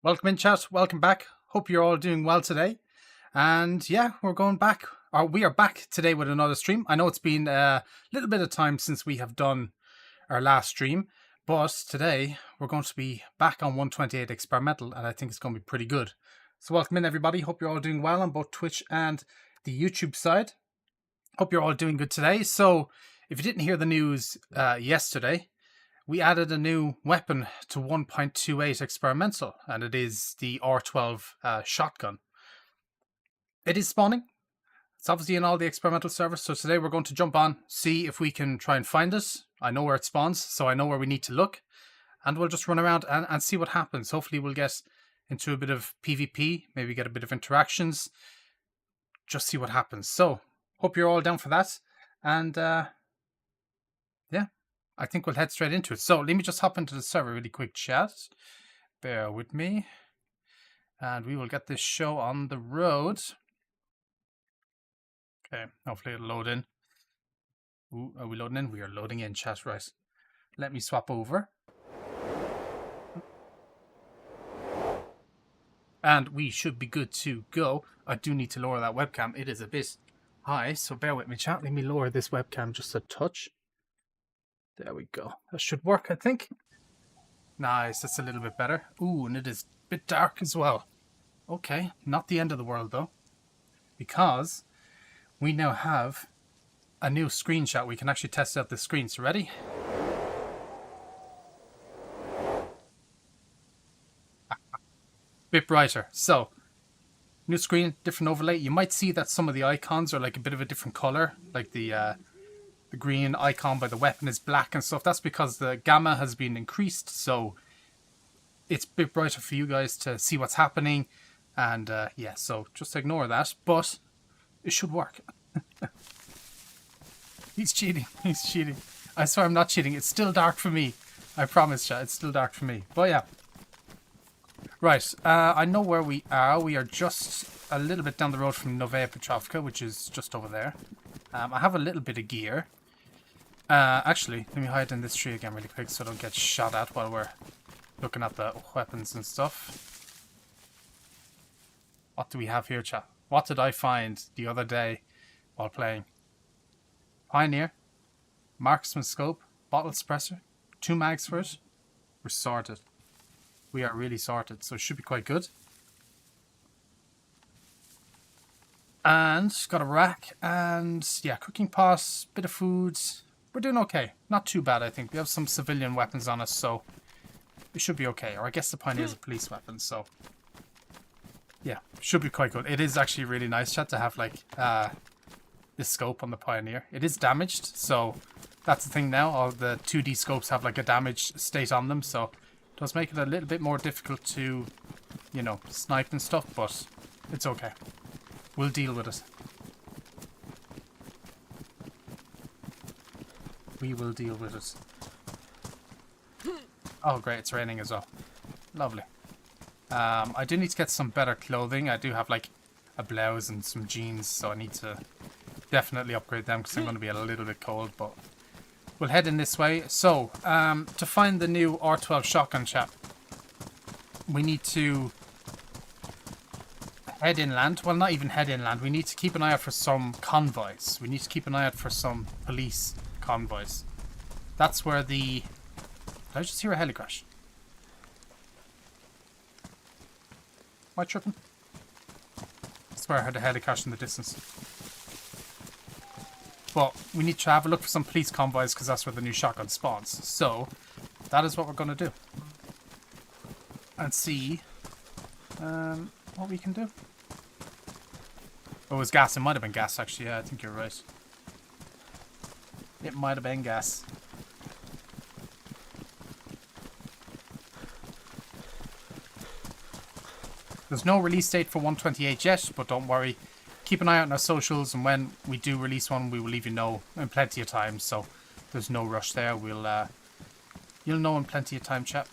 Welcome in, chat. Welcome back. Hope you're all doing well today. And yeah, we're going back. We are back today with another stream. I know it's been a little bit of time since we have done our last stream, but today we're going to be back on 128 experimental, and I think it's going to be pretty good. So welcome in, everybody. Hope you're all doing well on both Twitch and the YouTube side. Hope you're all doing good today. So if you didn't hear the news yesterday, we added a new weapon to 1.28 experimental, and it is the R12 Shotgun. It is spawning. It's obviously in all the experimental servers, so today we're going to jump on, see if we can try and find it. I know where it spawns, so I know where we need to look, and we'll just run around and see what happens. Hopefully we'll get into a bit of PvP, maybe get a bit of interactions, just see what happens. So, hope you're all down for that, and yeah. I think we'll head straight into it. So let me just hop into the server really quick, chat. Bear with me. And we will get this show on the road. Okay, hopefully it'll load in. Ooh, are we loading in? We are loading in, chat, right. Let me swap over. And we should be good to go. I do need to lower that webcam. It is a bit high, so bear with me, chat. Let me lower this webcam just a touch. There we go. That should work, I think. Nice, that's a little bit better. Ooh, and it is a bit dark as well. Okay, not the end of the world though. Because we now have a new screenshot. We can actually test out the screen. So ready? Bit brighter. So, new screen, different overlay. You might see that some of the icons are like a bit of a different color. Like the green icon by the weapon is black and stuff. That's because the gamma has been increased, so it's a bit brighter for you guys to see what's happening. And yeah, so just ignore that, but it should work. He's cheating. He's cheating. I swear I'm not cheating. It's still dark for me. I promise, chat. It's still dark for me. But yeah. Right. I know where we are. We are just a little bit down the road from Novaya Petrovka, which is just over there. I have a little bit of gear. Actually, let me hide in this tree again really quick so I don't get shot at while we're looking at the weapons and stuff. What do we have here, chat? What did I find the other day while playing? Pioneer, marksman scope, bottle suppressor, 2 mags for it. We're sorted. We are really sorted, so it should be quite good. And got a rack and yeah, cooking pot, bit of food. We're doing okay. Not too bad, I think. We have some civilian weapons on us, so it should be okay. Or I guess the Pioneer is a police weapon, so yeah, should be quite good. It is actually really nice, chat, to have like this scope on the Pioneer. It is damaged, so that's the thing now. All the 2D scopes have like a damaged state on them, so it does make it a little bit more difficult to, you know, snipe and stuff, but it's okay. We'll deal with it. We will deal with it. Oh great, it's raining as well. Lovely. I do need to get some better clothing. I do have like a blouse and some jeans, so I need to definitely upgrade them because I'm going to be a little bit cold, but we'll head in this way. So, to find the new R12 Shotgun, chat, we need to head inland. Well, not even head inland. We need to keep an eye out for some convoys. We need to keep an eye out for some police convoys. That's where the... Did I just hear a heli crash? Am I tripping? I swear I heard a heli crash in the distance. But we need to have a look for some police convoys because that's where the new shotgun spawns. So, that is what we're going to do. And see what we can do. Oh, it was gas. It might have been gas, actually. Yeah, I think you're right. It might have been gas. There's no release date for 128 yet, but don't worry. Keep an eye out on our socials, and when we do release one, we will leave you know in plenty of time. So there's no rush there. We'll you'll know in plenty of time, chat.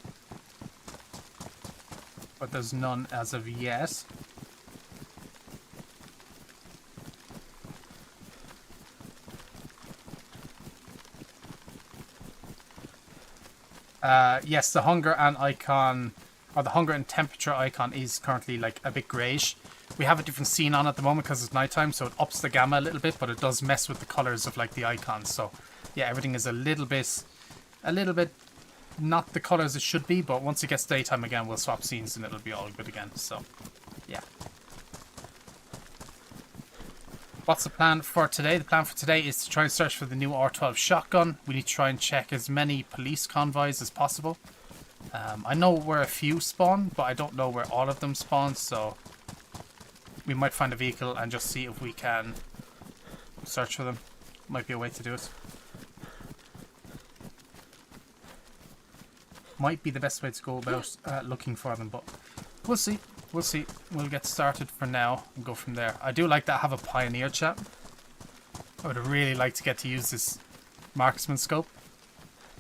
But there's none as of yet. Yes, the hunger and icon or the hunger and temperature icon is currently like a bit greyish. We have a different scene on at the moment because it's nighttime, so it ups the gamma a little bit, but it does mess with the colors of like the icons. So yeah, everything is a little bit not the colors it should be, but once it gets daytime again, we'll swap scenes and it'll be all good again. So yeah. What's the plan for today? The plan for today is to try and search for the new R12 Shotgun. We need to try and check as many police convoys as possible. I know where a few spawn, but I don't know where all of them spawn, so we might find a vehicle and just see if we can search for them. Might be a way to do it. Might be the best way to go about looking for them, but we'll see. We'll see. We'll get started for now and go from there. I do like that I have a pioneer chat. I would really like to get to use this marksman scope.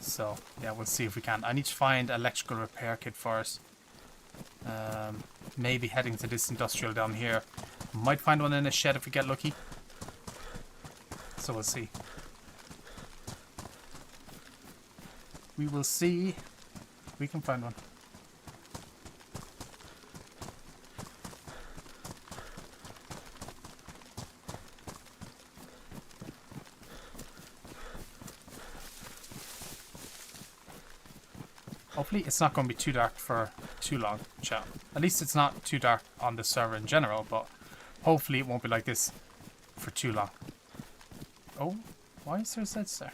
So yeah, we'll see if we can. I need to find electrical repair kit for it. Maybe heading to this industrial down here. Might find one in a shed if we get lucky. So we'll see. We will see if we can find one. Hopefully it's not going to be too dark for too long, chat. At least it's not too dark on the server in general, but hopefully it won't be like this for too long. Oh, why is there Zeds there?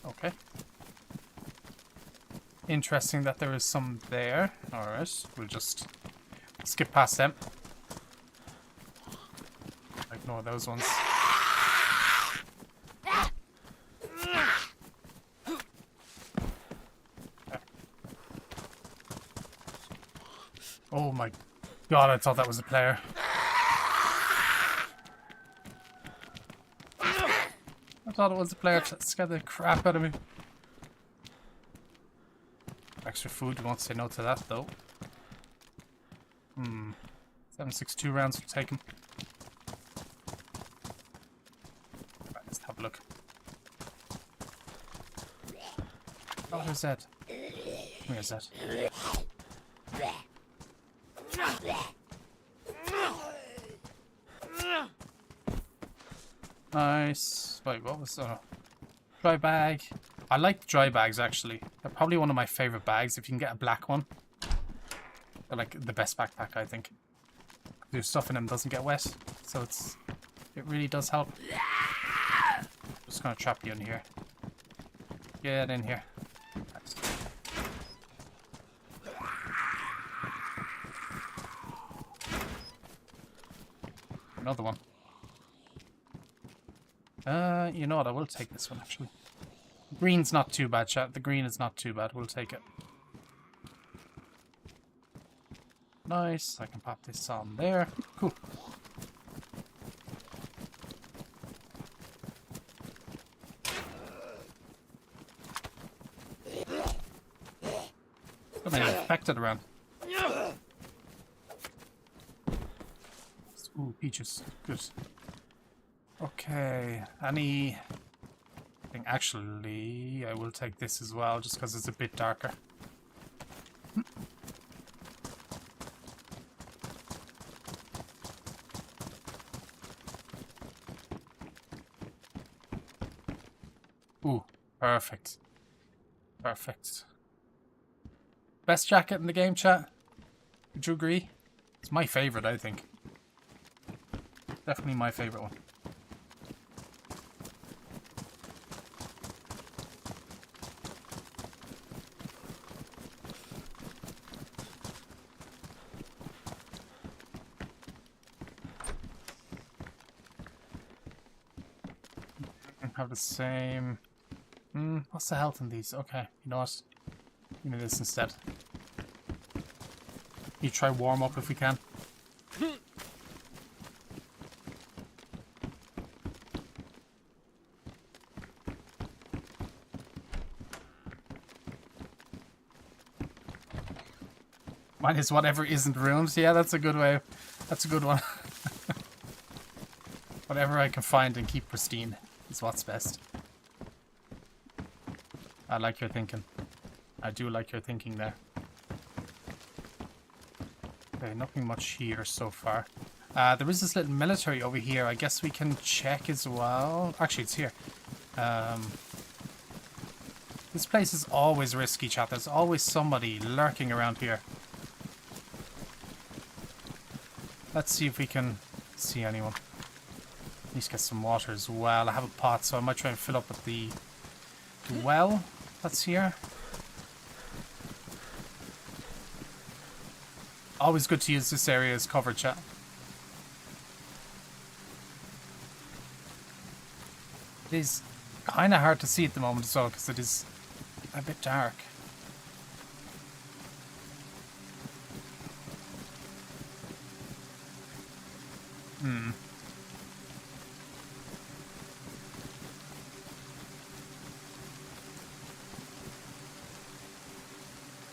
Okay. Interesting that there is some there. Alright, we'll just skip past them. Ignore those ones. Oh my god, I thought that was a player. I thought it was a player. That scared the crap out of me. Extra food, we won't say no to that though. 7.62 rounds, we'll take them. Right, let's have a look. Oh, where's that? Where's that? Nice. Wait, what was that? Dry bag. I like dry bags actually. They're probably one of my favorite bags. If you can get a black one, they're like the best backpack, I think. Your stuff in them doesn't get wet, so it really does help. Just gonna trap you in here. Get in here. Nice. Another one. You know what? I will take this one actually. Green's not too bad, chat. The green is not too bad. We'll take it. Nice. I can pop this on there. Cool. Something infected around. Ooh, peaches. Good. Okay. Anything? Actually, I will take this as well, just because it's a bit darker. Ooh, perfect. Perfect. Best jacket in the game, chat? Would you agree? It's my favorite, I think. Definitely my favorite one. Have the same. What's the health in these? Okay, you know what? Give me this instead. You try warm up if we can. Mine is whatever isn't rooms. Yeah, that's a good way. That's a good one. Whatever I can find and keep pristine is what's best. I like your thinking. I do like your thinking there. Okay, nothing much here so far. There is this little military over here. I guess we can check as well. Actually, it's here. This place is always risky, chat. There's always somebody lurking around here. Let's see if we can see anyone. At least get some water as well. I have a pot, so I might try and fill up with the well that's here. Always good to use this area as cover, chat. It is kind of hard to see at the moment as well, because it is a bit dark.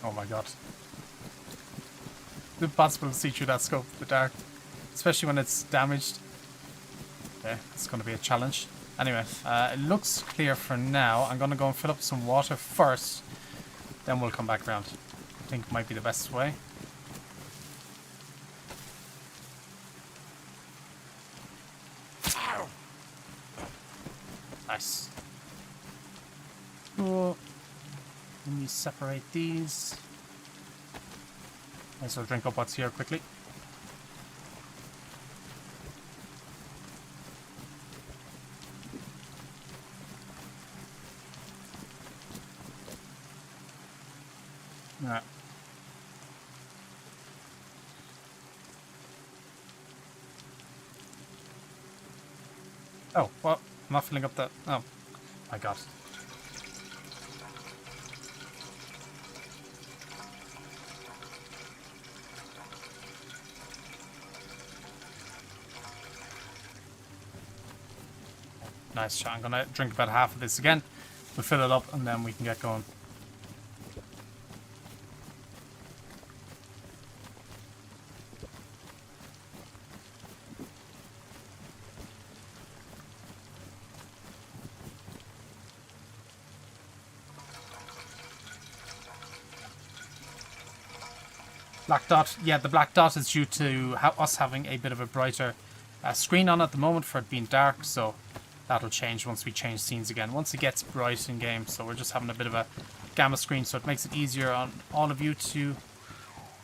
Oh my god. It's impossible to see through that scope in the dark. Especially when it's damaged. Okay, it's going to be a challenge. Anyway, it looks clear for now. I'm going to go and fill up some water first. Then we'll come back around. I think it might be the best way. Nice. Cool. Let me separate these. Might as well drink up what's here quickly. Alright. Oh, well, I'm not filling up that. Oh, my god. Nice shot. I'm gonna drink about half of this again. We'll fill it up and then we can get going. Black dot. Yeah, the black dot is due to us having a bit of a brighter screen on at the moment for it being dark, so that'll change once we change scenes again. Once it gets bright in game, so we're just having a bit of a gamma screen, so it makes it easier on all of you to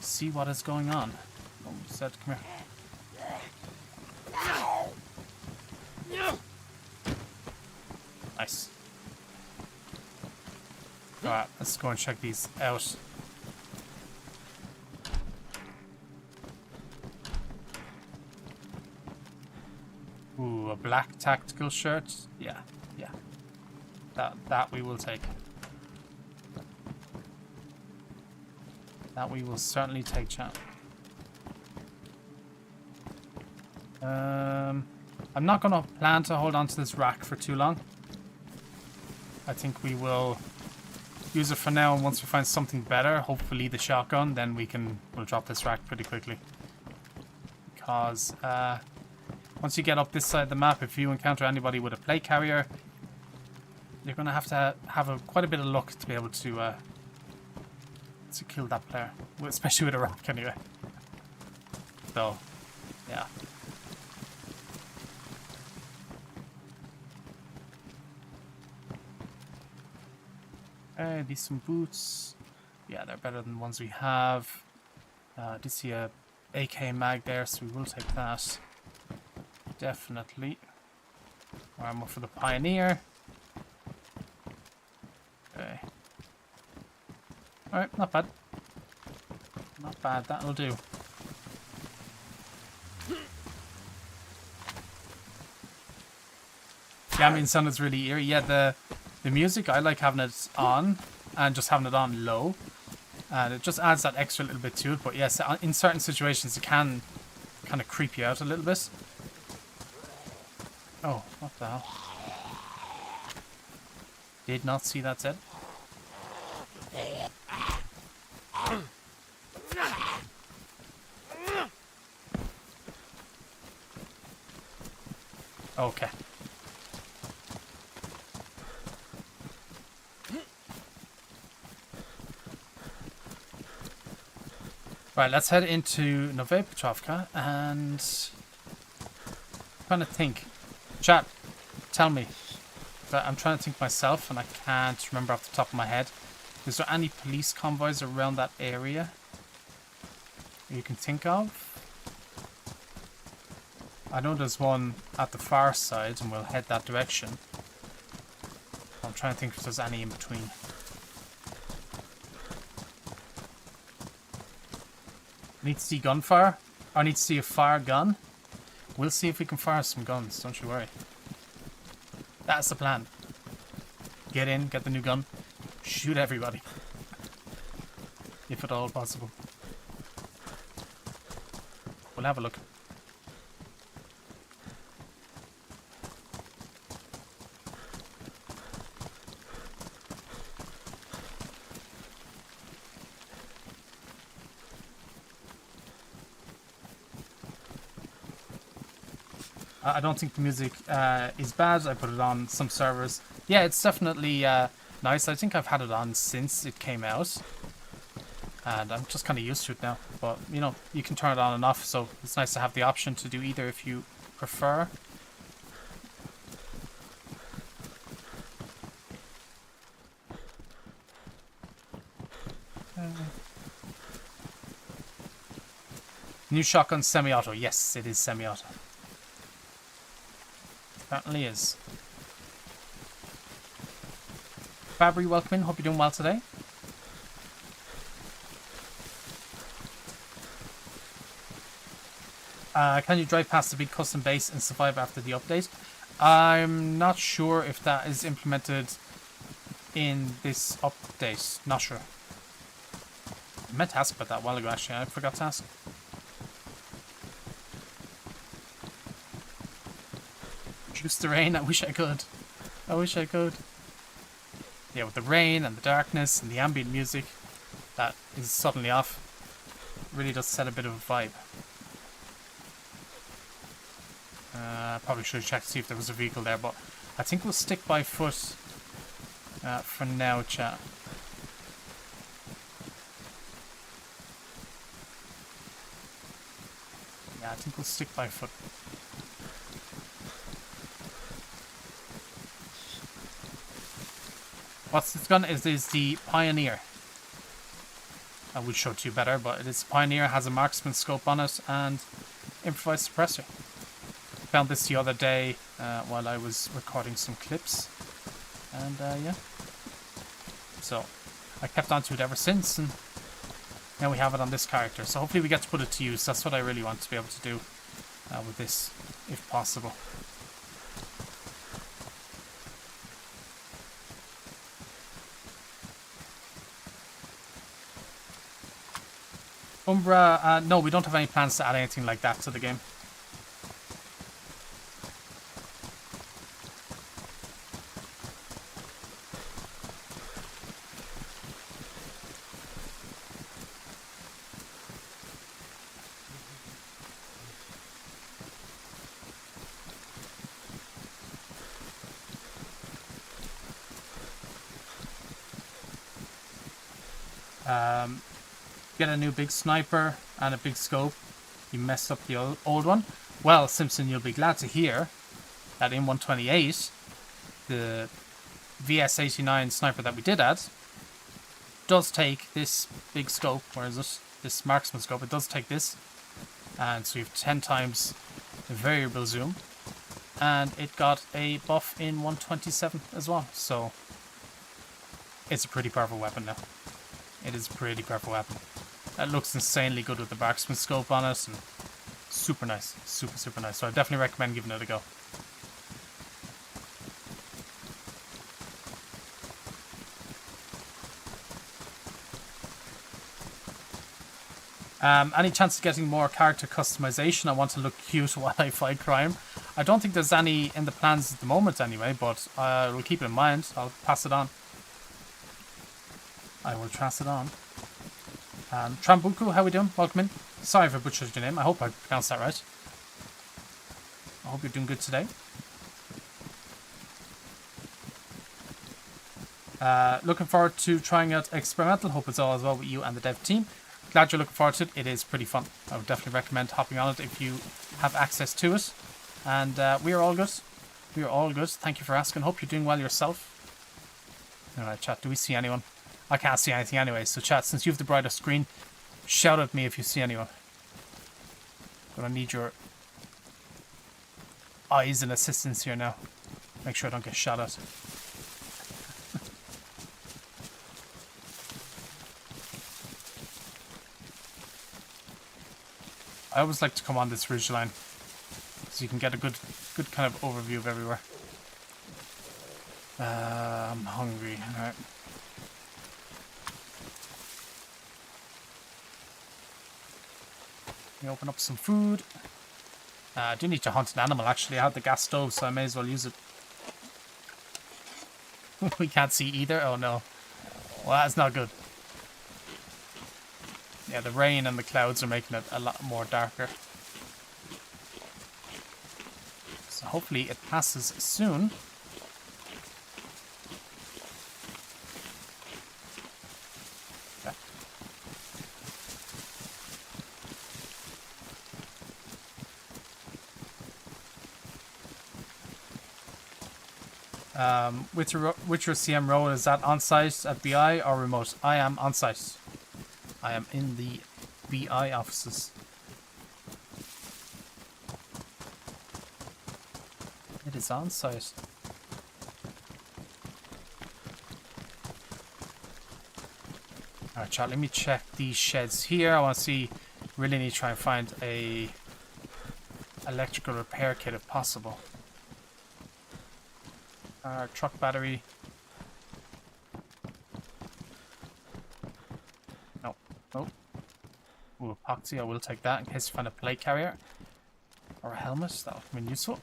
see what is going on. Oh, said, come here. Nice. Alright, let's go and check these out. Ooh, a black tactical shirt. Yeah, yeah. That we will take. That we will certainly take, champ. I'm not going to plan to hold on to this rack for too long. I think we will use it for now, and once we find something better, hopefully the shotgun, then we'll drop this rack pretty quickly. Because once you get up this side of the map, if you encounter anybody with a plate carrier, you're going to have quite a bit of luck to be able to kill that player, especially with a rock anyway. So, yeah. These some boots. Yeah, they're better than the ones we have. I did see a AK mag there, so we will take that. Definitely. Armor for the Pioneer. Okay. Alright, not bad. Not bad, that'll do. Yeah, I mean, sound is really eerie. Yeah, the music, I like having it on and just having it on low. And it just adds that extra little bit to it. But yes, in certain situations it can kind of creep you out a little bit. Oh, what the hell? Did not see that said. Okay. Right, let's head into Novaya Petrovka and I'm trying to think. Chat, tell me. I'm trying to think myself and I can't remember off the top of my head. Is there any police convoys around that area you can think of? I know there's one at the far side and we'll head that direction. I'm trying to think if there's any in between. Need to see gunfire? I need to see a fire gun. We'll see if we can fire some guns, don't you worry. That's the plan. Get in, get the new gun, shoot everybody. If at all possible. We'll have a look. I don't think the music is bad. I put it on some servers. Yeah, it's definitely nice. I think I've had it on since it came out. And I'm just kind of used to it now. But, you know, you can turn it on and off. So it's nice to have the option to do either if you prefer. New shotgun semi-auto. Yes, it is semi-auto. Apparently is. Fabry, welcome in. Hope you're doing well today. Can you drive past the big custom base and survive after the update? I'm not sure if that is implemented in this update. Not sure. I meant to ask about that a while ago actually. I forgot to ask. Juice the rain. I wish I could. I wish I could. Yeah, with the rain and the darkness and the ambient music that is suddenly off, really does set a bit of a vibe. Probably should have checked to see if there was a vehicle there, but I think we'll stick by foot for now, chat. Yeah, I think we'll stick by foot. What's this gun? Is the Pioneer. I would show it to you better, but it is Pioneer, has a marksman scope on it and improvised suppressor. Found this the other day while I was recording some clips, and yeah. So I kept on to it ever since, and now we have it on this character. So hopefully we get to put it to use. That's what I really want to be able to do with this, if possible. Umbra, no, we don't have any plans to add anything like that to the game. Get a new big sniper and a big scope. You messed up the old one. Well, Simpson, you'll be glad to hear that in 128, the VS89 sniper that we did add does take this big scope. Where is it? This marksman scope. It does take this. And so you have 10 times the variable zoom. And it got a buff in 127 as well. So it's a pretty powerful weapon now. It is a pretty powerful weapon. It looks insanely good with the marksman scope on it, and super nice, super nice. So I definitely recommend giving it a go. Any chance of getting more character customization? I want to look cute while I fight crime. I don't think there's any in the plans at the moment anyway, but we'll keep it in mind. I'll pass it on. I will pass it on. Trambuku, how we doing? Welcome in. Sorry if I butchered your name. I hope I pronounced that right. I hope you're doing good today. Looking forward to trying out Experimental. Hope it's all as well with you and the dev team. glad you're looking forward to it. It is pretty fun. I would definitely recommend hopping on it if you have access to it. And we are all good. We are all good. Thank you for asking. Hope you're doing well yourself. Alright, chat. Do we see anyone? I can't see anything anyway. So, chat, since you have the brighter screen, shout at me if you see anyone. Gonna need your eyes and assistance here now. Make sure I don't get shot at. I always like to come on this ridge line so you can get a good kind of overview of everywhere. I'm hungry. Alright. Let me open up some food. I do need to hunt an animal actually. I have the gas stove, so I may as well use it. We can't see either? Oh no. Well, that's not good. Yeah, the rain and the clouds are making it a lot more darker. So hopefully it passes soon. Okay. With your CM role, is that on-site at BI or remote? I am on-site. I am in the BI offices. It is on-site. Alright, chat, let me check these sheds here. I want to see, really need to try and find a electrical repair kit if possible. Truck battery. No. Oh. Ooh, epoxy. I will take that in case I find a plate carrier. Or a helmet. That would have been useful.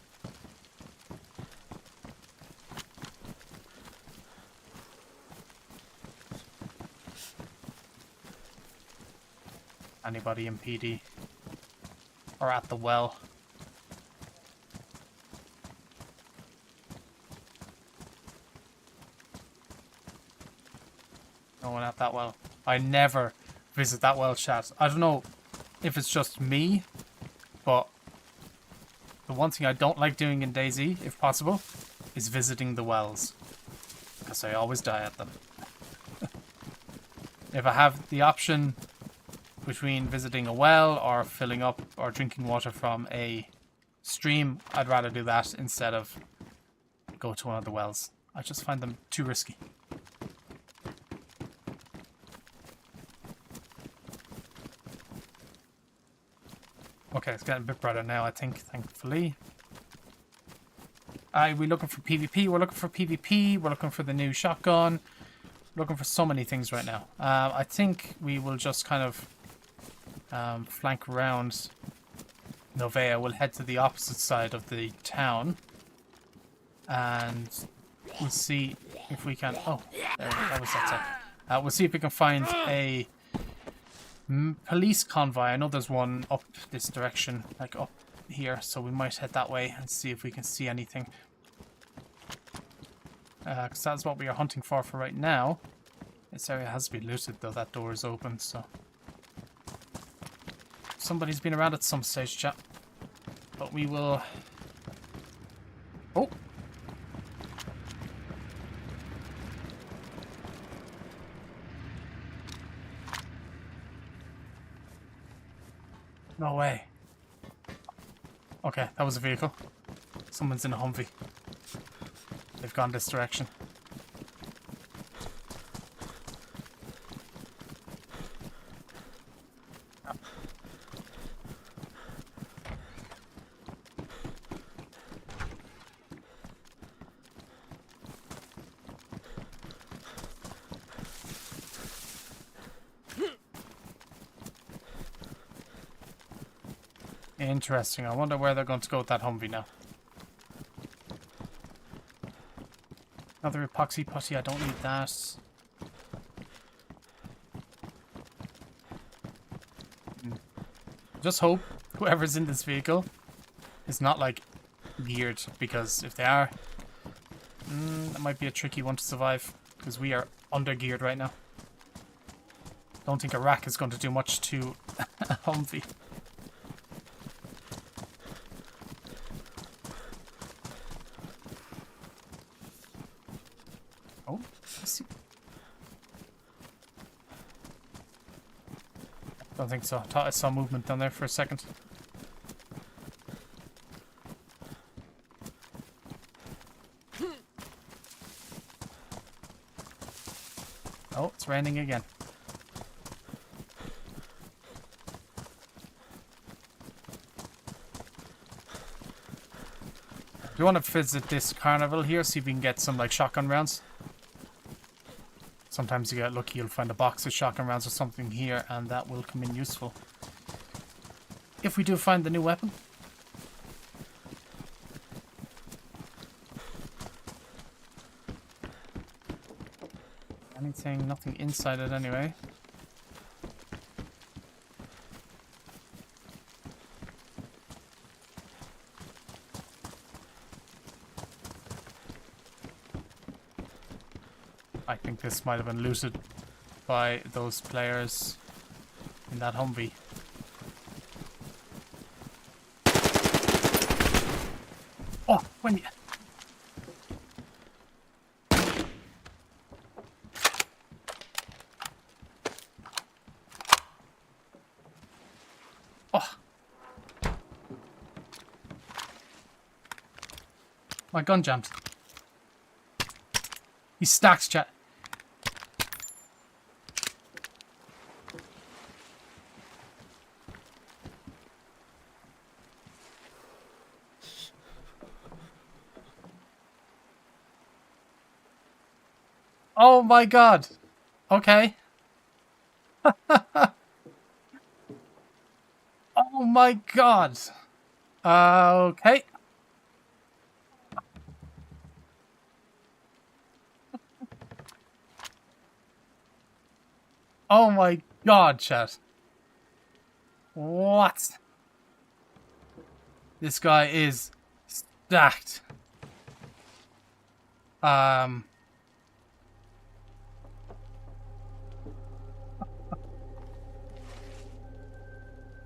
Anybody in PD? Or at the well? No one at that well. I never visit that well, chat. I don't know if it's just me, but the one thing I don't like doing in DayZ, if possible, is visiting the wells. Because I always die at them. If I have the option between visiting a well or filling up or drinking water from a stream, I'd rather do that instead of go to one of the wells. I just find them too risky. Okay, it's getting a bit brighter now, I think, thankfully. We're looking for PvP, we're looking for PvP, we're looking for the new shotgun. We're looking for so many things right now. I think we will just kind of flank around Novea. We'll head to the opposite side of the town. And we'll see if we can... Oh, there, that was that side. We'll see if we can find a police convoy. I know there's one up this direction, like up here, so we might head that way and see if we can see anything. Because that's what we are hunting for right now. This area has been looted though, that door is open, so... Somebody's been around at some stage, chat. But we will... Oh! No way. Okay, that was a vehicle. Someone's in a Humvee. They've gone this direction. Interesting. I wonder where they're going to go with that Humvee now. Another epoxy putty. I don't need that. Just hope whoever's in this vehicle is not like geared, because if they are, that might be a tricky one to survive, because we are under geared right now. Don't think a rack is going to do much to a Humvee. Oh, I see. Don't think so. I thought I saw movement down there for a second. Oh, it's raining again. Do you want to visit this carnival here, see if we can get some like shotgun rounds? Sometimes you get lucky, you'll find a box of shotgun rounds or something here, and that will come in useful. If we do find the new weapon. Anything, nothing inside it anyway. I think this might have been looted by those players in that Humvee. Oh, when you... Oh. My gun jammed. He stacks, chat. Oh my god. Okay. Oh my god. Okay. Oh my god, chat. What? This guy is stacked.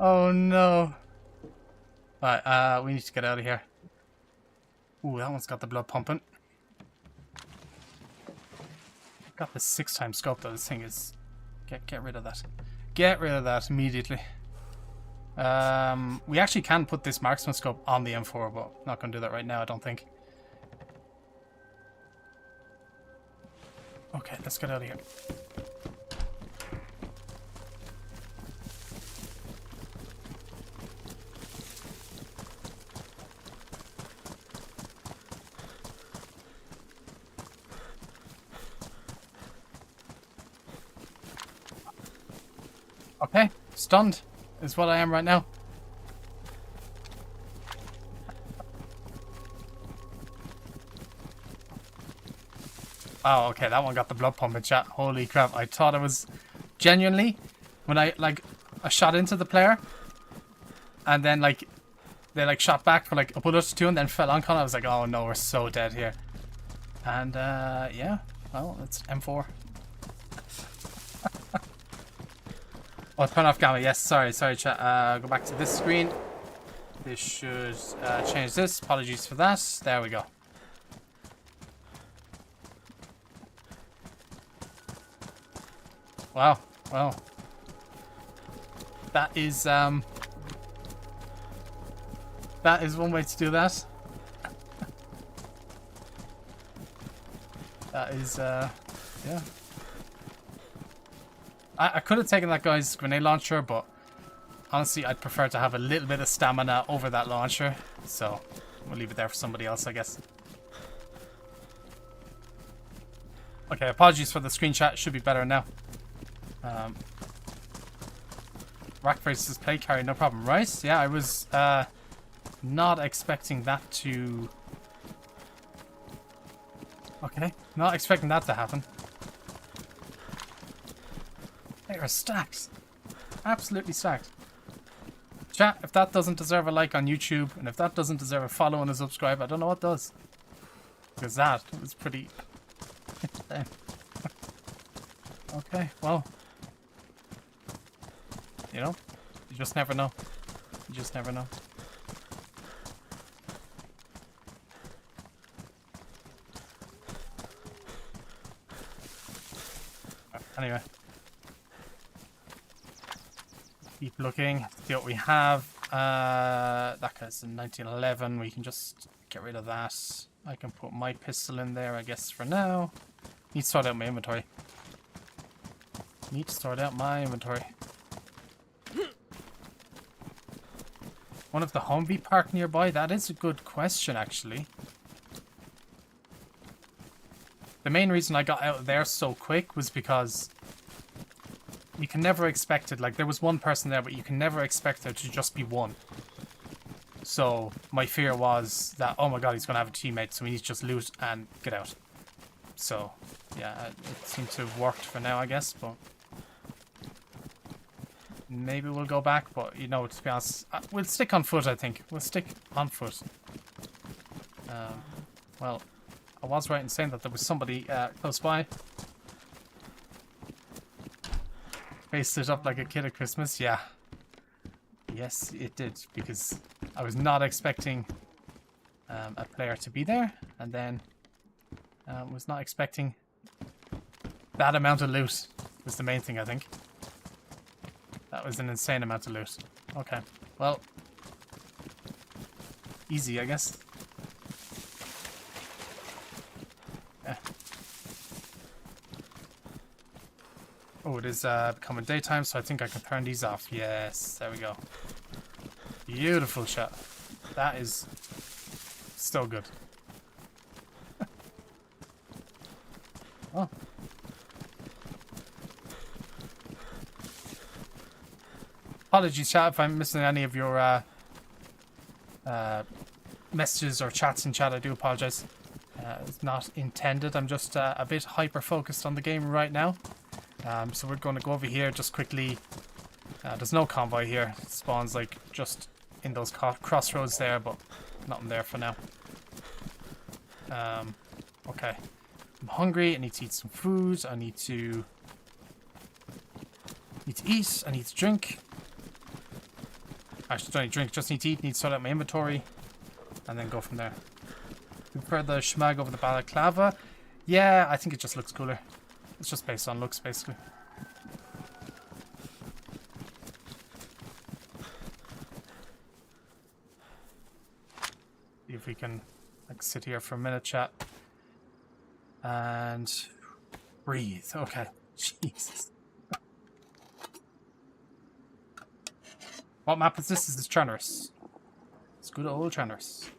Oh no. Alright, we need to get out of here. Ooh, that one's got the blood pumping. Got the 6x scope though. This thing is... Get rid of that. Get rid of that immediately. We actually can put this marksman scope on the M4, but I'm not going to do that right now, I don't think. Okay, let's get out of here. Okay, stunned is what I am right now. Oh, okay, that one got the blood pumping, chat. Holy crap, I thought it was genuinely, when I shot into the player, and then like, they like shot back for like a bullet or two and then fell on con. I was like, oh no, we're so dead here. And yeah, well, it's M4. Oh, turn off gamma. Yes, sorry, chat. Go back to this screen. This should change this. Apologies for that. There we go. Wow. Well, that is one way to do that. That is yeah. I could have taken that guy's grenade launcher, but honestly, I'd prefer to have a little bit of stamina over that launcher. So, we'll leave it there for somebody else, I guess. Okay, apologies for the screenshot. Should be better now. Rack faces play carry, no problem. Right? Yeah, I was not expecting that to... Okay, not expecting that to happen. They are stacked. Absolutely stacked. Chat, if that doesn't deserve a like on YouTube, and if that doesn't deserve a follow and a subscribe, I don't know what does. Because that was pretty... Okay, well. you know? You just never know. You just never know. Anyway. Keep looking, see what we have. That guy's in 1911. We can just get rid of that. I can put my pistol in there, I guess, for now. Need to sort out my inventory. Need to sort out my inventory. One of the Humvee parked nearby? That is a good question, actually. The main reason I got out of there so quick was because you can never expect it. Like, there was one person there, but you can never expect there to just be one. So, my fear was that, oh my god, he's going to have a teammate, so we need to just loot and get out. So, yeah, it seemed to have worked for now, I guess, but maybe we'll go back, but, you know, to be honest, we'll stick on foot, I think. We'll stick on foot. Well, I was right in saying that there was somebody close by. Faced it up like a kid at Christmas, yeah. Yes, it did, because I was not expecting a player to be there, and then was not expecting that amount of loot was the main thing, I think. That was an insane amount of loot. Okay, well, easy, I guess. Yeah. Oh, it is becoming daytime, so I think I can turn these off. Yes, there we go. Beautiful shot. That is still good. Oh. Apologies, chat, if I'm missing any of your messages or chats in chat. I do apologize. It's not intended. I'm just a bit hyper-focused on the game right now. So we're going to go over here just quickly. There's no convoy here. It spawns like just in those crossroads there, but nothing there for now. Okay. I'm hungry. I need to eat some food. I need to eat. I need to drink. Actually, don't need to drink. Just need to eat. Need to sort out my inventory, and then go from there. Prefer the schmag over the balaclava. Yeah, I think it just looks cooler. It's just based on looks, basically. See if we can like sit here for a minute, chat, and breathe. Okay, Jesus. What map is this? This is Trenorous. It's good old Trenorous.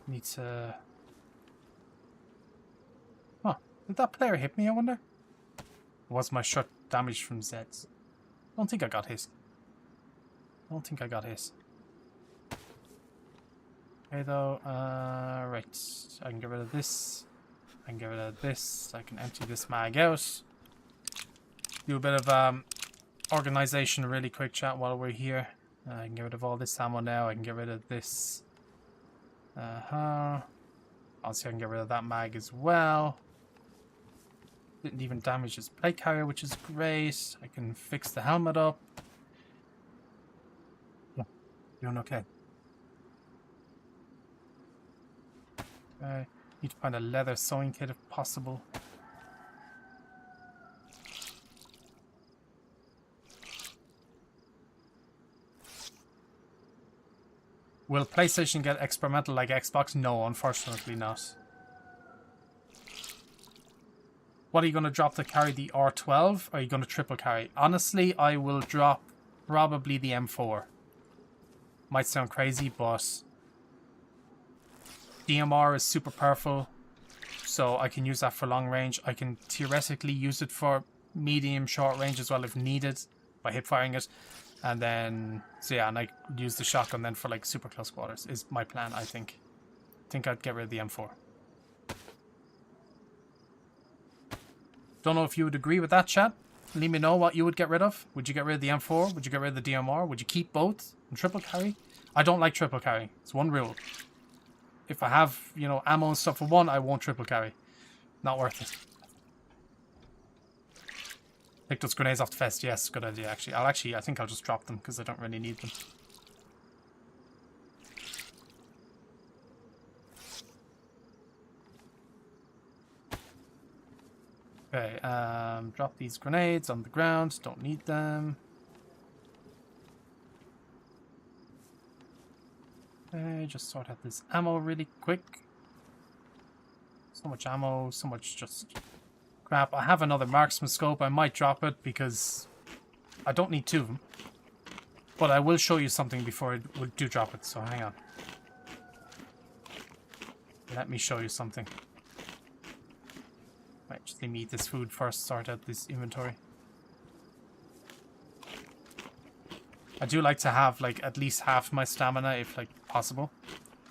Need to... Huh. Did that player hit me, I wonder? Or was my shot damaged from Zeds? I don't think I got his. I don't think I got his. Okay, though. Right. I can get rid of this. I can get rid of this. I can empty this mag out. Do a bit of organization really quick, chat, while we're here. I can get rid of all this ammo now. I can get rid of this. Also, I can get rid of that mag as well. Didn't even damage his plate carrier, which is great. I can fix the helmet up. Yeah, doing okay. Okay, need to find a leather sewing kit if possible. Will PlayStation get experimental like Xbox? No, unfortunately not. What are you going to drop to carry the R12? Or are you going to triple carry? Honestly, I will drop probably the M4. Might sound crazy, but DMR is super powerful, so I can use that for long range. I can theoretically use it for medium, short range as well if needed by hip firing it. And then, so yeah, and I use the shotgun then for like super close quarters is my plan, I think. I'd get rid of the M4. Don't know if you would agree with that, chat. Let me know what you would get rid of. Would you get rid of the M4? Would you get rid of the DMR? Would you keep both and triple carry? I don't like triple carry. It's one rule. If I have, you know, ammo and stuff for one, I won't triple carry. Not worth it. Take those grenades off the vest. Yes, good idea, actually. I think I'll just drop them because I don't really need them. Okay, drop these grenades on the ground. Don't need them. Okay, just sort out this ammo really quick. So much ammo, so much just crap. I have another marksman scope. I might drop it because I don't need two of them. But I will show you something before I do drop it, so hang on. Let me show you something. Right, just let me eat this food first, sort out this inventory. I do like to have like at least half my stamina if like possible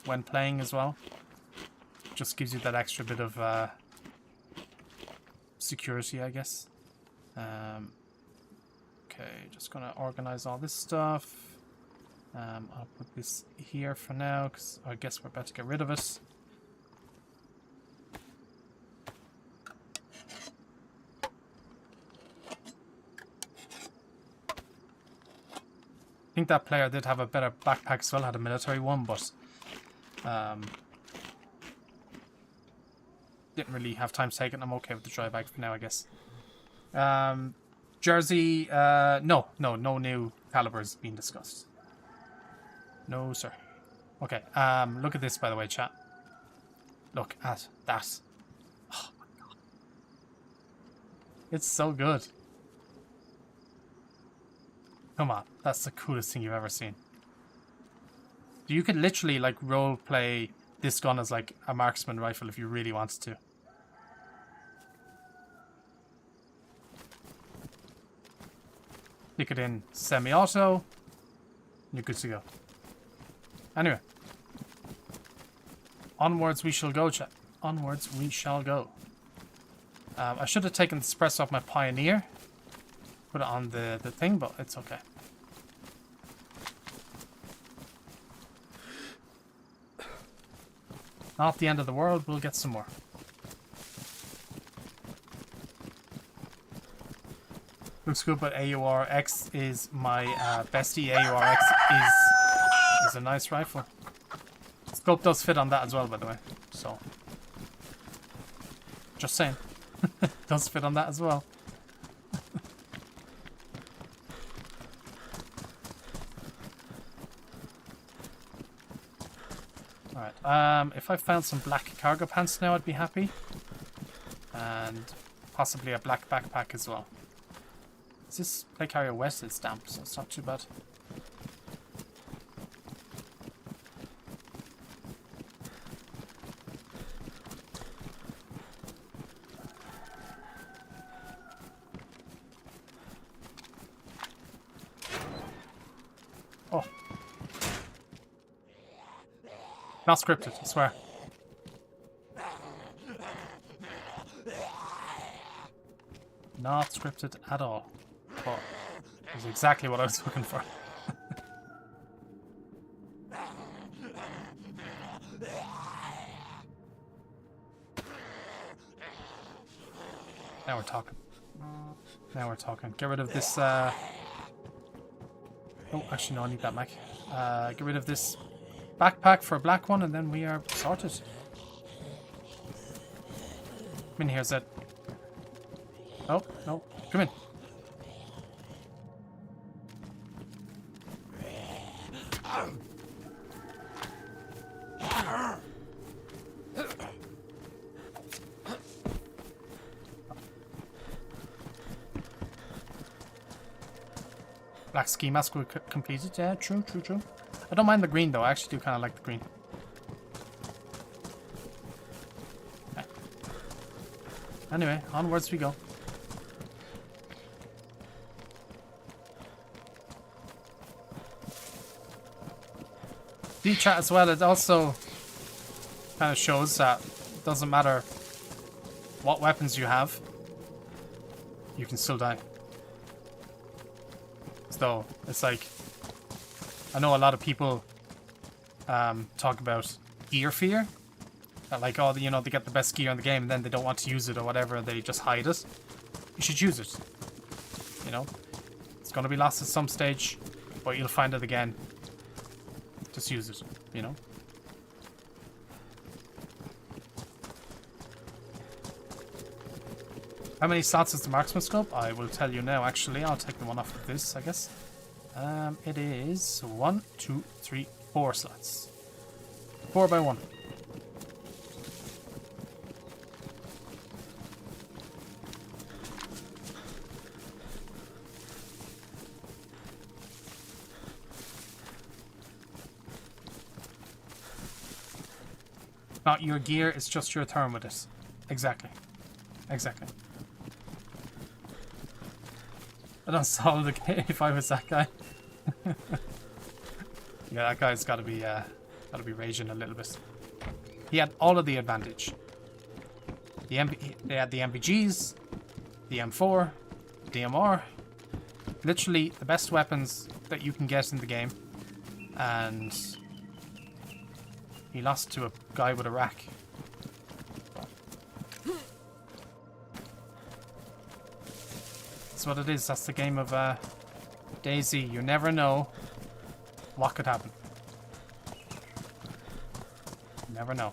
when playing as well. Just gives you that extra bit of security, I guess. Okay, just gonna organize all this stuff. I'll put this here for now because I guess we're about to get rid of it. I think that player did have a better backpack as well, had a military one, but didn't really have time to take it. I'm okay with the dry bag for now, I guess. Jersey, no new calibers being discussed. No, sir. Okay, look at this, by the way, chat. Look at that. Oh my god. It's so good. Come on, that's the coolest thing you've ever seen. You could literally like role play this gun as like a marksman rifle if you really wanted to. Stick it in semi-auto, you're good to go. Anyway, onwards we shall go, chat. Onwards we shall go. I should have taken the suppressor off my Pioneer. Put it on the thing, but it's okay. Not the end of the world, we'll get some more. Looks good, but AUR-X is my bestie. AUR-X is a nice rifle. Scope does fit on that as well, by the way. So, just saying. Does fit on that as well. Alright, if I found some black cargo pants now, I'd be happy. And possibly a black backpack as well. Is this play carrier west? It's damp, so it's not too bad. Oh. Not scripted, I swear. Not scripted at all. But it was exactly what I was looking for. Now we're talking. Now we're talking. Get rid of this, Oh, actually no, I need that Mac. Get rid of this backpack for a black one, and then we are sorted. Come in here, Zed. Oh, no. Come in. Black ski mask we completed. Yeah, true. I don't mind the green though. I actually do kind of like the green. Okay. Anyway, onwards we go. The chat as well, it also kind of shows that it doesn't matter what weapons you have, you can still die. though. It's like, I know a lot of people talk about gear fear. That like, oh, you know, they get the best gear in the game and then they don't want to use it or whatever, they just hide it. You should use it. You know? It's going to be lost at some stage, but you'll find it again. Just use it, you know? How many slots is the marksman scope? I will tell you now, actually. I'll take the one off of this, I guess. It is 1, 2, 3, 4 slots. 4 by 1. Not your gear, it's just your turn with it. Exactly. Exactly. I don't solve the game if I was that guy. Yeah, that guy's gotta be raging a little bit. He had all of the advantage. They had the MPGs, the M4, DMR. Literally the best weapons that you can get in the game. And he lost to a guy with a rack. That's what it is. That's the game of DayZ. You never know what could happen. You never know.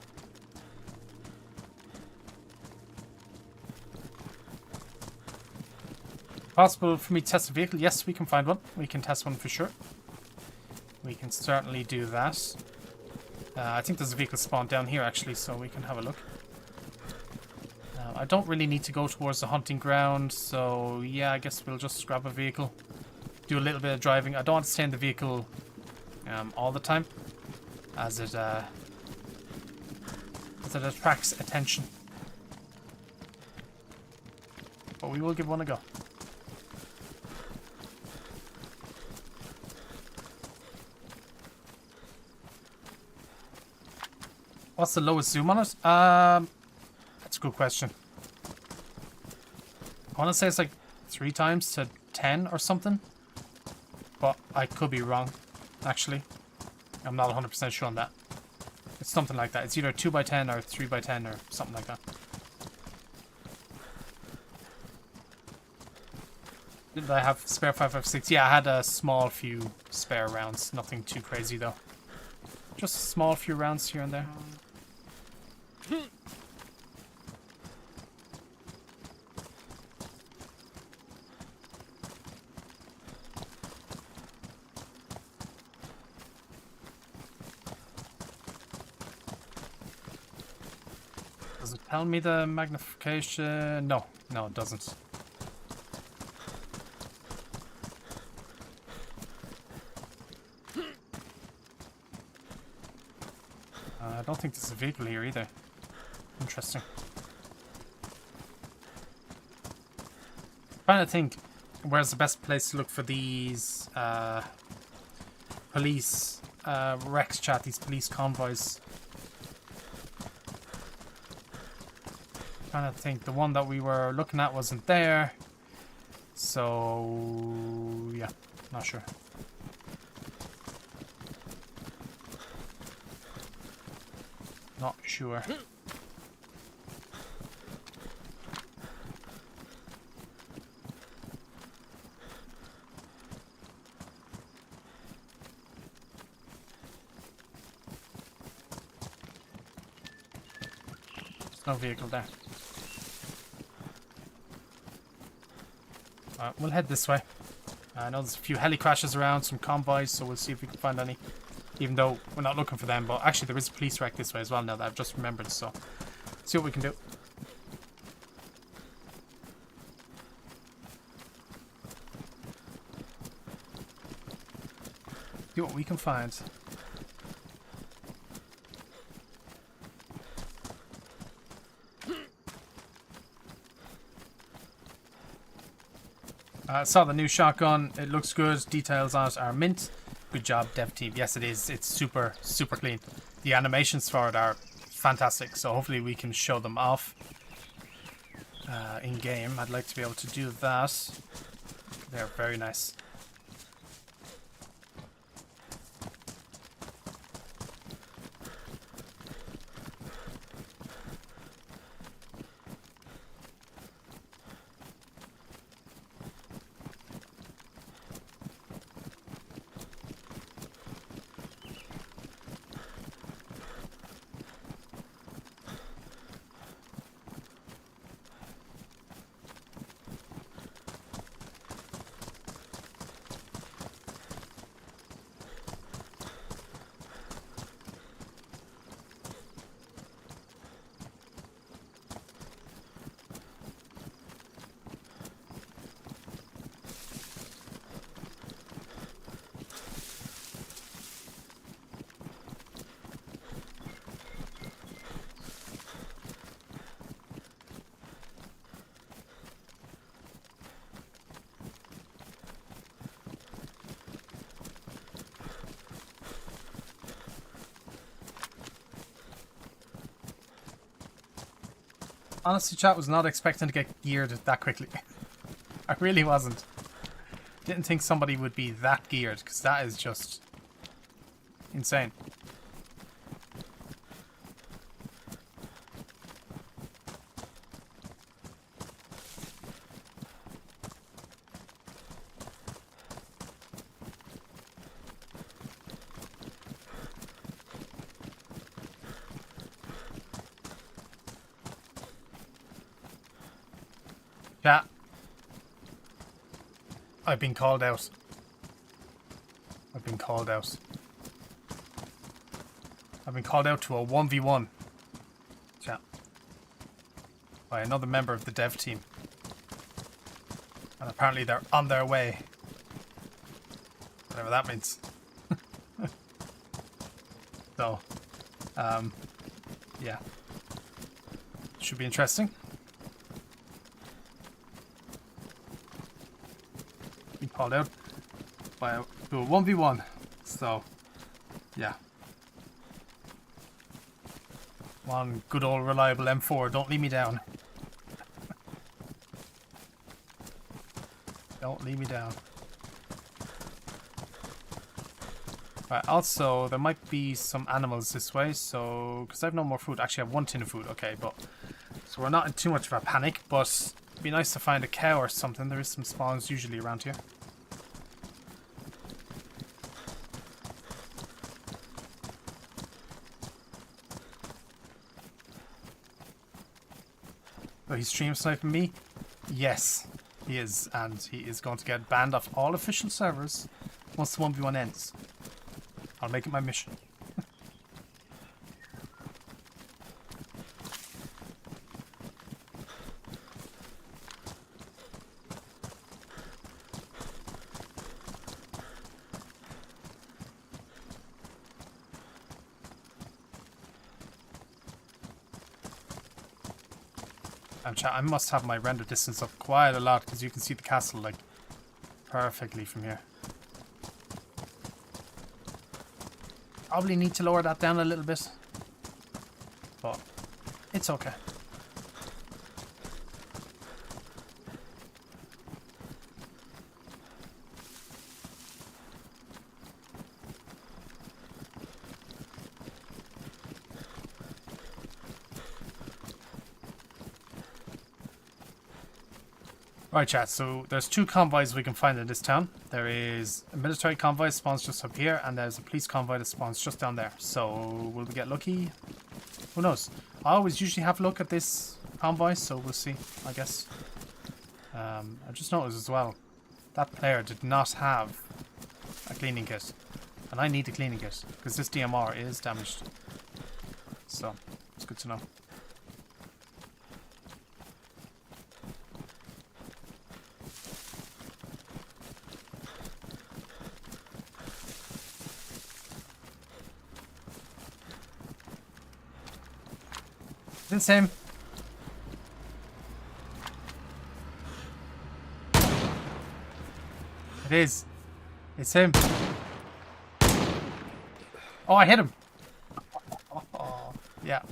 Possible for me to test a vehicle? Yes, we can find one. We can test one for sure. We can certainly do that. I think there's a vehicle spawned down here actually, so we can have a look. I don't really need to go towards the hunting ground, so yeah, I guess we'll just grab a vehicle. Do a little bit of driving. I don't want to stay in the vehicle all the time, as it attracts attention. But we will give one a go. What's the lowest zoom on it? That's a good question. I want to say it's like 3 times to 10 or something. But I could be wrong, actually. I'm not 100% sure on that. It's something like that. It's either 2x10 or 3x10 or something like that. Did I have spare 5.56? Yeah, I had a small few spare rounds. Nothing too crazy though. Just a small few rounds here and there. Does it tell me the magnification? No, no, it doesn't. I don't think there's a vehicle here either. Interesting. Trying to think where's the best place to look for these police Rex chat, these police convoys. Trying to think, the one that we were looking at wasn't there, so yeah, not sure. Not sure. There's no vehicle there. We'll head this way. I know there's a few heli crashes around, some convoys, so we'll see if we can find any. Even though we're not looking for them, but actually there is a police wreck this way as well now that I've just remembered, so see what we can do. See what we can find. Saw the new shotgun. It looks good. Details on it are mint. Good job, dev team. Yes, it is. It's super, super clean. The animations for it are fantastic, so hopefully we can show them off in game. I'd like to be able to do that. They're very nice. Honestly, chat, was not expecting to get geared that quickly. I really wasn't. Didn't think somebody would be that geared, because that is just insane. Chat. I've been called out. I've been called out. I've been called out to a 1v1. Chat. By another member of the dev team. And apparently they're on their way. Whatever that means. So, yeah. Should be interesting. Been called out by a 1v1. So, yeah. One good old reliable M4. Don't leave me down. Don't leave me down. Right, also, there might be some animals this way, so... Because I have no more food. Actually, I have 1 tin of food, okay, but... So we're not in too much of a panic, but... It'd be nice to find a cow or something. There is some spawns usually around here. Oh, he's stream sniping me? Yes, he is. And he is going to get banned off all official servers once the 1v1 ends. I'll make it my mission. And chat, I must have my render distance up quite a lot because you can see the castle like perfectly from here. Probably need to lower that down a little bit, but it's okay. Right, chat, so there's 2 convoys we can find in this town. There is a military convoy that spawns just up here, and there's a police convoy that spawns just down there. So, will we get lucky? Who knows? I always usually have a look at this convoy, so we'll see, I guess. I just noticed as well, that player did not have a cleaning kit. And I need a cleaning kit, because this DMR is damaged. So, it's good to know. It's him. It is. It's him. Oh, I hit him. Oh, yeah.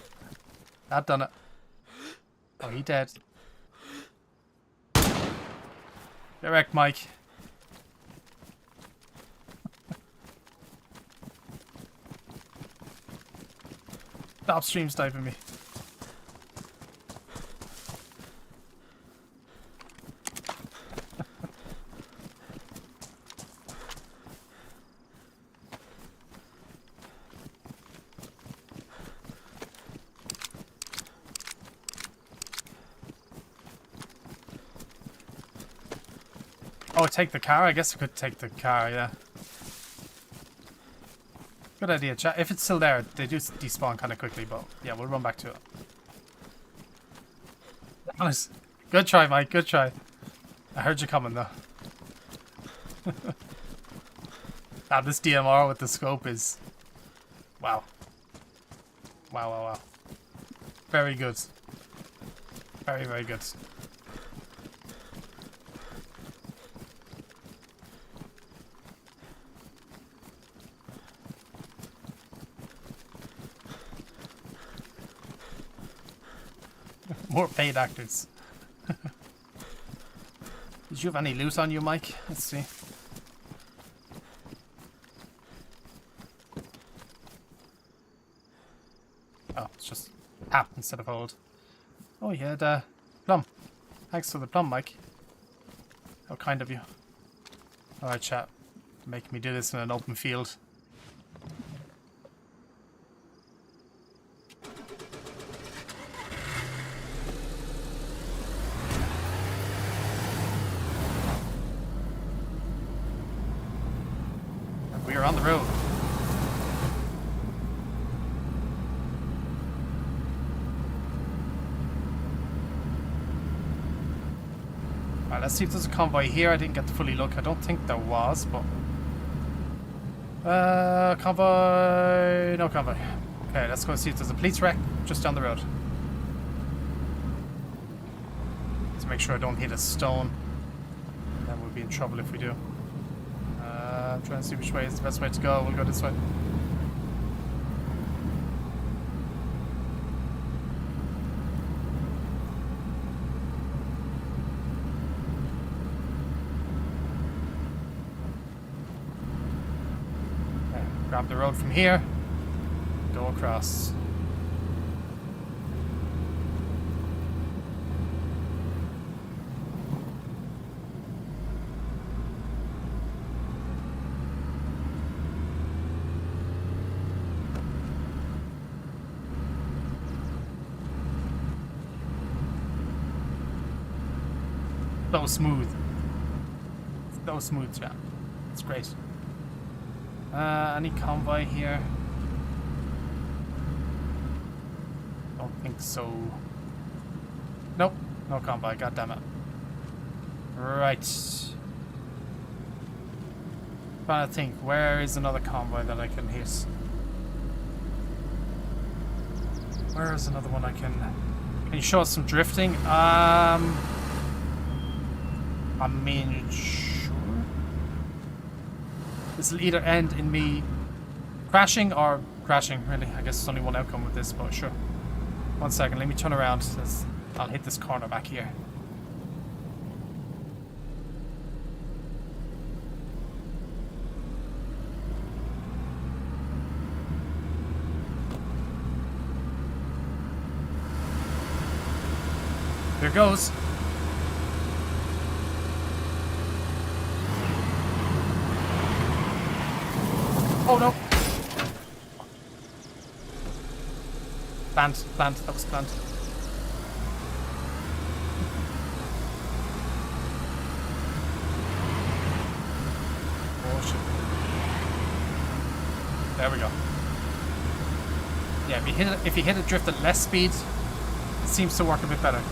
That done it. Oh, he dead. Get wrecked, Mike. Stop stream sniping me. Oh, take the car? I guess I could take the car, yeah. Good idea, chat. If it's still there, they do despawn kind of quickly, but yeah, we'll run back to it. Honest. Good try, Mike. Good try. I heard you coming, though. Ah, this DMR with the scope is... Wow. Wow, wow, wow. Very good. Very, very good. More paid actors. Did you have any loot on you, Mike? Let's see. Oh, it's just app instead of hold. Oh, you had plum. Thanks for the plum, Mike. How kind of you. Alright, chat. Making me do this in an open field. And we are on the road. Alright, let's see if there's a convoy here. I didn't get to fully look. I don't think there was, but... convoy... No convoy. Okay, let's go see if there's a police wreck just down the road. Let's make sure I don't hit a stone. Then we'll be in trouble if we do. I'm trying to see which way is the best way to go. We'll go this way. Grab the road from here, go across. So smooth. So smooth, yeah. It's great. Any convoy here? Don't think so. Nope, no convoy, goddammit. Right. Trying to think, where is another convoy that I can hit? Where is another one I can... Can you show us some drifting? I mean, sure. This will either end in me crashing or crashing, really. I guess there's only one outcome with this, but sure. 1 second, let me turn around. I'll hit this corner back here. Here goes. Oh no! Planned, that was planned. Oh shit. There we go. Yeah, if you hit a drift at less speed, it seems to work a bit better.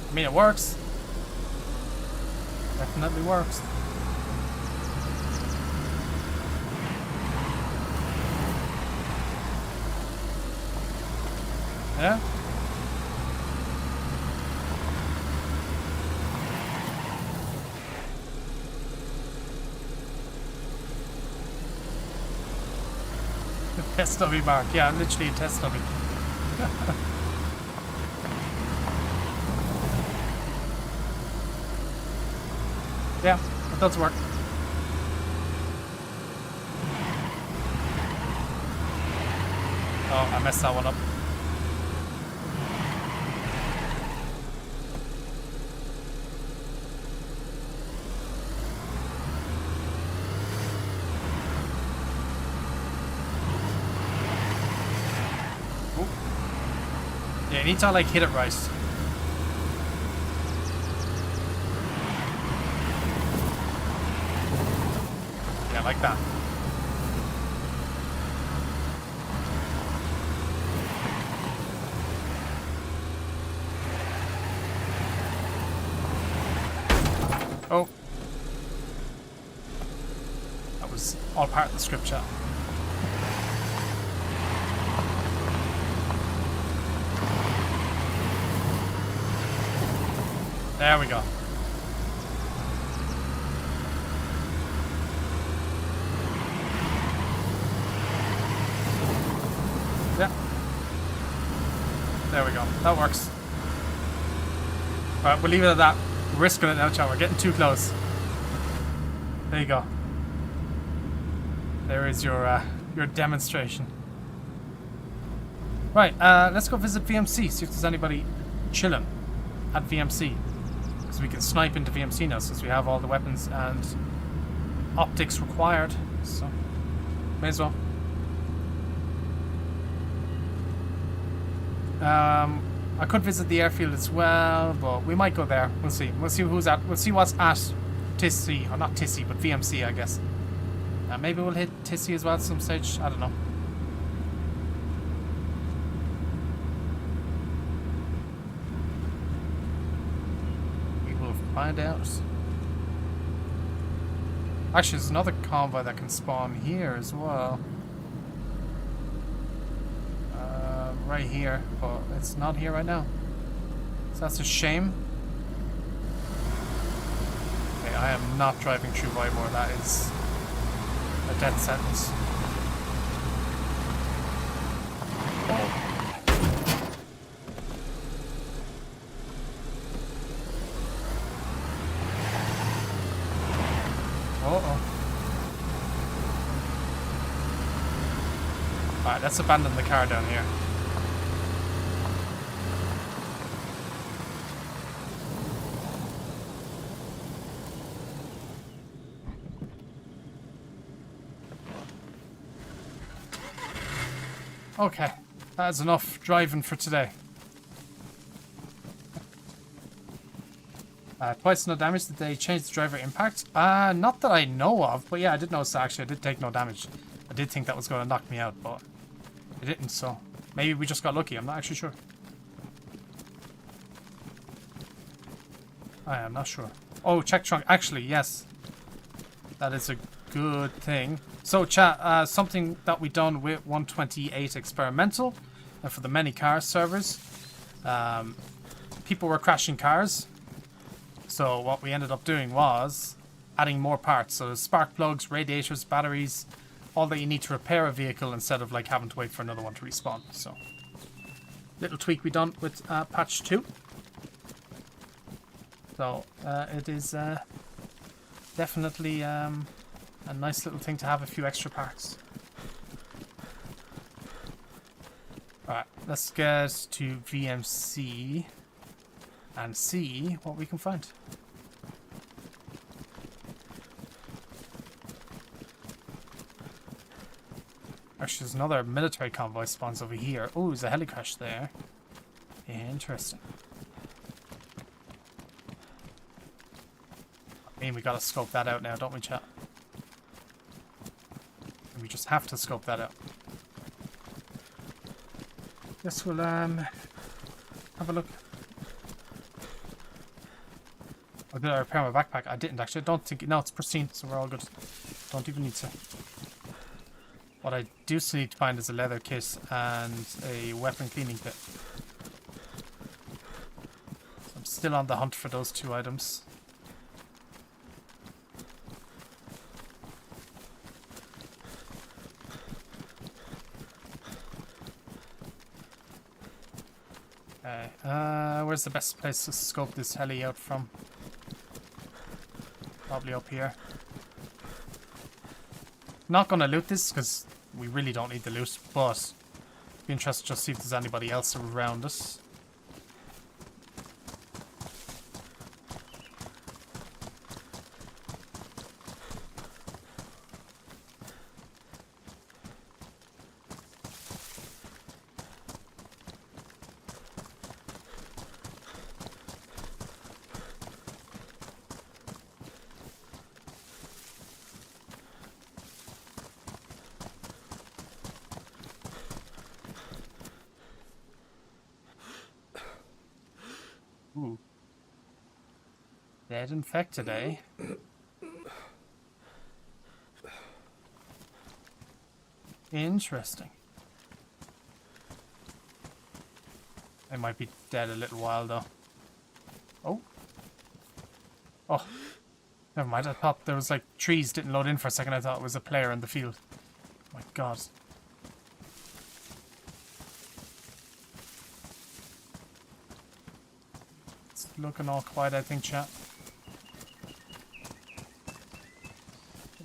I mean, it works. Definitely works. Yeah? Test dummy, Mark. Yeah, I'm literally a test dummy. Yeah, it does work. Oh, I messed that one up. Ooh. Yeah, you need to like hit it right. Like that. Oh. That was all part of the script chat. There we go. Yeah. There we go. That works. Alright, we'll leave it at that. We're risking it now, chat. We're getting too close. There you go. There is your demonstration. Right, let's go visit VMC, see if there's anybody chilling at VMC. Because we can snipe into VMC now since we have all the weapons and optics required. So, may as well. I could visit the airfield as well, but we might go there. We'll see. We'll see who's at. We'll see what's at TISI, or not TISI, but VMC, I guess. Maybe we'll hit TISI as well at some stage. I don't know. We will find out. Actually, there's another convoy that can spawn here as well. Right here, but it's not here right now. So that's a shame. Okay, I am not driving through Vybor. That is a death sentence. Uh-oh. Alright, let's abandon the car down here. Okay, that's enough driving for today. Twice no damage. Did they change the driver impact? Not that I know of, but yeah, I did notice that actually. I did take no damage. I did think that was going to knock me out, but it didn't, so maybe we just got lucky. I'm not actually sure. I am not sure. Oh, check trunk. Actually, yes. That is a good thing. So, chat, something that we done with 128 experimental for the many car servers. People were crashing cars. So what we ended up doing was adding more parts. So there's spark plugs, radiators, batteries, all that you need to repair a vehicle instead of like having to wait for another one to respawn. So little tweak we done with patch 2. So it is definitely a nice little thing to have a few extra parts. Alright, let's get to VMC and see what we can find. Actually, there's another military convoy spawns over here. Oh, there's a heli crash there. Interesting. I mean, we gotta scope that out now, don't we, chat? We just have to scope that out. Guess we'll have a look. Oh, did I repair my backpack? I didn't actually. I don't think. No, it's pristine, so we're all good. Don't even need to. What I do still need to find is a leather kit and a weapon cleaning kit. So I'm still on the hunt for those 2 items. Okay, where's the best place to scope this heli out from? Probably up here. Not gonna loot this because we really don't need the loot, but be interested to just see if there's anybody else around us. Ooh. Dead infected, eh? Interesting. They might be dead a little while though. Oh, Oh, never mind. I thought there was like trees didn't load in for a second. I thought it was a player in the field. My God. It's looking all quiet, I think, chat.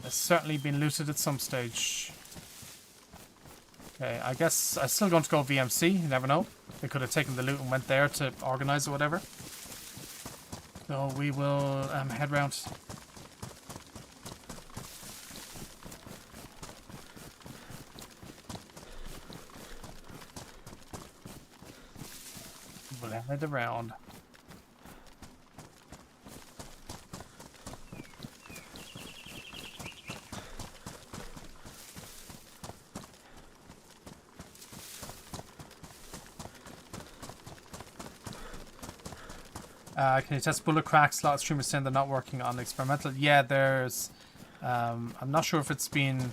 It's certainly been looted at some stage. Okay, I guess I'm still going to go VMC. You never know. They could have taken the loot and went there to organize or whatever. So we will head round. We'll head around. Can you test bullet cracks? A lot of streamers saying they're not working on experimental. Yeah, there's... I'm not sure if it's been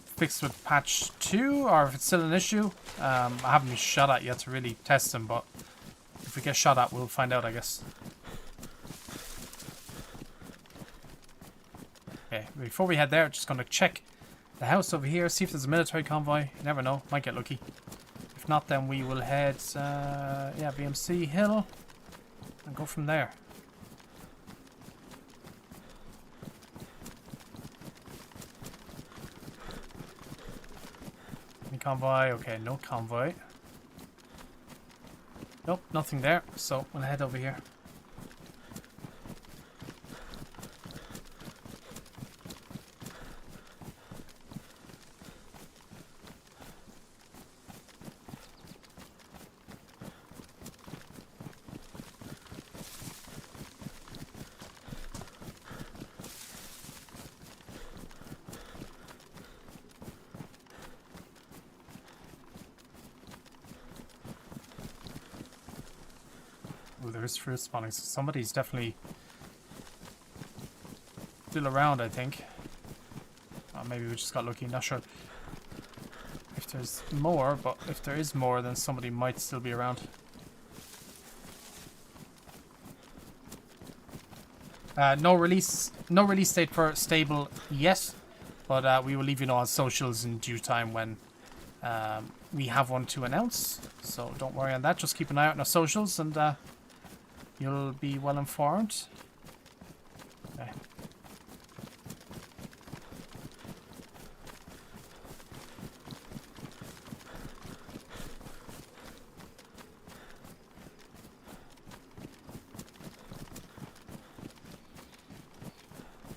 fixed with patch 2 or if it's still an issue. I haven't been shot at yet to really test them, but if we get shot at, we'll find out, I guess. Okay, before we head there, just going to check the house over here, see if there's a military convoy. You never know, might get lucky. If not, then we will head, yeah, BMC Hill. And go from there. Any convoy? Okay, no convoy. Nope, nothing there. So we'll head over here. Oh, there is fruit spawning, so somebody's definitely still around, I think. Maybe we just got lucky, not sure if there's more, but if there is more, then somebody might still be around. No release date for stable yet, but we will leave you know on socials in due time when we have one to announce. So don't worry on that, just keep an eye out on our socials and you'll be well informed. Okay.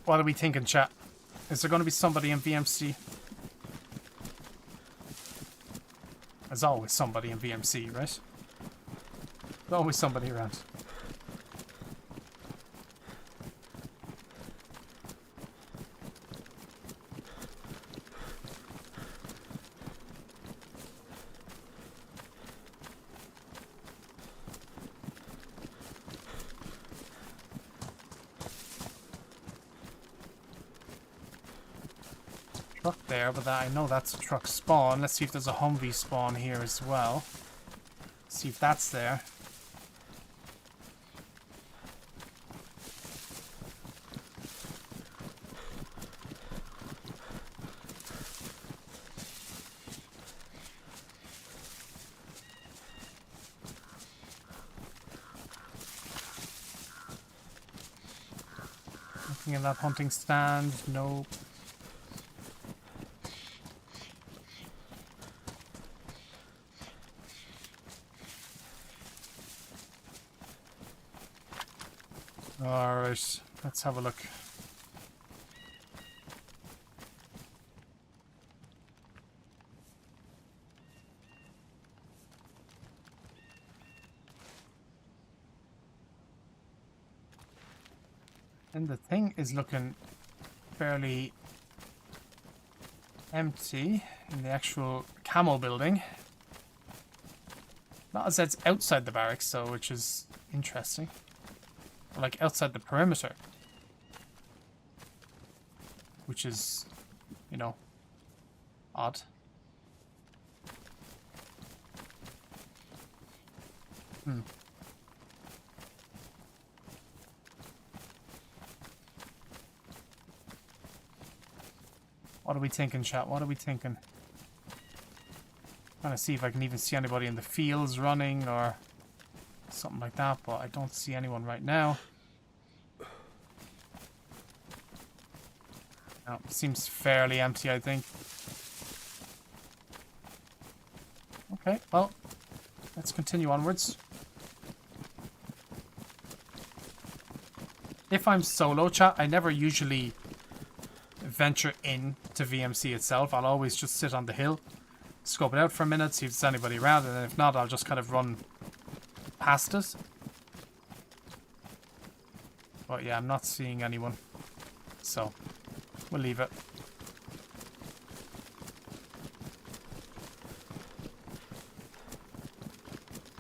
What are we thinking, chat? Is there going to be somebody in VMC? There's always somebody in VMC, right? There's always somebody around. Truck there, but I know that's a truck spawn. Let's see if there's a Humvee spawn here as well. See if that's there. Nothing in that hunting stand. Nope. Alright, let's have a look. And the thing is looking fairly empty in the actual camo building. Not as it's outside the barracks, so which is interesting. Like outside the perimeter, which is, you know, odd. What are we thinking, chat? What are we thinking? Trying to see if I can even see anybody in the fields running or something like that, but I don't see anyone right now. No, seems fairly empty, I think. Okay, well, let's continue onwards. If I'm solo, chat, I never usually venture in to VMC itself. I'll always just sit on the hill, scope it out for a minute, see if there's anybody around, and if not, I'll just kind of run past it. But yeah, I'm not seeing anyone, so we'll leave it.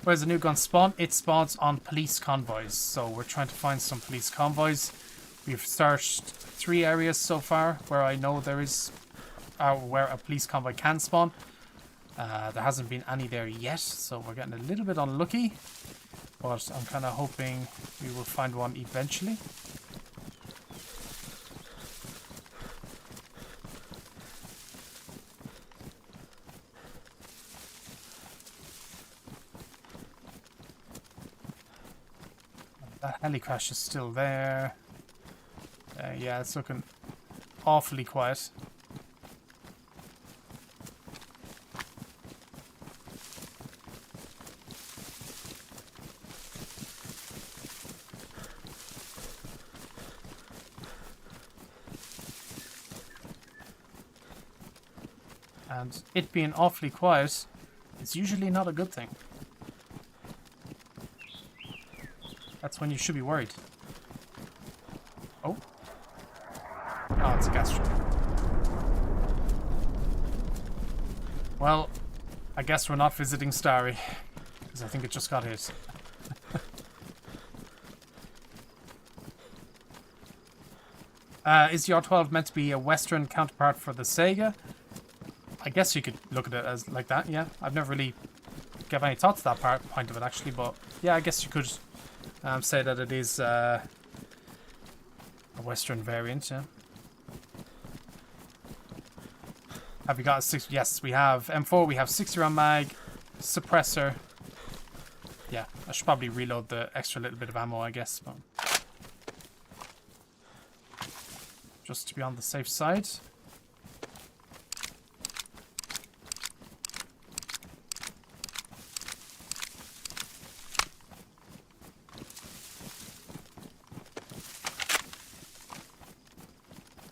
Where's the new gun spawn? It spawns on police convoys, so we're trying to find some police convoys. We've searched 3 areas so far where I know there is, where a police convoy can spawn. There hasn't been any there yet, so we're getting a little bit unlucky. But I'm kind of hoping we will find one eventually. That heli crash is still there. Yeah, it's looking awfully quiet. And it being awfully quiet is usually not a good thing. That's when you should be worried. Oh. Oh, it's a gas truck. Well, I guess we're not visiting Starry, because I think it just got hit. Is the R12 meant to be a Western counterpart for the Sega? I guess you could look at it as like that, yeah. I've never really given any thought to that point of it, actually, but yeah, I guess you could say that it is a Western variant, yeah. Have we got a 6? Yes, we have. M4, we have 60 round mag, suppressor. Yeah, I should probably reload the extra little bit of ammo, I guess. But just to be on the safe side.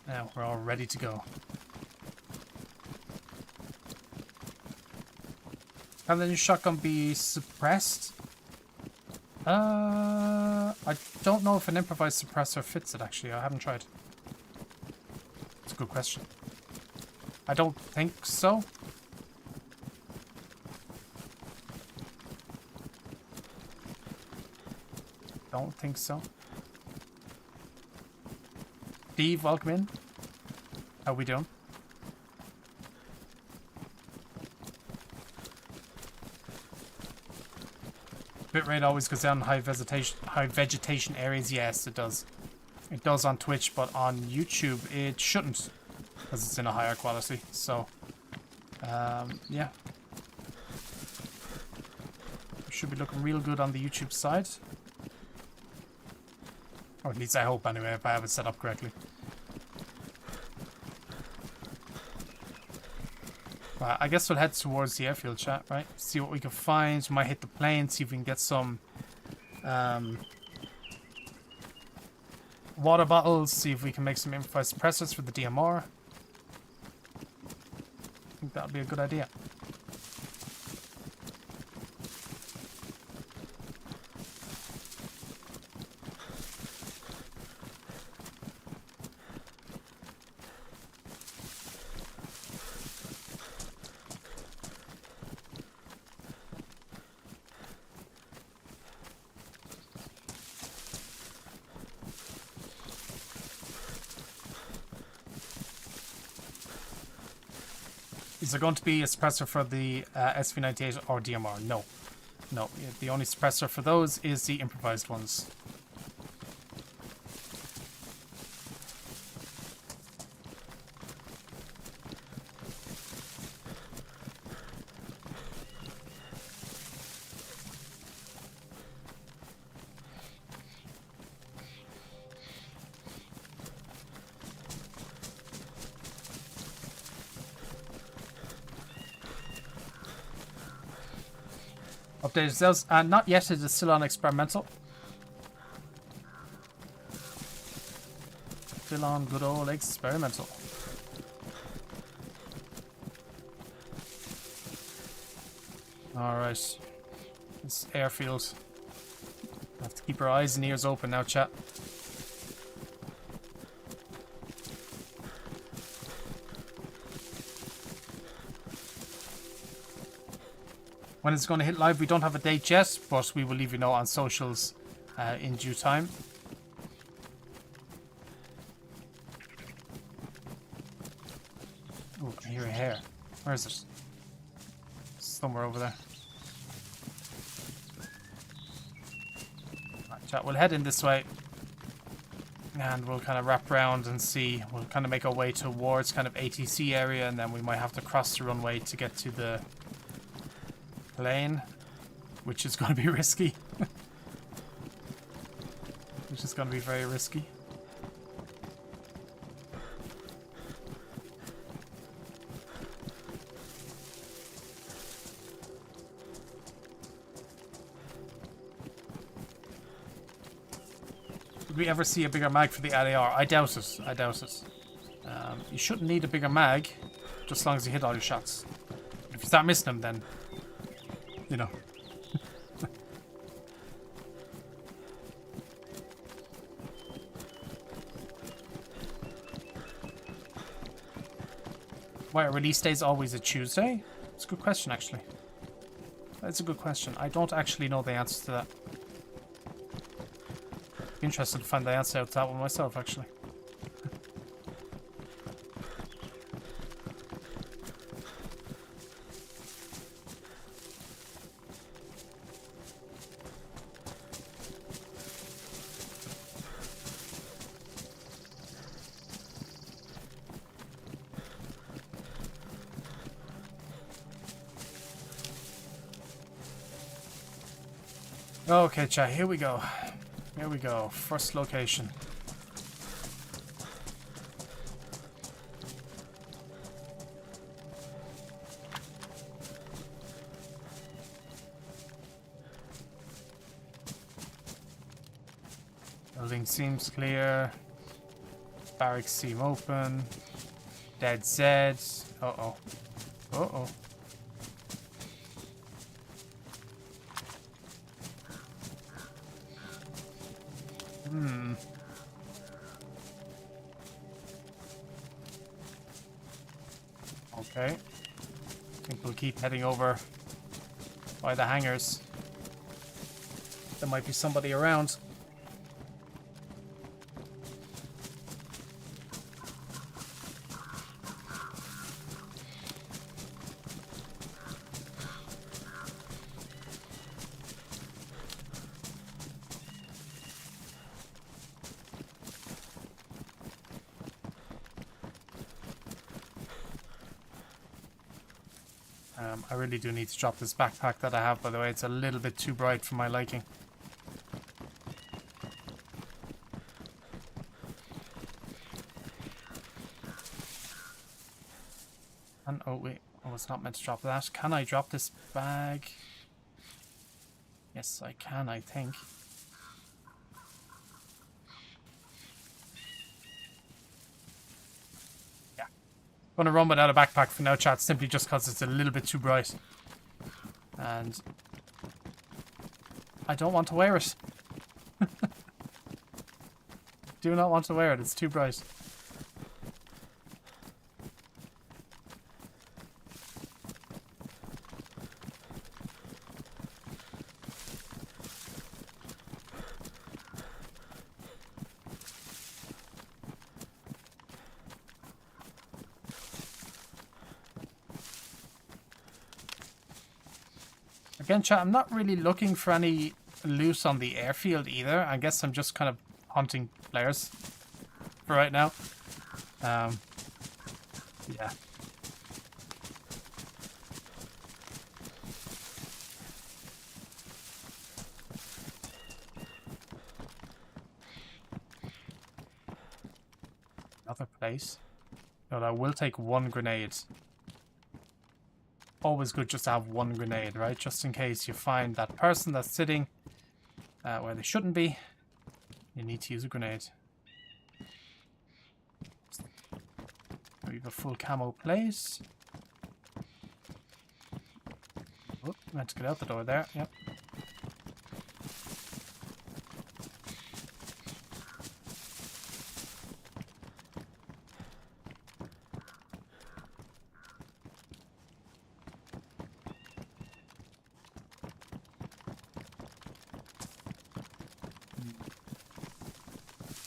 Now we're all ready to go. Can the new shotgun be suppressed? I don't know if an improvised suppressor fits it, actually. I haven't tried. It's a good question. I don't think so. Don't think so. Steve, welcome in. How we doing? Bitrate always goes down in high vegetation areas. Yes, it does. It does on Twitch, but on YouTube it shouldn't, because it's in a higher quality. So, yeah. We should be looking real good on the YouTube side. Or at least I hope anyway, if I have it set up correctly. I guess we'll head towards the airfield, chat, right? See what we can find. We might hit the plane, see if we can get some water bottles, see if we can make some improvised suppressors for the DMR. I think that would be a good idea. Is there going to be a suppressor for the SV98 or DMR? No. No, the only suppressor for those is the improvised ones. Updated cells. Not yet. It is still on experimental. Still on good old experimental. Alright. This airfield. Have to keep our eyes and ears open now, chat. When it's going to hit live, we don't have a date yet, but we will leave you know on socials in due time. Oh, I hear a hair. Where is it? Somewhere over there. Right, chat, we'll head in this way. And we'll kind of wrap around and see. We'll kind of make our way towards kind of ATC area, and then we might have to cross the runway to get to the plane, which is going to be risky. Which is going to be very risky. Did we ever see a bigger mag for the LAR? I doubt it. I doubt it. You shouldn't need a bigger mag, just as long as you hit all your shots. If you start missing them, then you know. Why, release day is always a Tuesday? It's a good question, actually. That's a good question. I don't actually know the answer to that. Be interested to find the answer out to that one myself, actually. Okay, chat, here we go. Here we go. First location. Building seems clear. Barracks seem open. DayZ. Uh-oh. Uh-oh. Okay. I think we'll keep heading over by the hangars. There might be somebody around. I really do need to drop this backpack that I have, by the way. It's a little bit too bright for my liking. And oh wait, I was not meant to drop that. Can I drop this bag? Yes, I can, I think. I'm going to run without a backpack for now, chat, simply just because it's a little bit too bright. And I don't want to wear it. Do not want to wear it, it's too bright. Again, chat, I'm not really looking for any loot on the airfield either. I guess I'm just kind of hunting players for right now. Yeah. Another place. No, I will take one grenade. always good just to have one grenade, right? Just in case you find that person that's sitting where they shouldn't be, you need to use a grenade. We have a full camo place. Oh, meant to get out the door there, yep.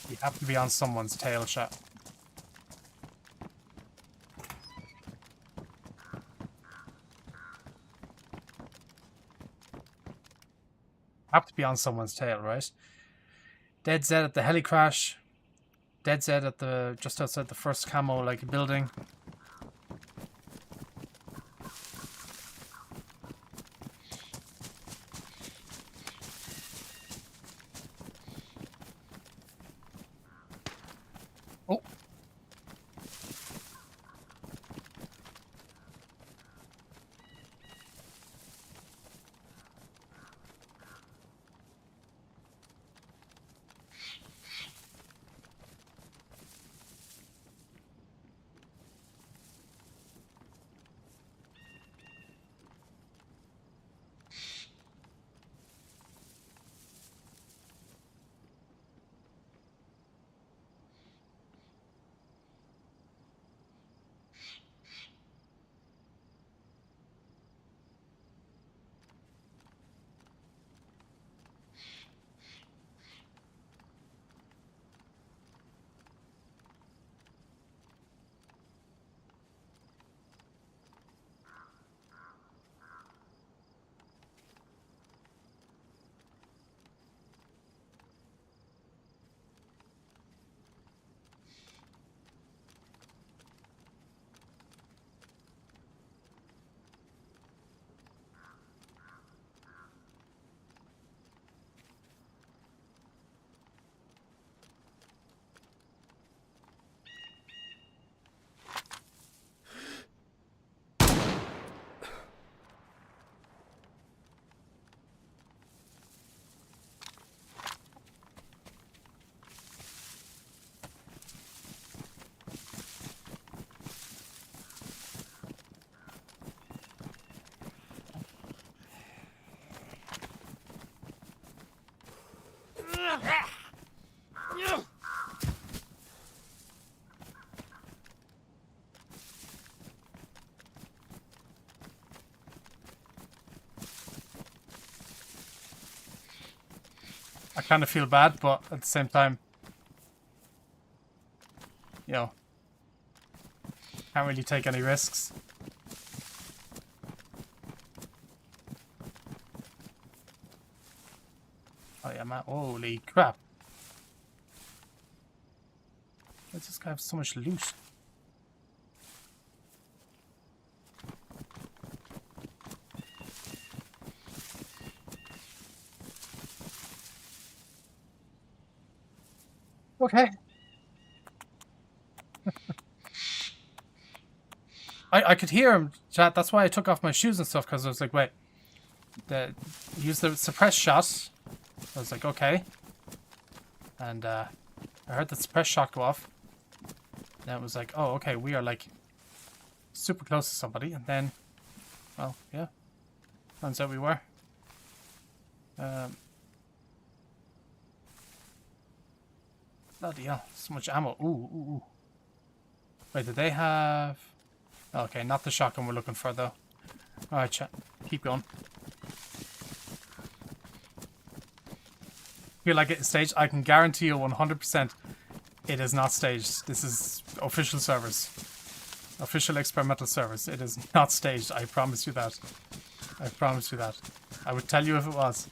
You have to be on someone's tail shot. Have to be on someone's tail, right? DayZ at the heli crash. DayZ at the just outside the first camo like building. Oh. I kind of feel bad, but at the same time, you know, can't really take any risks. Oh yeah, man! Holy crap! Why does this guy have so much loot? Okay. I could hear him chat. That's why I took off my shoes and stuff, because I was like, wait, use the suppress shot. I was like, okay. And I heard the suppress shot go off. Then it was like, oh, okay, we are like super close to somebody. And then, well, yeah, turns out we were. Bloody hell, so much ammo. Ooh. Wait, did they have... Okay, not the shotgun we're looking for, though. Alright, chat. Keep going. Feel like it's staged? I can guarantee you 100% it is not staged. This is official servers. Official experimental servers. It is not staged. I promise you that. I promise you that. I would tell you if it was.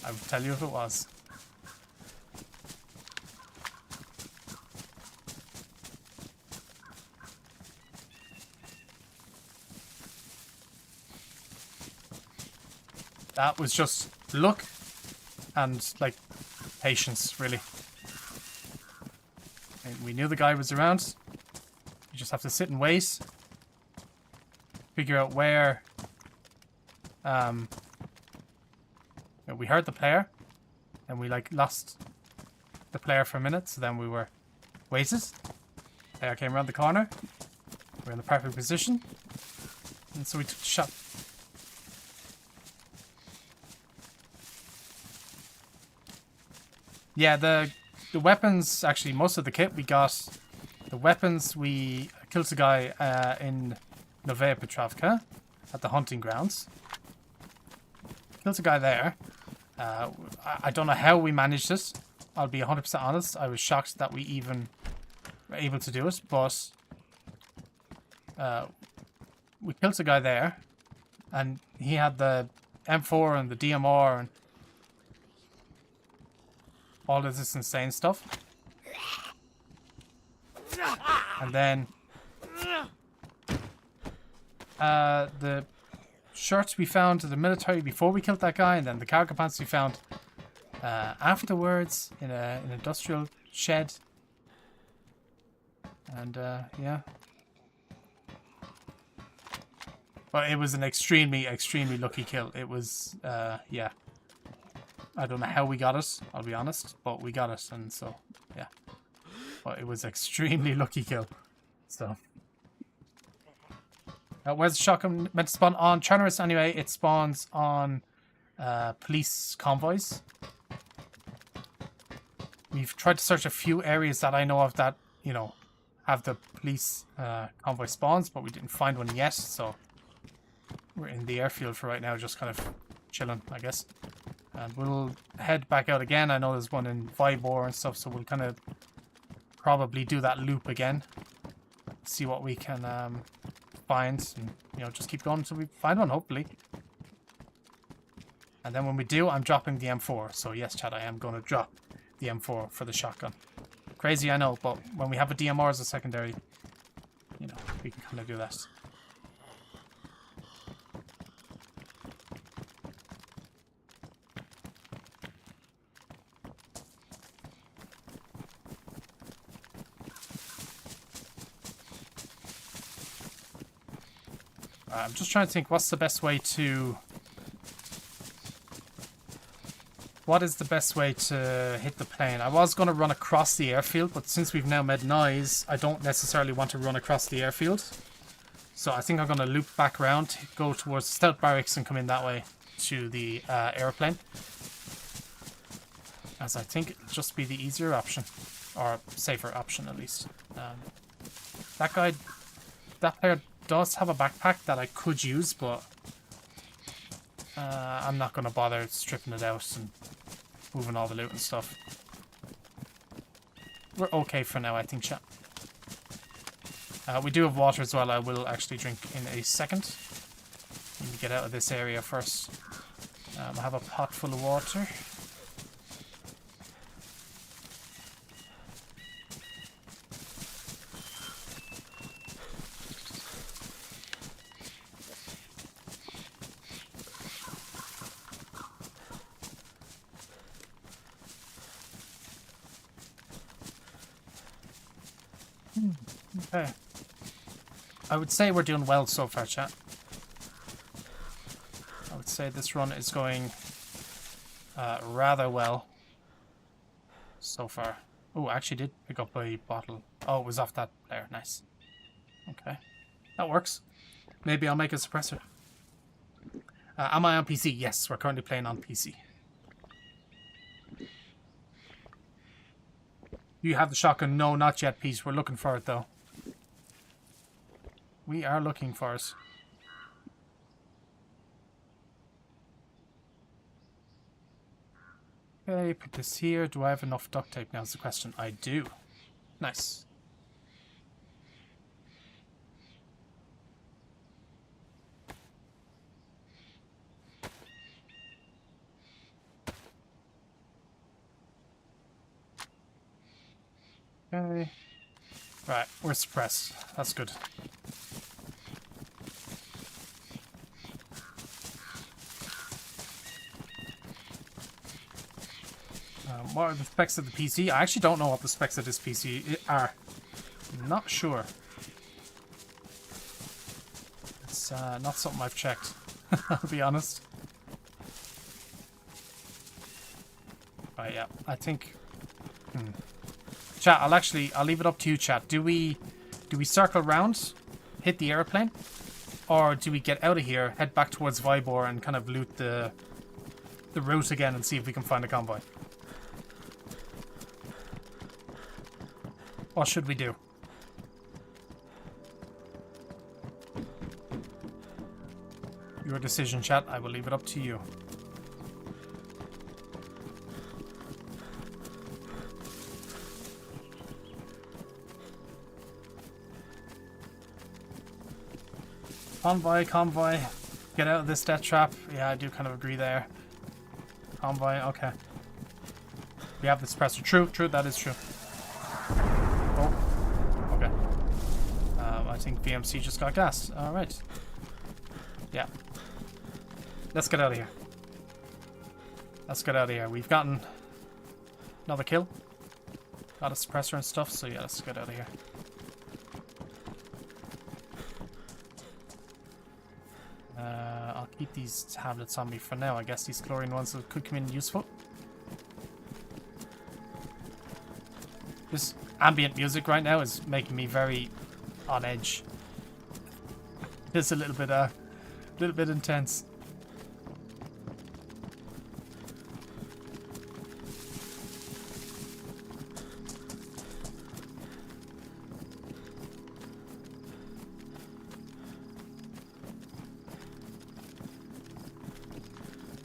I would tell you if it was. That was just luck and, like, patience, really. And we knew the guy was around. You just have to sit and wait. figure out where... we heard the player, and we like lost the player for a minute, so then we were waited. Player came around the corner. We're in the perfect position. And so we took the shot. Yeah, the weapons, actually, most of the kit we got. The weapons, we killed a guy in Novaya Petrovka at the hunting grounds. Killed a guy there. I don't know how we managed it. I'll be 100% honest. I was shocked that we even were able to do it, but we killed a guy there, and he had the M4 and the DMR and all of this insane stuff. And then the shirts we found to the military before we killed that guy, and then the cargo pants we found afterwards in an industrial shed. And yeah. But it was an extremely, extremely lucky kill. It was, yeah. I don't know how we got it, I'll be honest, but we got it, and so, yeah. But it was extremely lucky kill. So. Where's the shotgun meant to spawn? On Charteris anyway, it spawns on police convoys. We've tried to search a few areas that I know of that, you know, have the police convoy spawns, but we didn't find one yet, so we're in the airfield for right now, just kind of chilling, I guess. And we'll head back out again. I know there's one in Vybor and stuff, so we'll kind of probably do that loop again. See what we can find, and, you know, just keep going until we find one, hopefully. And then when we do, I'm dropping the M4. So yes, chat, I am going to drop the M4 for the shotgun. Crazy, I know, but when we have a DMR as a secondary, you know, we can kind of do that. I'm just trying to think, what's the best way to... What is the best way to hit the plane? I was going to run across the airfield, but since we've now made noise, I don't necessarily want to run across the airfield. So I think I'm going to loop back around, go towards the stealth barracks and come in that way to the airplane. As I think it'll just be the easier option, or safer option at least. That player does have a backpack that I could use, but I'm not going to bother stripping it out and moving all the loot and stuff. We're okay for now, I think, chat. We do have water as well. I will actually drink in a second. Let me get out of this area first. I have a pot full of water. Okay. I would say we're doing well so far, chat. I would say this run is going rather well so far. Oh, I actually did pick up a bottle. Oh, it was off that player. Nice. Okay. That works. Maybe I'll make a suppressor. Am I on PC? Yes, we're currently playing on PC. You have the shotgun? No, not yet, Pete. We're looking for it, though. We are looking for it. Okay, put this here. Do I have enough duct tape now is the question. I do. Nice. Okay. Right, we're suppressed. That's good. What are the specs of the PC? I actually don't know what the specs of this PC are. I'm not sure. Let's not something I've checked. I'll be honest. Right, yeah, I think... Chat, I'll leave it up to you, chat. Do we circle round, hit the airplane, or do we get out of here, head back towards Vybor and kind of loot the route again and see if we can find a convoy? What should we do? Your decision, chat. I will leave it up to you. Convoy. Get out of this death trap. Yeah, I do kind of agree there. Convoy, okay. We have the suppressor. True, that is true. Oh, okay. I think VMC just got gassed. Alright. Yeah. Let's get out of here. We've gotten another kill. Got a suppressor and stuff, so yeah, let's get out of here. I'll keep these tablets on me for now. I guess these chlorine ones could come in useful. This ambient music right now is making me very on edge. It's a little bit intense.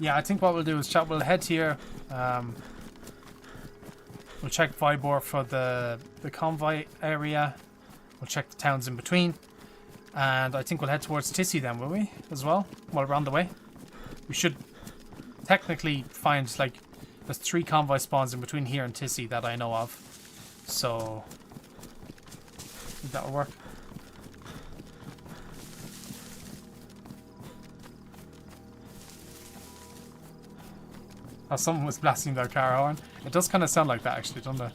Yeah, I think what we'll do is we'll head here. We'll check Vybor for the convoy area. We'll check the towns in between. And I think we'll head towards Tissy then, will we? As well? While we're on the way. We should technically find, like, there's 3 convoy spawns in between here and Tissy that I know of. So, I think that'll work. Oh, someone was blasting their car horn. It does kind of sound like that, actually, doesn't it?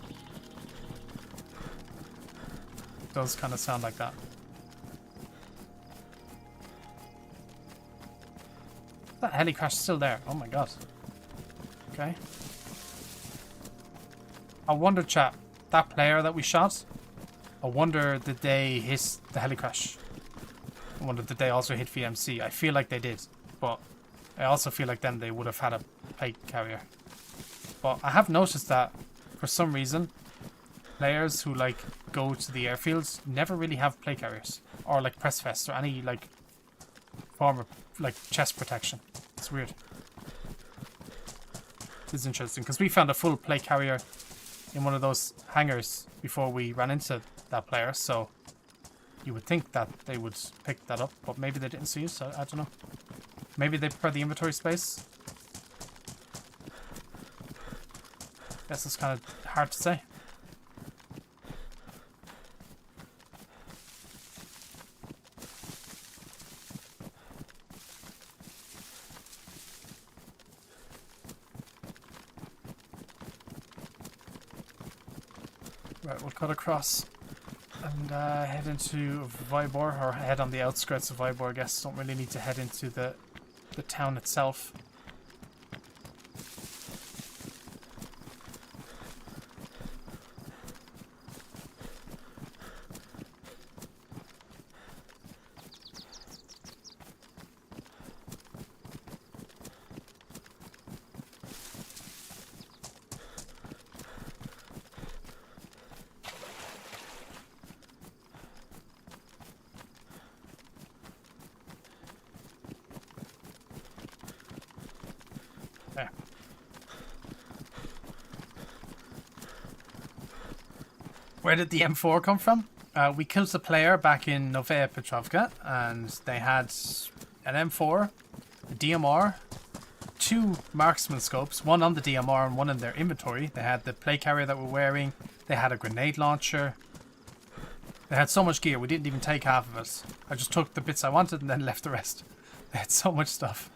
It does kind of sound like that. That heli crash is still there. Oh my god. Okay. I wonder, chat, that player that we shot, I wonder did they hit the heli crash? I wonder did they also hit VMC? I feel like they did, but I also feel like then they would have had a plate carrier. But I have noticed that for some reason players who like go to the airfields never really have plate carriers or like press vests or any like form of like chest protection. It's weird. It's interesting because we found a full plate carrier in one of those hangars before we ran into that player, so you would think that they would pick that up, but maybe they didn't see it, so I don't know. Maybe they prefer the inventory space. Guess it's kind of hard to say. Right, we'll cut across and head into Vybor, or head on the outskirts of Vybor, I guess. Don't really need to head into the town itself. There. Where did the M4 come from? We killed the player back in Novaya Petrovka, and they had an M4, a DMR, 2 marksman scopes, one on the DMR and one in their inventory. They had the plate carrier that we're wearing. They had a grenade launcher. They had so much gear, we didn't even take half of it. I just took the bits I wanted and then left the rest. They had so much stuff.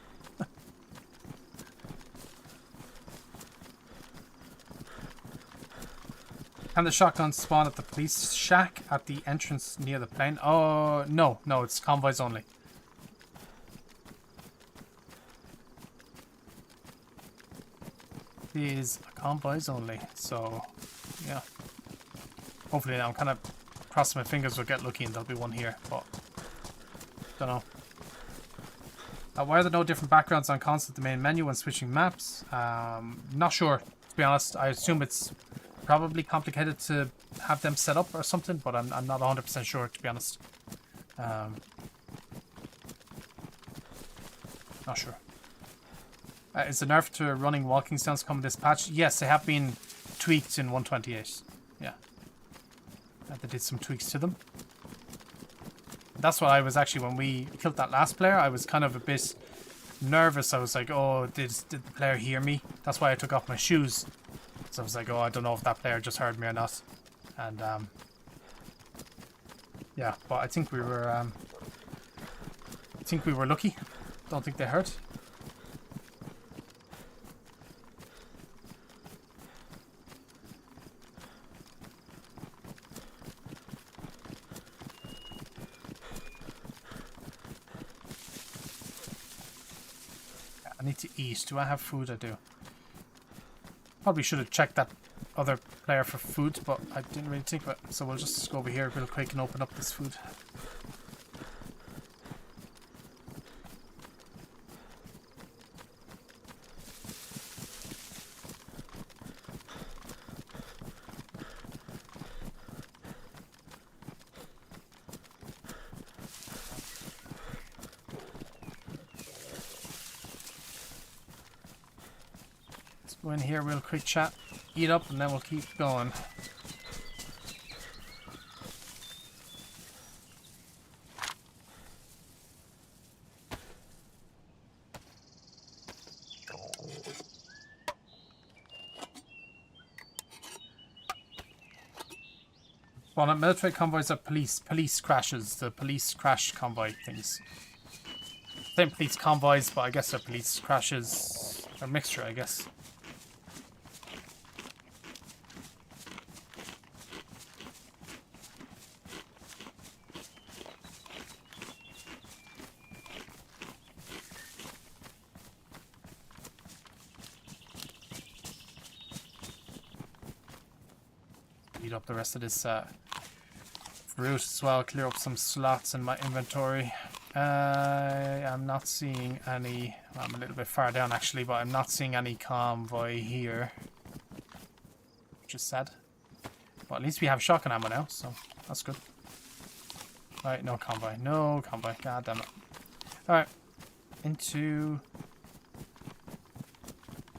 Can the shotgun spawn at the police shack at the entrance near the plane? Oh, no, it's convoys only. these convoys only. So, yeah. Hopefully now I'm kind of crossing my fingers we'll get lucky and there'll be one here, but don't know. Why are there no different backgrounds on console at the main menu when switching maps? Not sure, to be honest. I assume it's probably complicated to have them set up or something, but I'm not 100% sure, to be honest. Not sure. Is the nerf to running walking sounds coming this patch? Yes, they have been tweaked in 128. Yeah. They did some tweaks to them. That's what I was actually, when we killed that last player, I was kind of a bit nervous. I was like, oh, did the player hear me? That's why I took off my shoes. So I was like, oh, I don't know if that player just heard me or not. And, yeah, but I think we were lucky. Don't think they heard. I need to eat. Do I have food? I do. Probably should have checked that other player for food, but I didn't really think of it. So we'll just go over here real quick and open up this food. Go in here real quick, chat, eat up, and then we'll keep going. Well, military convoys are police crashes, the police crash convoy things. Same police convoys, but I guess they're police crashes, a mixture, I guess. Eat up the rest of this fruit as well, clear up some slots in my inventory. I'm not seeing any, well, I'm a little bit far down actually, but I'm not seeing any convoy here, which is sad. Well, at least we have shotgun ammo now, so that's good. Alright, no convoy, god damn it. Alright, into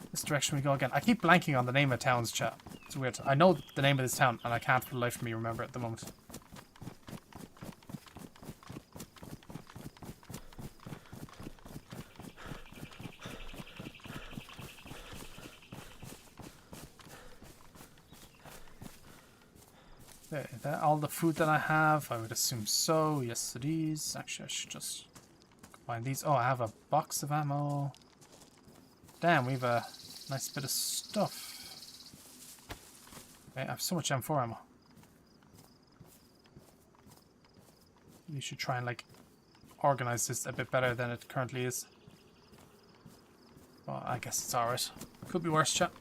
this direction we go again. I keep blanking on the name of towns, chat. It's weird. I know the name of this town, and I can't for the life of me remember it at the moment. Okay, is that all the food that I have? I would assume so. Yes, it is. Actually, I should just combine these. Oh, I have a box of ammo. Damn, we have a nice bit of stuff. I have so much M4 ammo. You should try and like organize this a bit better than it currently is. Well, I guess it's alright. Could be worse, chat.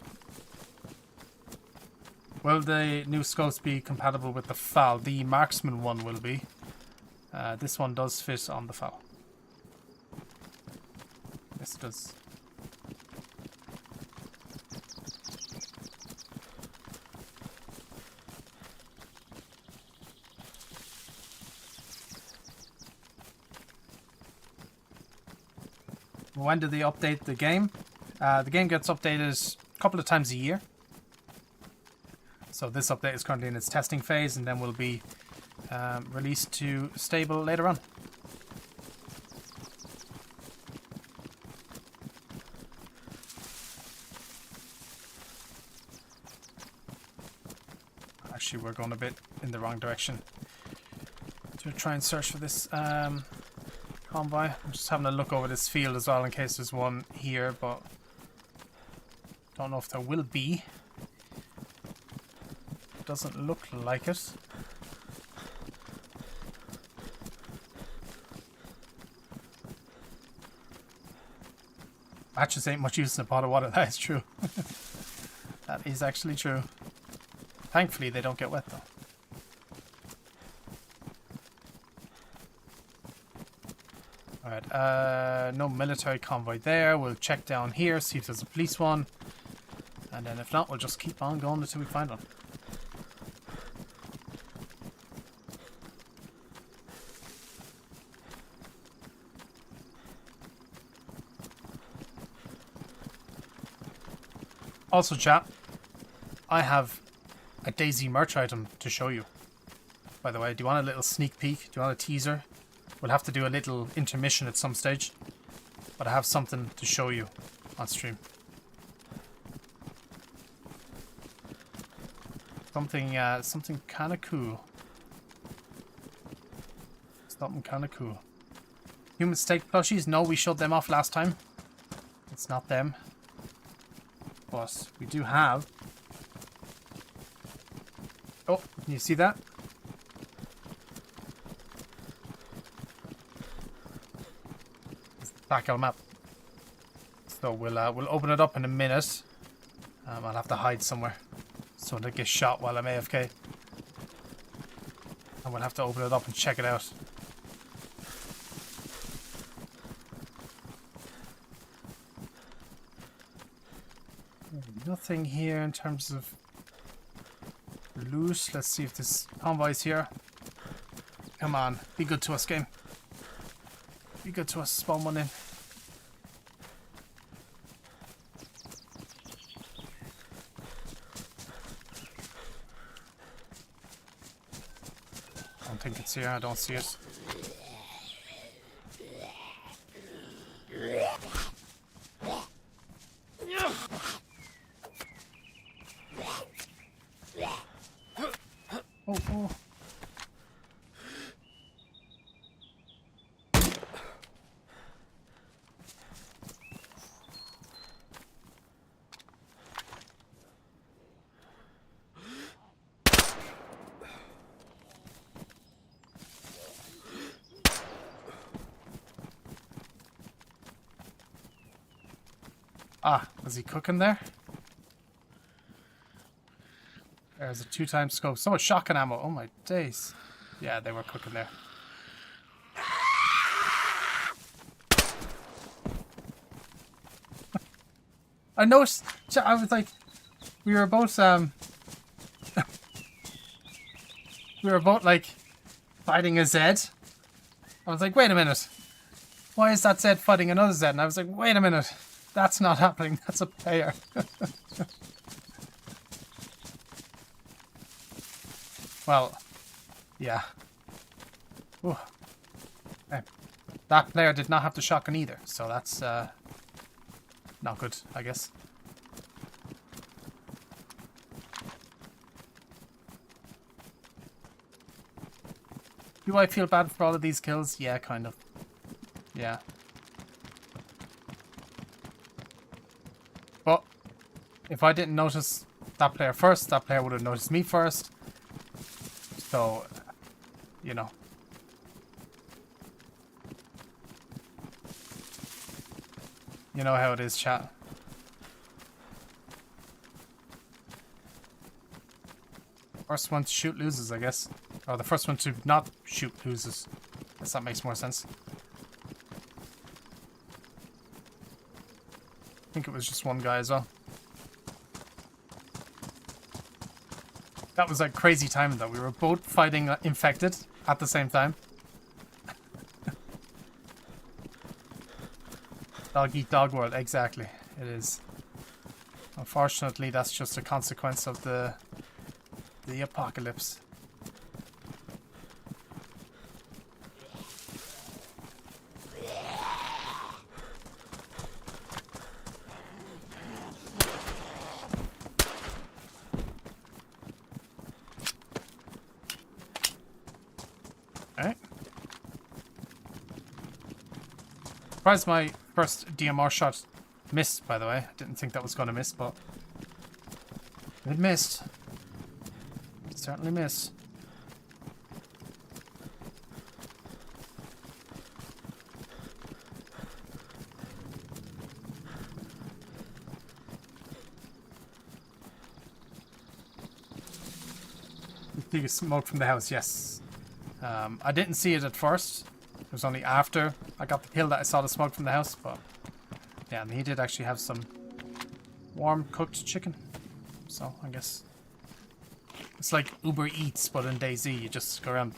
Will the new scopes be compatible with the FAL? The marksman one will be. This one does fit on the FAL. Yes, it does. When do they update the game? The game gets updated a couple of times a year. So this update is currently in its testing phase and then will be released to stable later on. Actually, we're going a bit in the wrong direction. To try and search for this convoy. I'm just having a look over this field as well in case there's one here, but don't know if there will be. Doesn't look like it. Matches ain't much use in a pot of water, that is true. is actually true. Thankfully, they don't get wet though. Alright, no military convoy there. We'll check down here, see if there's a police one. And then if not, we'll just keep on going until we find one. Also, chat, I have a DayZ merch item to show you. By the way, do you want a little sneak peek? Do you want a teaser? We'll have to do a little intermission at some stage. But I have something to show you on stream. Something kind of cool. Something kind of cool. Human steak plushies? No, we showed them off last time. It's not them. But we do have... Oh, can you see that? It's the back of the map. So we'll open it up in a minute. I'll have to hide somewhere so I don't get shot while I'm AFK. And we'll have to open it up and check it out. Nothing here in terms of loot. Let's see if this convoy's here. Come on, be good to us, game. Be good to us, spawn one in. I don't think it's here, I don't see it. Oh. Ah, was he cooking there? There's a 2-time scope. So much shotgun ammo. Oh my days. Yeah, they were cooking there. I noticed. I was like, we were both like fighting a Z. I was like, wait a minute. Why is that Z fighting another Z? And I was like, wait a minute. That's not happening. That's a player. Well, yeah. Ooh. Okay. That player did not have the shotgun either, so that's not good, I guess. Do I feel bad for all of these kills? Yeah, kind of. Yeah. But if I didn't notice that player first, that player would have noticed me first. So, you know. You know how it is, chat. First one to shoot loses, I guess. Or the first one to not shoot loses. I guess that makes more sense. I think it was just one guy as well. That was like crazy timing though. We were both fighting infected at the same time. Dog eat dog world, exactly. It is. Unfortunately, that's just a consequence of the apocalypse. Surprised my first DMR shot missed, by the way. I didn't think that was going to miss, but it missed. It certainly missed. You can smoke from the house, yes. I didn't see it at first. It was only after I got the kill that I saw the smoke from the house, but yeah, and he did actually have some warm cooked chicken. So I guess it's like Uber Eats, but in DayZ. You just go around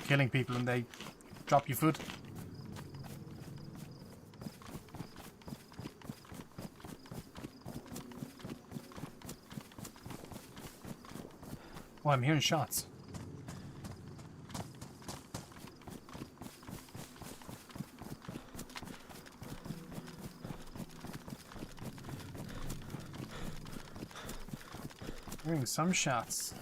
killing people and they drop you food. Oh, I'm hearing shots. Hearing some shots.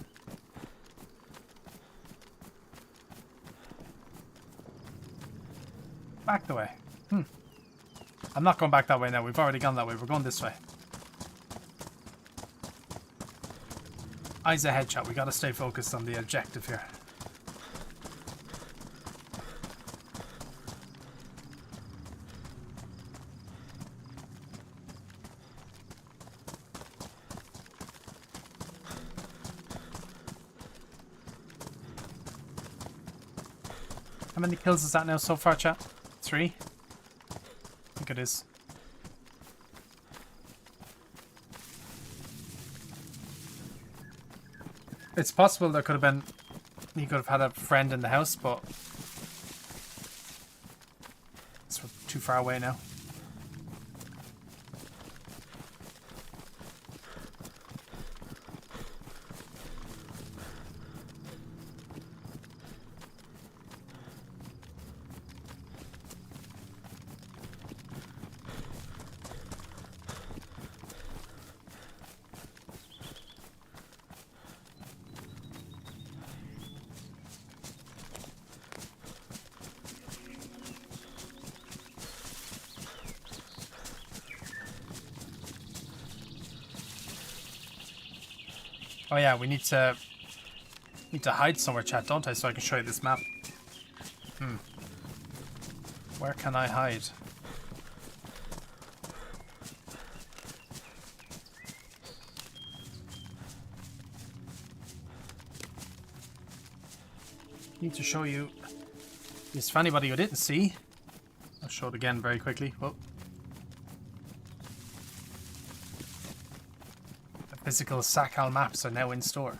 Back the way. I'm not going back that way now. We've already gone that way. We're going this way. Eyes ahead, chat. We gotta stay focused on the objective here. How many kills is that now so far, chat? 3? I think it is. It's possible there could have been... He could have had a friend in the house, but... It's too far away now. Oh yeah, we need to hide somewhere, chat, don't I? So I can show you this map. Where can I hide? Need to show you this for anybody who didn't see. I'll show it again very quickly. Whoa. Physical Sakal maps are now in store.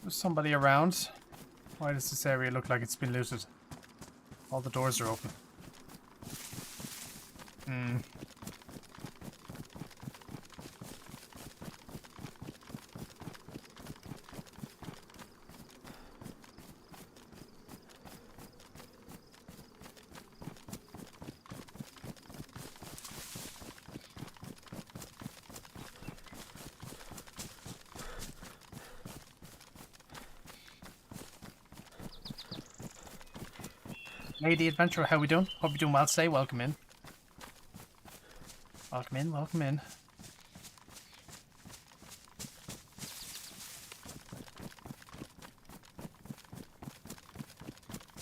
There's somebody around. Why does this area look like it's been looted? All the doors are open. Hey, the adventurer, how we doing? Hope you're doing well today. Welcome in. Welcome in, welcome in.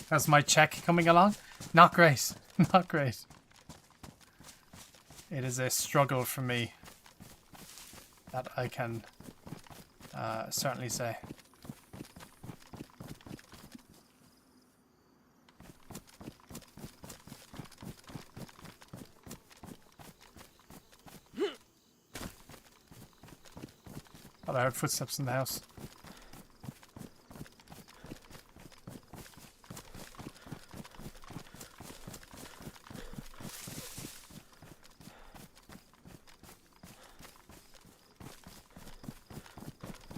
How's my check coming along? Not great. Not great. It is a struggle for me. That I can certainly say. I heard footsteps in the house.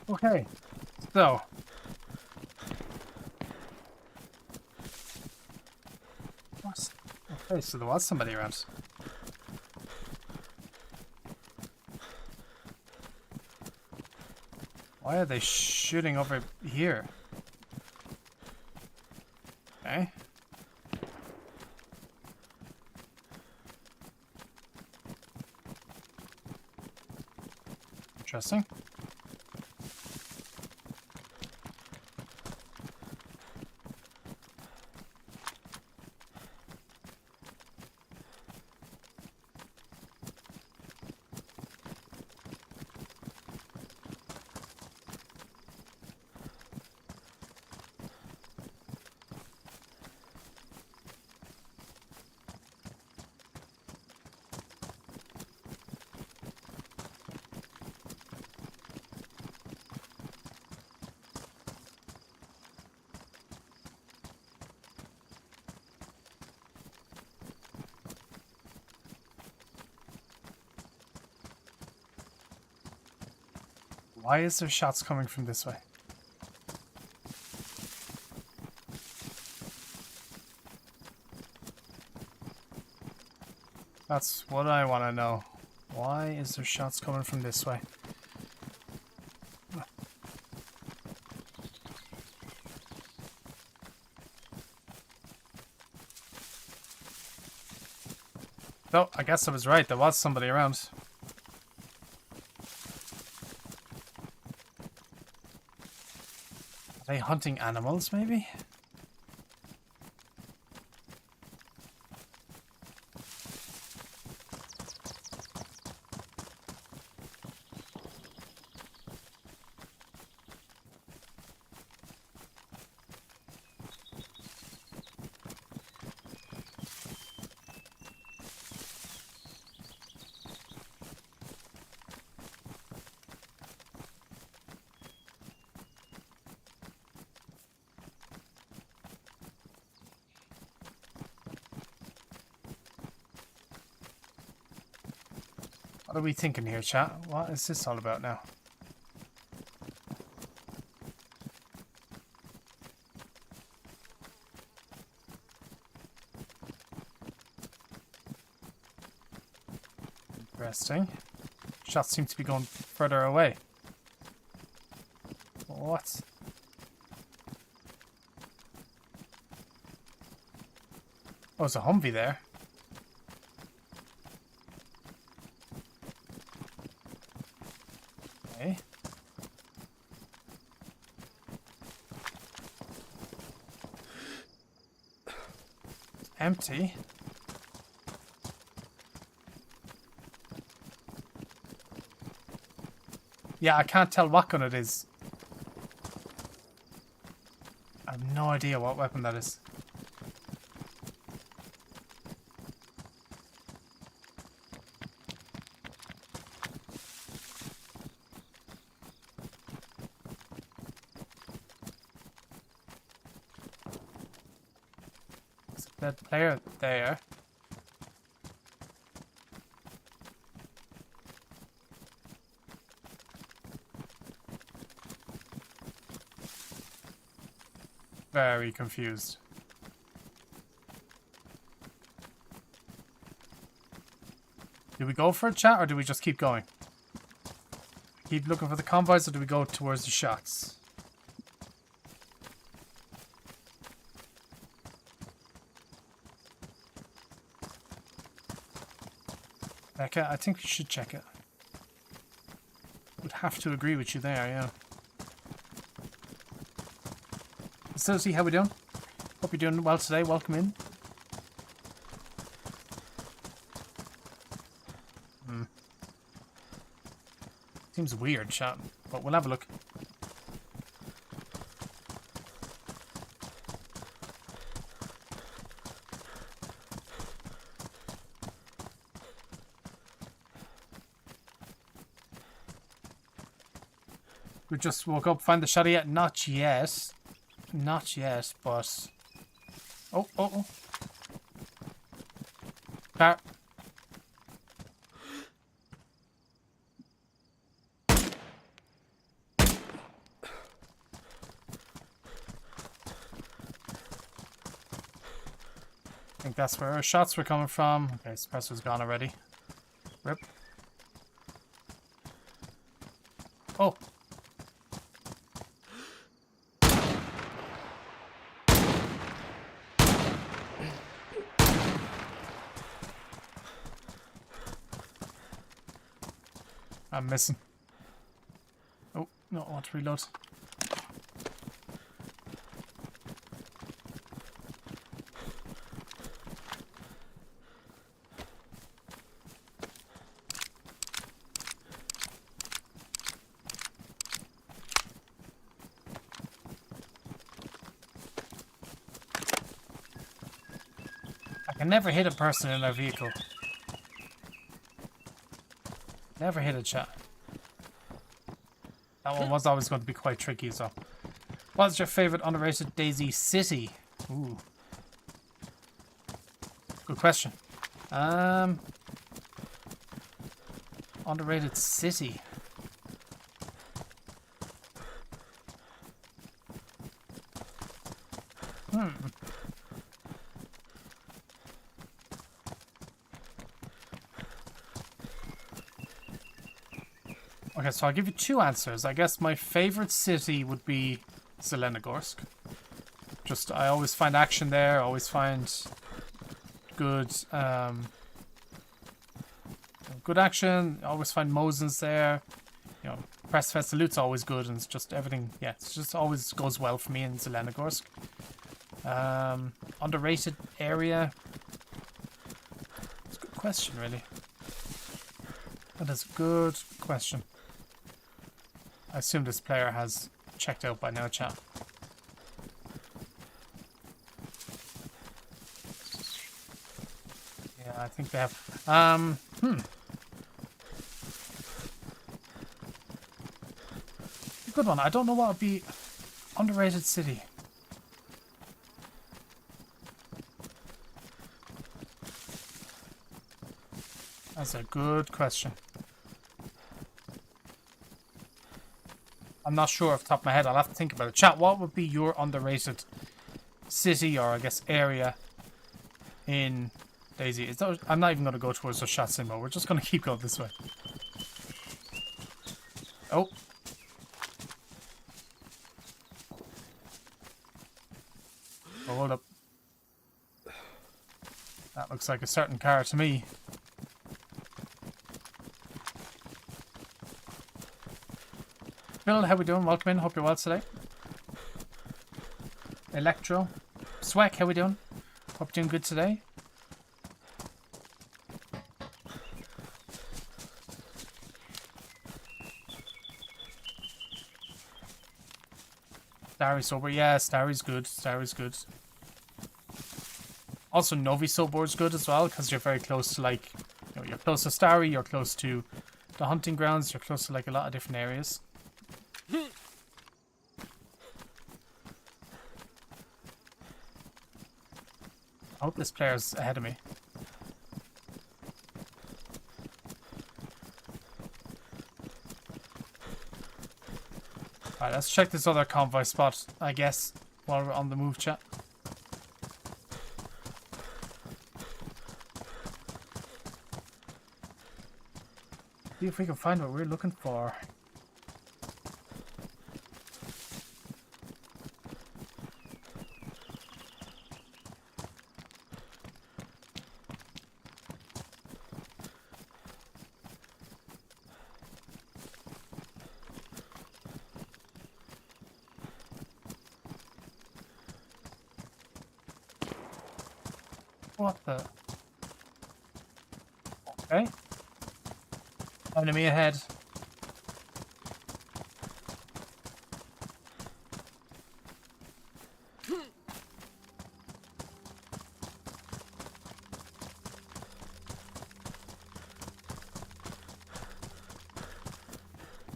Okay, so okay, so there was somebody around. Why are they shooting over here? Okay. Interesting. Why is there shots coming from this way? That's what I want to know. Why is there shots coming from this way? Oh, I guess I was right. There was somebody around. Are they hunting animals, maybe? What are we thinking here, chat? What is this all about now? Interesting. Shots seem to be going further away. What? Oh, it's a Humvee there. Okay. Empty. Yeah, I can't tell what gun it is. I have no idea what weapon that is. There's a dead player there. Very confused. Do we go for a chat or do we just keep going? Keep looking for the convoys or do we go towards the shots? Becca, I think we should check it. Would have to agree with you there, yeah. Susie, how we doing? Hope you're doing well today. Welcome in. Seems weird, chat, but we'll have a look. We just woke up. Find the shotty yet? Not yet. Not yet, but... Oh. Car. I think that's where our shots were coming from. Okay, suppressor's gone already. Rip. Oh. I'm missing. I want to reload. I can never hit a person in their vehicle. Never hit a chat. That one was always going to be quite tricky, so. What's your favourite underrated DayZ city? Ooh. Good question. Underrated city. Okay, so I'll give you two answers. I guess my favorite city would be Zelenogorsk. Just, I always find action there. I always find good, good action. I always find Mosins there. You know, Press Fest, the loot's always good, and it's just everything. Yeah, it's just always goes well for me in Zelenogorsk. Underrated area. It's a good question, really. That is a good question. I assume this player has checked out by now, chat. Yeah, I think they have. Good one. I don't know what would be underrated city. That's a good question. I'm not sure off the top of my head. I'll have to think about it. Chat, what would be your underrated city or, I guess, area in DayZ? I'm not even going to go towards the shots anymore. We're just going to keep going this way. Oh. Oh, hold up. That looks like a certain car to me. Bill, how we doing? Welcome in. Hope you're well today. Electro. Swag, how we doing? Hope you're doing good today. Starry Sober. Yeah, Starry's good. Starry's good. Also, Novi Sobor's good as well, because you're very close to, like, you know, you're close to Starry, you're close to the hunting grounds, you're close to, like, a lot of different areas. I hope this player's ahead of me. Alright, let's check this other convoy spot, I guess, while we're on the move, chat. See if we can find what we're looking for. What the? Okay. Enemy ahead.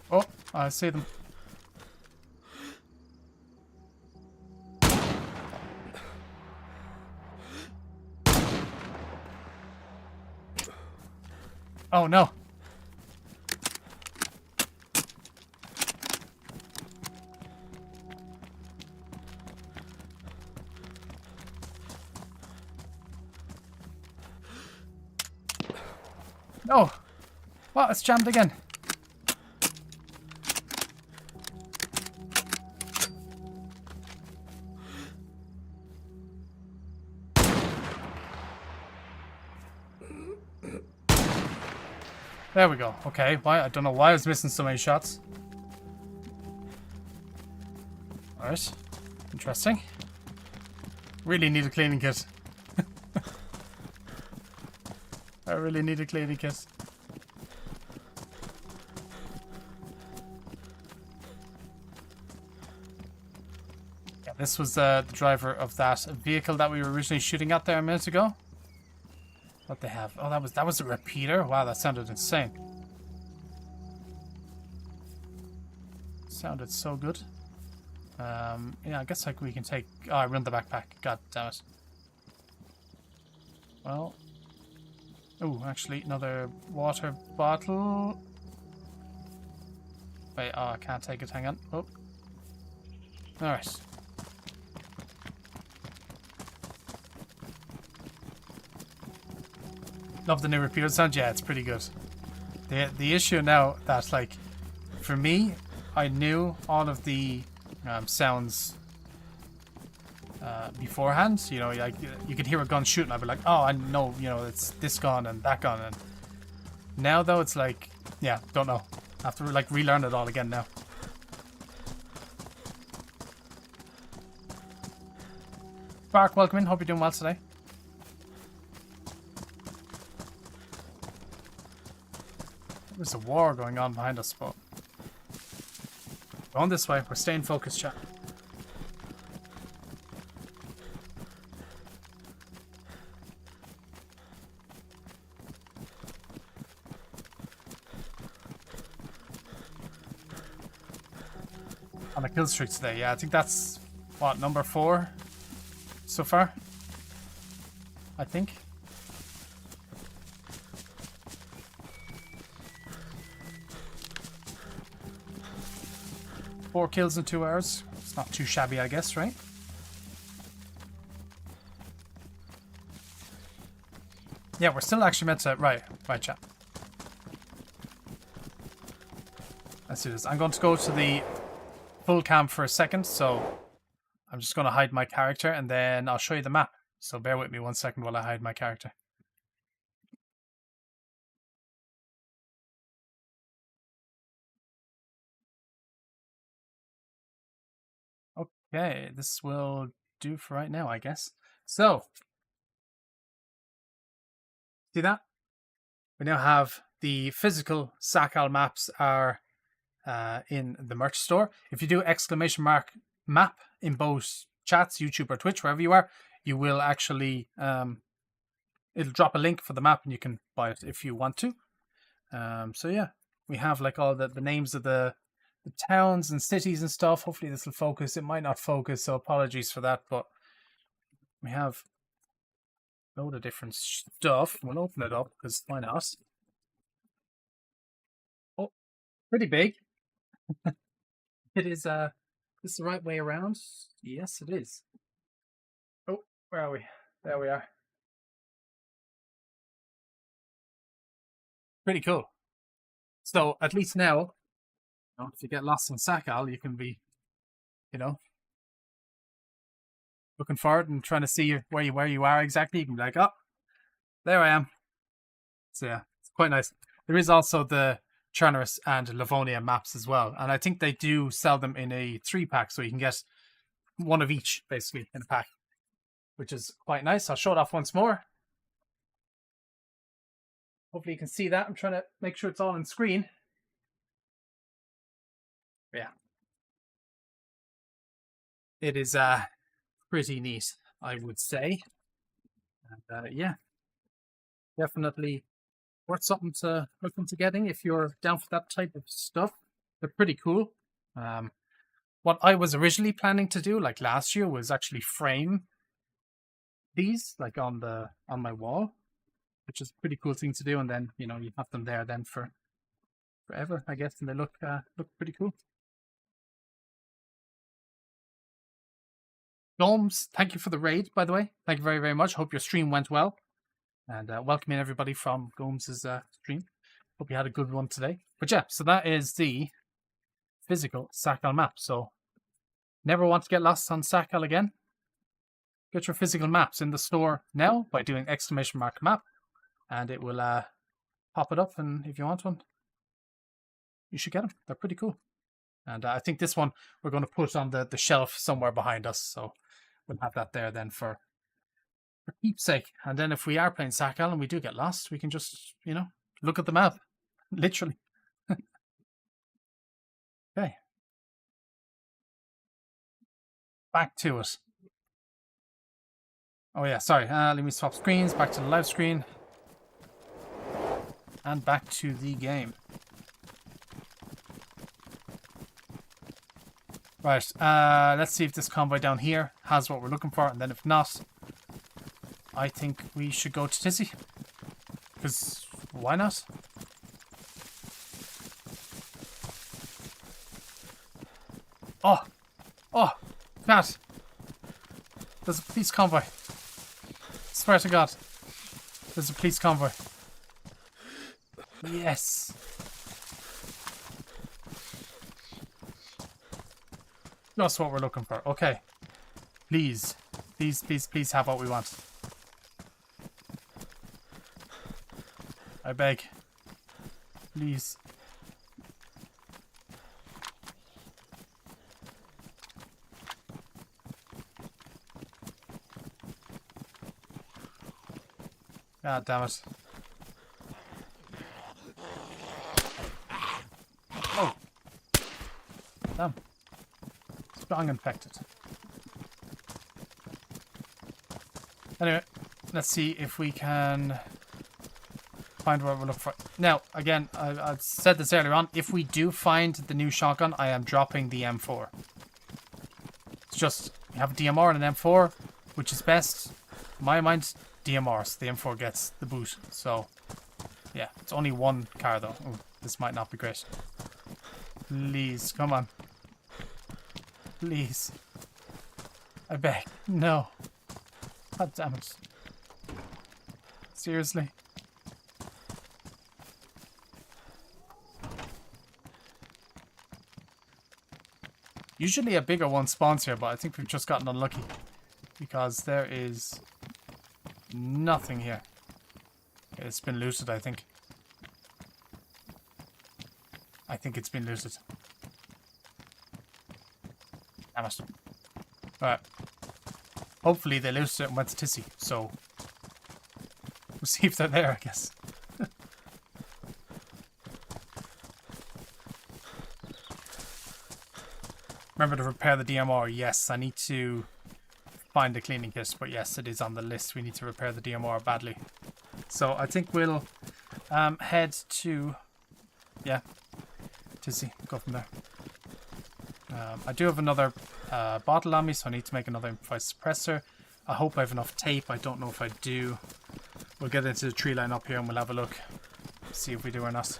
Oh, I see them. Oh no. No. What? It's jammed again. There we go. Okay, why? I don't know why I was missing so many shots. Alright. Interesting. Really need a cleaning kit. I really need a cleaning kit. Yeah, this was the driver of that vehicle that we were originally shooting at there a minute ago. What they have? Oh, that was a repeater. Wow, that sounded insane. Sounded so good. Yeah, I guess like we can take. Oh, I ruined the backpack. God damn it. Well. Oh, actually, another water bottle. Wait, oh, I can't take it. Hang on. Oh. Alright. Love the new repeater sound. Yeah, it's pretty good. The issue now that, like, for me, I knew all of the sounds beforehand. You know, like you could hear a gun shooting. I'd be like, oh, I know, you know, it's this gun and that gun. And now though, it's like, yeah, don't know. I have to like relearn it all again now. Bark, welcome in. Hope you're doing well today. There's a war going on behind us, but going this way. We're staying focused, chat. On a kill streak today, yeah. I think that's what, number 4 so far. I think. Four kills in 2 hours. It's not too shabby, I guess, right? Yeah, we're still actually meant to... Right, chat. Let's do this. I'm going to go to the full cam for a second, so I'm just going to hide my character and then I'll show you the map. So bear with me 1 second while I hide my character. Okay, this will do for right now, I guess. So, see that? We now have the physical SACAL maps are in the merch store. If you do ! map in both chats, YouTube or Twitch, wherever you are, you will actually, it'll drop a link for the map and you can buy it if you want to. So yeah, we have like all the names of the towns and cities and stuff. Hopefully this will focus. It might not focus, so apologies for that, but we have a load of different stuff. We'll open it up because why not? Oh, pretty big. It is this the right way around? Yes, it is. Oh, where are we? There we are. Pretty cool. So at least now, you know, if you get lost in SACAL, you can be, you know, looking forward and trying to see where you are exactly. You can be like, oh, there I am. So yeah, it's quite nice. There is also the Chernobyl and Livonia maps as well, and I think they do sell them in a 3-pack, so you can get one of each basically in a pack, which is quite nice. I'll show it off once more. Hopefully you can see that. I'm trying to make sure it's all on screen. Yeah, it is pretty neat, I would say. And yeah, definitely worth something to look into getting if you're down for that type of stuff. They're pretty cool. What I was originally planning to do, like last year, was actually frame these like on my wall, which is a pretty cool thing to do. And then, you know, you have them there then for forever, I guess, and they look pretty cool. Gomes, thank you for the raid, by the way. Thank you very, very much. Hope your stream went well. And welcome in everybody from Gomes' stream. Hope you had a good one today. But yeah, so that is the physical SACAL map. So never want to get lost on SACAL again? Get your physical maps in the store now by doing !map. And it will pop it up, and if you want one, you should get them. They're pretty cool. And I think this one we're going to put on the shelf somewhere behind us. So we'll have that there then for keepsake. And then if we are playing Sakal and we do get lost, we can just, you know, look at the map. Literally. Okay. Back to it. Oh yeah, sorry. Let me swap screens. Back to the live screen. And back to the game. Right, let's see if this convoy down here has what we're looking for, and then if not, I think we should go to Tissy. Because why not? Oh! Oh! Cat! There's a police convoy. Swear to God. There's a police convoy. Yes! That's what we're looking for. Okay. Please. Please, please, please have what we want. I beg. Please. God damn it. Oh. Damn. Strong infected. Anyway, let's see if we can find what we're looking for. Now, again, I said this earlier on. If we do find the new shotgun, I am dropping the M4. It's just, we have a DMR and an M4, which is best. In my mind, DMR, so the M4 gets the boot. So, yeah, it's only one car though. Ooh, this might not be great. Please, come on. Please. I beg. No. God damn it. Seriously. Usually a bigger one spawns here, but I think we've just gotten unlucky. Because there is nothing here. It's been looted, I think. I think it's been looted. Damn it. Alright. Hopefully they looted it and went to Tissy, so we'll see if they're there, I guess. Remember to repair the DMR. Yes, I need to find the cleaning kit, but yes, it is on the list. We need to repair the DMR badly. So I think we'll head to, yeah, Tissy, go from there. I do have another bottle on me, so I need to make another improvised suppressor. I hope I have enough tape. I don't know if I do. We'll get into the tree line up here and we'll have a look. See if we do or not.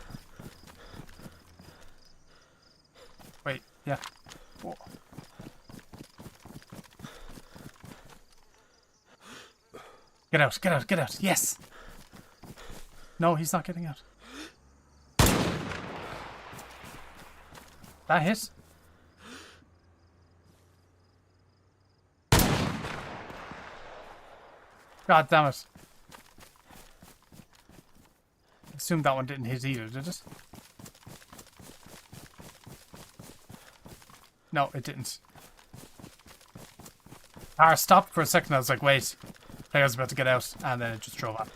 Wait, yeah. Whoa. Get out, get out, get out. Yes! No, he's not getting out. That hit? God damn it. I assume that one didn't hit either, did it? No, it didn't. Car stopped for a second. I was like, wait. Player's about to get out. And then it just drove up.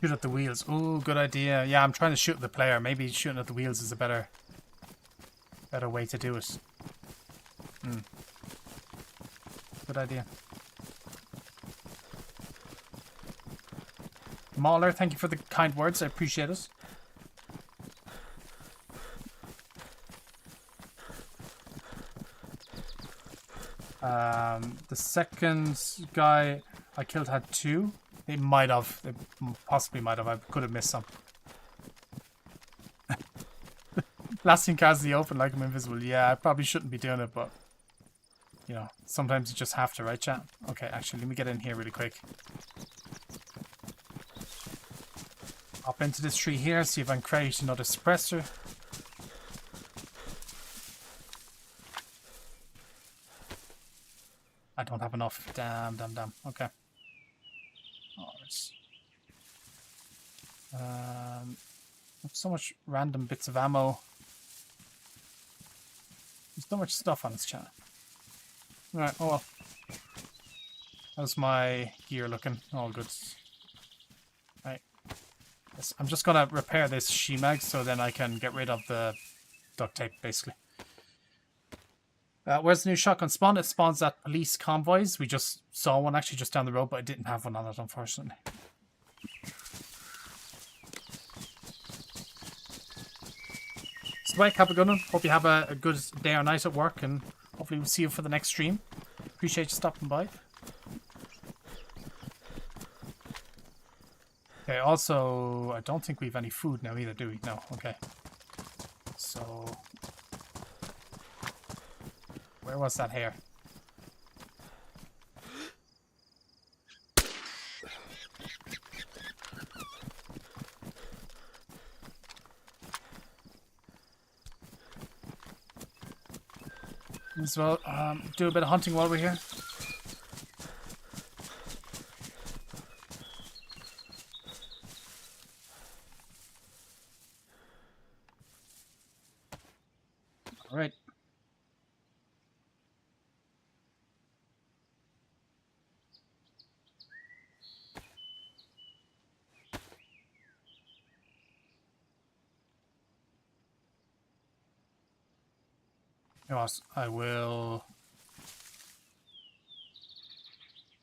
Shoot at the wheels. Ooh, good idea. Yeah, I'm trying to shoot at the player. Maybe shooting at the wheels is a better way to do it. Good idea. Mauler, thank you for the kind words. I appreciate it. The second guy I killed had 2. It might have. It possibly might have. I could have missed some. Blasting cars in the open like I'm invisible. Yeah, I probably shouldn't be doing it, but you know, sometimes you just have to, right, chat? Okay, actually, let me get in here really quick. Hop into this tree here, see if I can create another suppressor. I don't have enough. Damn. Okay. Alright. So much random bits of ammo. There's so much stuff on this channel. Alright, oh well. How's my gear looking? All good. Right. Yes, I'm just gonna repair this shemag so then I can get rid of the duct tape, basically. Where's the new shotgun spawn? It spawns at police convoys. We just saw one actually just down the road, but I didn't have one on it, unfortunately. So, have a good one. Hope you have a good day or night at work, and hopefully we'll see you for the next stream. Appreciate you stopping by. Okay, also, I don't think we have any food now either, do we? No, okay. So, where was that hare? As well, do a bit of hunting while we're here. All right. Yes, I will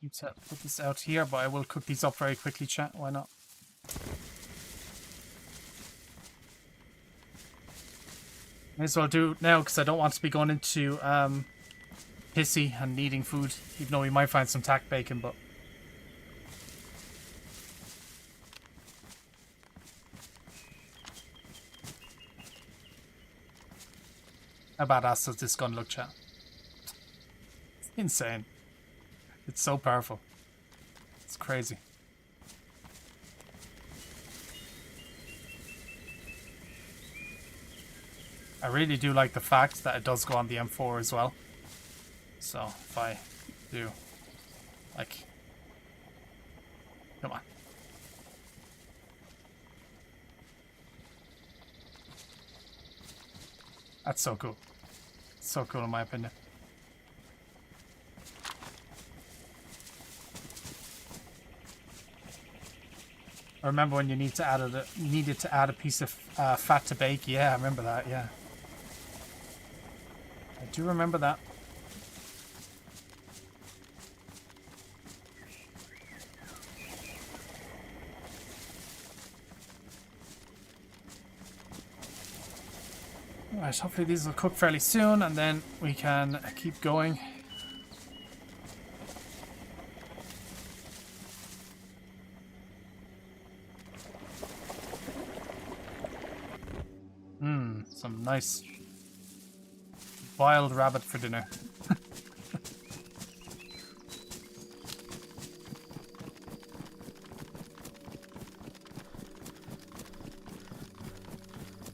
need to put this out here, but I will cook these up very quickly, chat. Why not? May as well do it now because I don't want to be going into pissy and needing food, even though we might find some tack bacon, but how badass does this gun look, chat? It's insane. It's so powerful. It's crazy. I really do like the fact that it does go on the M4 as well. So if I do, like, come on. That's so cool. So cool in my opinion. I remember when you needed to add a piece of fat to bake. Yeah, I remember that. Yeah, I do remember that. Alright, hopefully these will cook fairly soon, and then we can keep going. Some nice wild rabbit for dinner.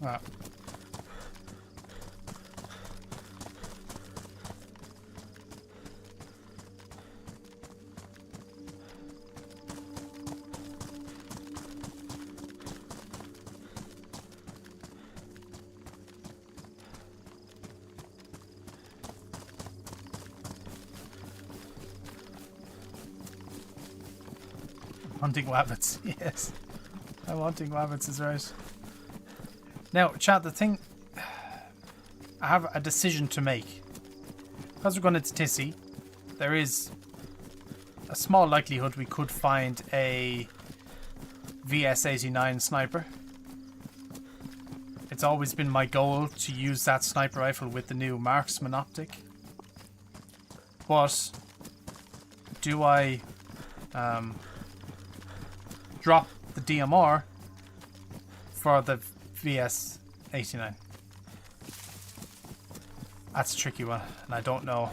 Wow. Hunting rabbits, yes. I'm hunting rabbits is right. Now, chat, the thing... I have a decision to make. Because we're going into Tissy, there is a small likelihood we could find a VS-89 sniper. It's always been my goal to use that sniper rifle with the new marksman optic. But do I drop the DMR for the VS-89? That's a tricky one, and I don't know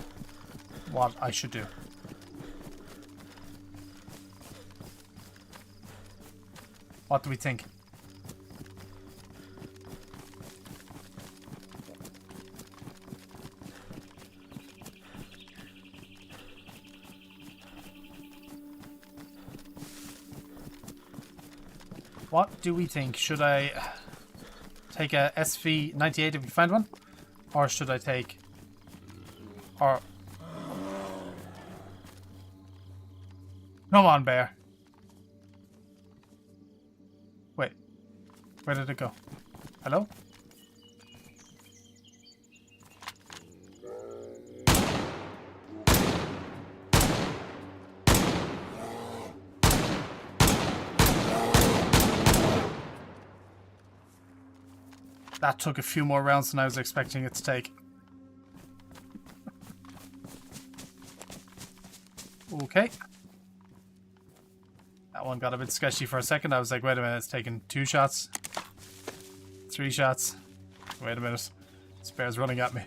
what I should do. What do we think? What do we think? Should I take a SV98 if we find one? Or should I take... Or... Come on, bear. Wait. Where did it go? Hello? That took a few more rounds than I was expecting it to take. Okay. That one got a bit sketchy for a second. I was like, wait a minute, it's taking 2 shots. 3 shots. Wait a minute. This bear's running at me.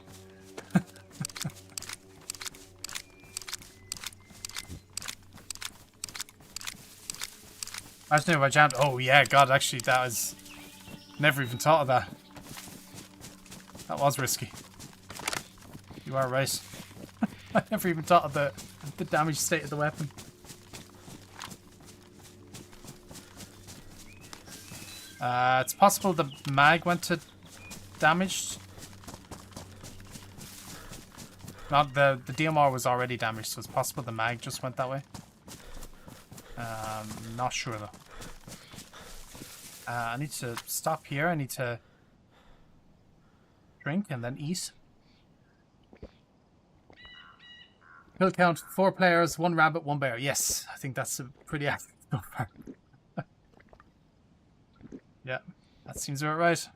Imagine if I jammed. Oh yeah, God, actually that was... Never even thought of that. That was risky. You are right. I never even thought of the damaged state of the weapon. It's possible the mag went to damaged. Not the DMR was already damaged, so it's possible the mag just went that way. Not sure though. I need to stop here. I need to drink and then eat. Kill count: 4 players, 1 rabbit, 1 bear. Yes, I think that's a pretty accurate so far. Yeah, that seems about right.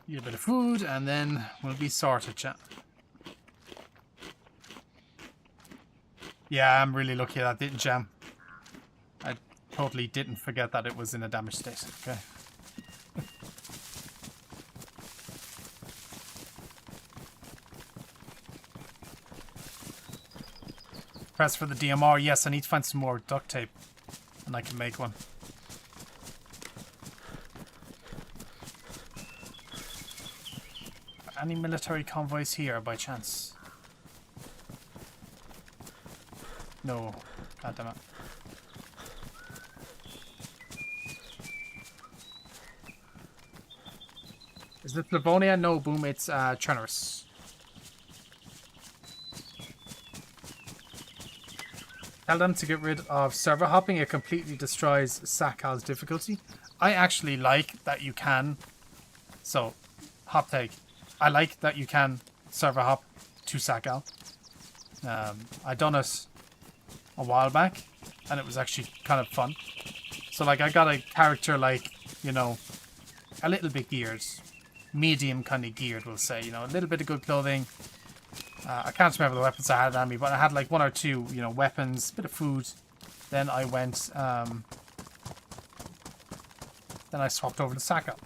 Eat a bit of food and then we'll be sorted, chat. Yeah, I'm really lucky that didn't jam. I totally didn't forget that it was in a damaged state. Okay. Press for the DMR. Yes, I need to find some more duct tape and I can make one. Any military convoys here by chance? No. God damn it. Is it Livonia? No, boom, it's Trenorous. Tell them to get rid of server hopping. It completely destroys Sakal's difficulty. I actually like that you can. So, hop take. I like that you can server hop to Sakal. I done it a while back, and it was actually kind of fun. So, like, I got a character like, you know, a little bit geared, medium kind of geared, we'll say. You know, a little bit of good clothing. I can't remember the weapons I had on me, but I had like 1 or 2, you know, weapons, a bit of food. Then I went, then I swapped over to Sakal.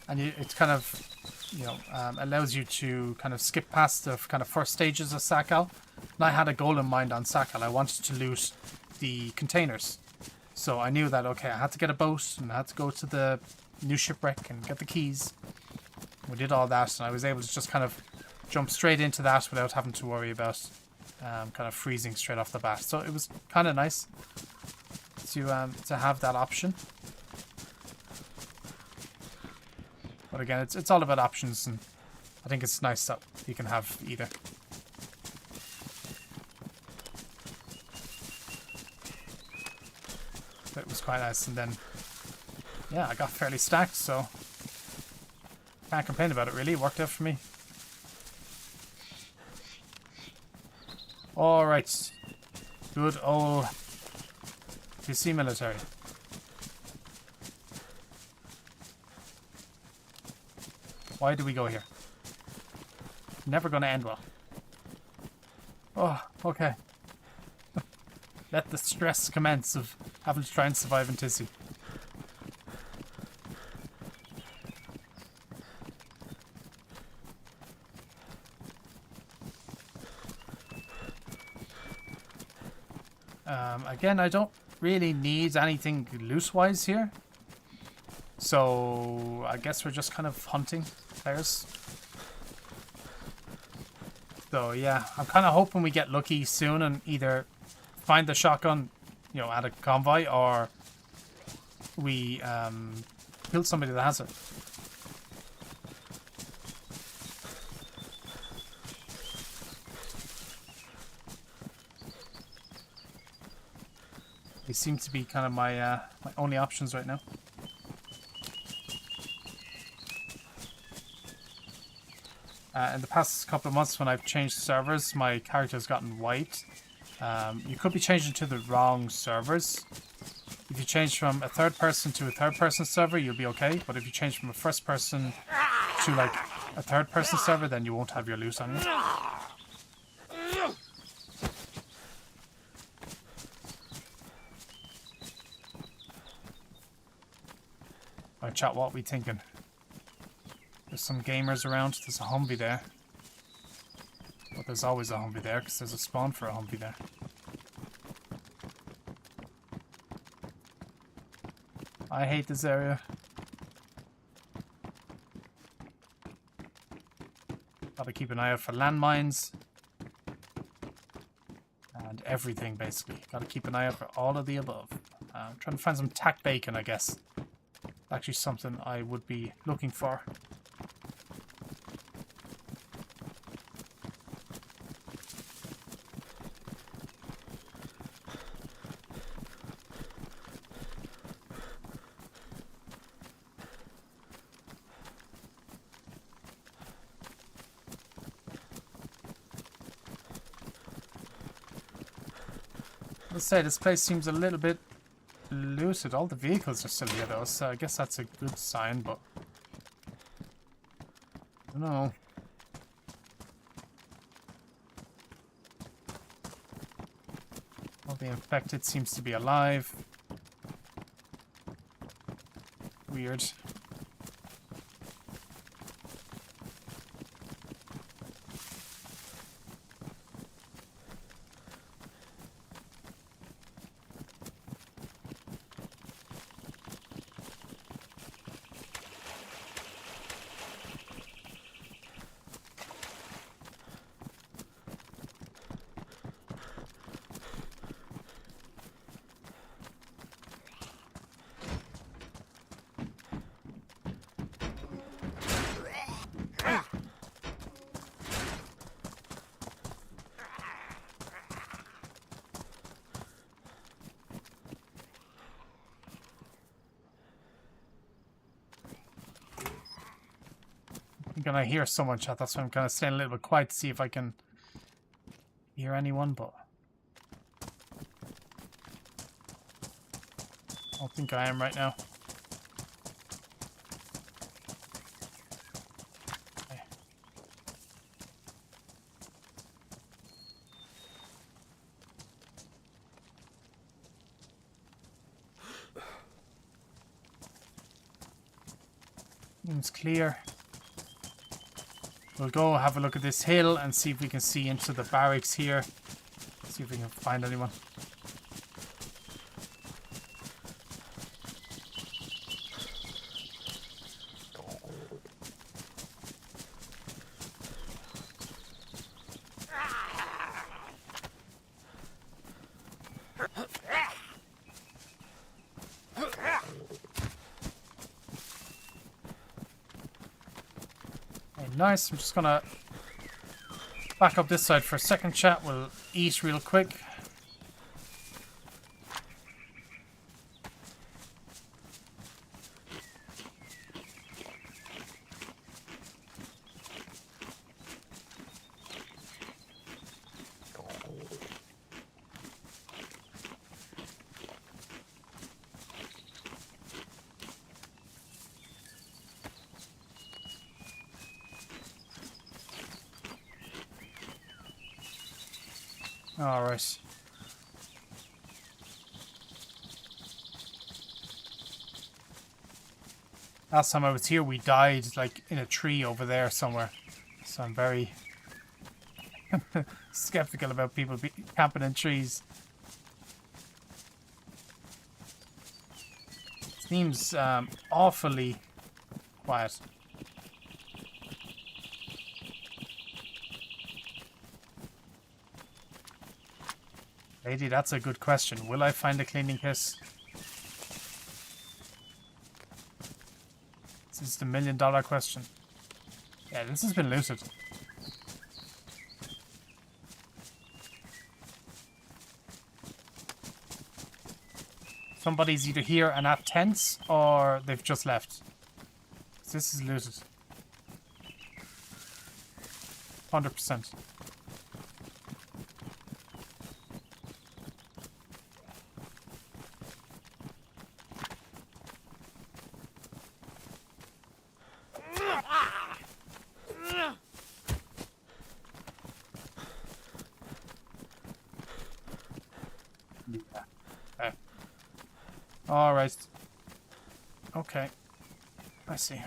And it's kind of, you know, allows you to kind of skip past the kind of first stages of Sakal. And I had a goal in mind on Sakal. I wanted to loot the containers. So I knew that, okay, I had to get a boat and I had to go to the new shipwreck and get the keys. We did all that and I was able to just kind of jump straight into that without having to worry about kind of freezing straight off the bat. So it was kind of nice to have that option. But again, it's all about options, and I think it's nice that you can have either. But it was quite nice, and then yeah, I got fairly stacked, so can't complain about it really. It worked out for me. Alright. Good old PC military. Why do we go here? Never gonna end well. Oh, okay. Let the stress commence of having to try and survive in Tissu. Again, I don't really need anything loot-wise here. So I guess we're just kind of hunting players. So yeah, I'm kind of hoping we get lucky soon and either find the shotgun, you know, at a convoy, or we kill somebody that has it. They seem to be kind of my my only options right now. In the past couple of months when I've changed servers, my character's gotten wiped. You could be changing to the wrong servers. If you change from a third person to a third person server, you'll be okay. But if you change from a first person to like a third person server, then you won't have your loot on you. Alright, chat, what are we thinking? There's some gamers around. There's a Humvee there. But there's always a Humvee there because there's a spawn for a Humvee there. I hate this area. Gotta keep an eye out for landmines. And everything, basically. Gotta keep an eye out for all of the above. I'm trying to find some tack bacon, I guess. Actually something I would be looking for. Let's say this place seems a little bit looted. All the vehicles are still here though, so I guess that's a good sign, but I don't know. All the infected seems to be alive. Weird. I hear someone, chat. That's why I'm kind of staying a little bit quiet to see if I can hear anyone, but I don't think I am right now. Okay. Seems clear. We'll go have a look at this hill and see if we can see into the barracks here. See if we can find anyone. Nice, I'm just gonna back up this side for a second, chat. We'll eat real quick. Alright. Last time I was here, we died, like, in a tree over there somewhere. So I'm very skeptical about people camping in trees. Seems awfully quiet. Lady, that's a good question. Will I find a cleaning kit? This is the $1 million question. Yeah, this has been looted. Somebody's either here and at tents, or they've just left. This is looted. 100%. Alright. Okay. I see.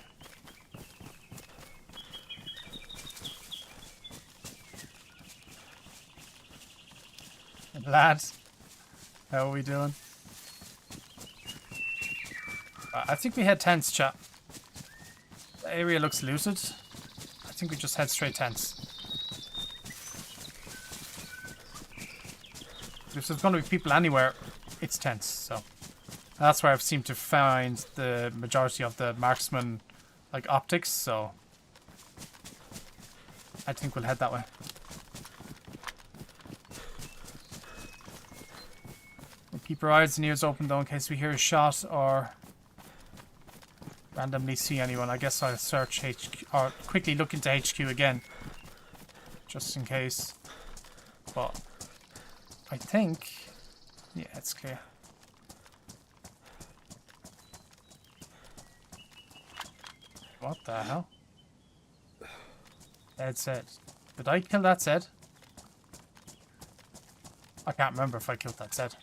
Lads, how are we doing? I think we head tents, chat. The area looks looted. I think we just head straight tents. If there's going to be people anywhere, it's tents, so... That's where I've seemed to find the majority of the marksman, like, optics, so... I think we'll head that way. We'll keep our eyes and ears open, though, in case we hear a shot or... randomly see anyone. I guess I'll search HQ, or quickly look into HQ again. Just in case. But... I think... Yeah, it's clear. What the hell? Ed said. Did I kill that Zed? I can't remember if I killed that Zed.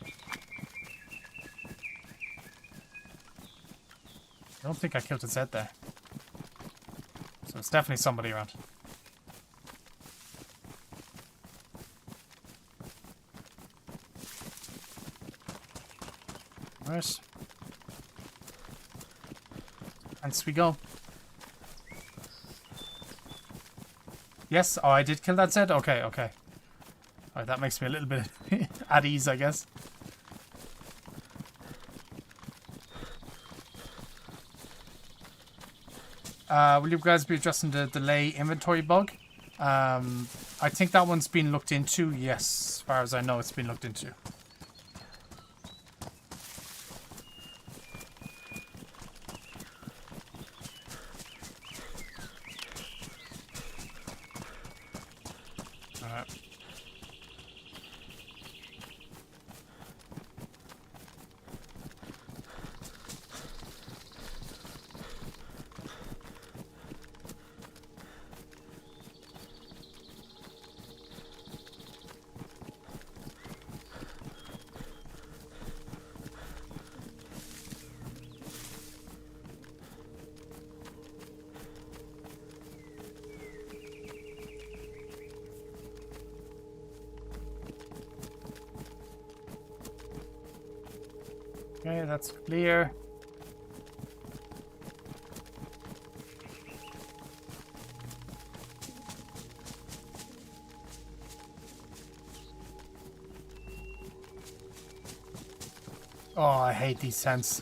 I don't think I killed a Zed there. So it's definitely somebody around. Right. Hence we go. Yes, oh, I did kill that Zed? Okay, okay. Alright, that makes me a little bit at ease, I guess. Will you guys be addressing the delay inventory bug? I think that one's been looked into. Yes, as far as I know, it's been looked into. Okay, that's clear. Oh, I hate these tents.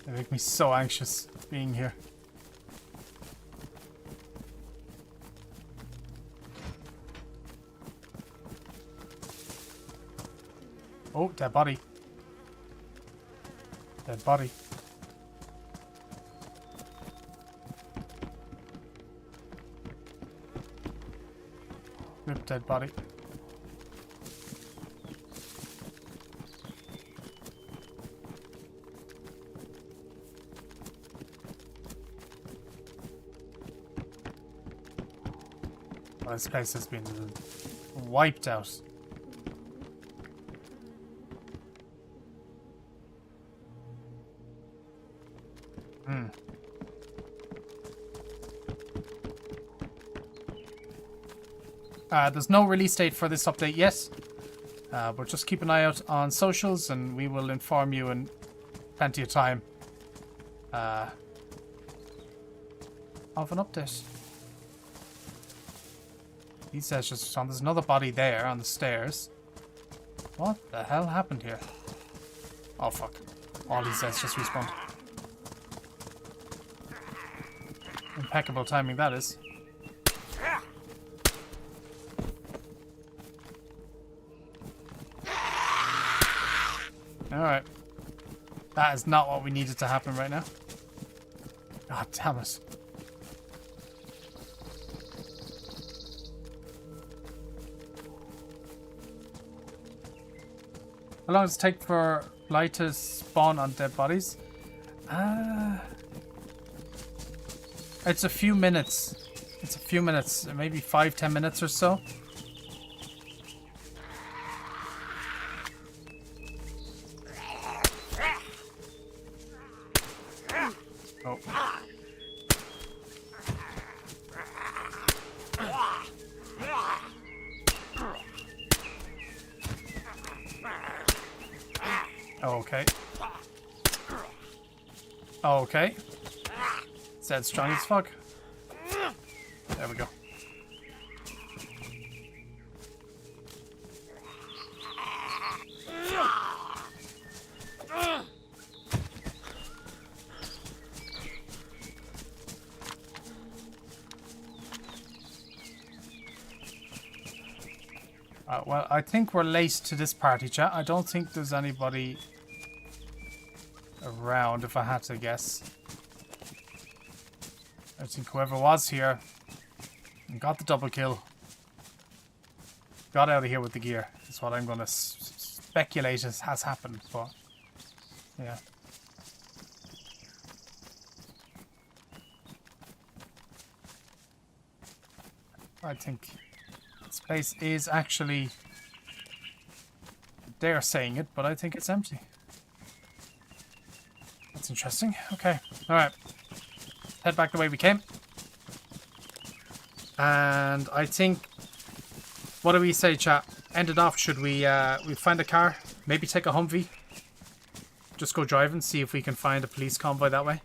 They make me so anxious being here. Oh, dead body. Dead body. Rip dead body. Oh, this place has been wiped out. There's no release date for this update yet. But just keep an eye out on socials and we will inform you in plenty of time of an update. He says just on, there's another body there on the stairs. What the hell happened here? Oh fuck. All he says just respawned. Impeccable timing that is. Alright. That is not what we needed to happen right now. God damn it. How long does it take for light to spawn on dead bodies? It's a few minutes. It's a few minutes. Maybe 5-10 minutes or so. Oh. Okay. Okay. Said strong as fuck. There we go. Well, I think we're late to this party, chat. I don't think there's anybody around, if I had to guess. I think whoever was here and got the double kill got out of here with the gear. That's what I'm going to speculate has happened, but yeah. I think this place is actually, they're saying it, but I think it's empty. That's interesting. Okay, alright. Head back the way we came. And I think, what do we say, chat? End it off. Should we find a car? Maybe take a Humvee? Just go driving, see if we can find a police convoy that way.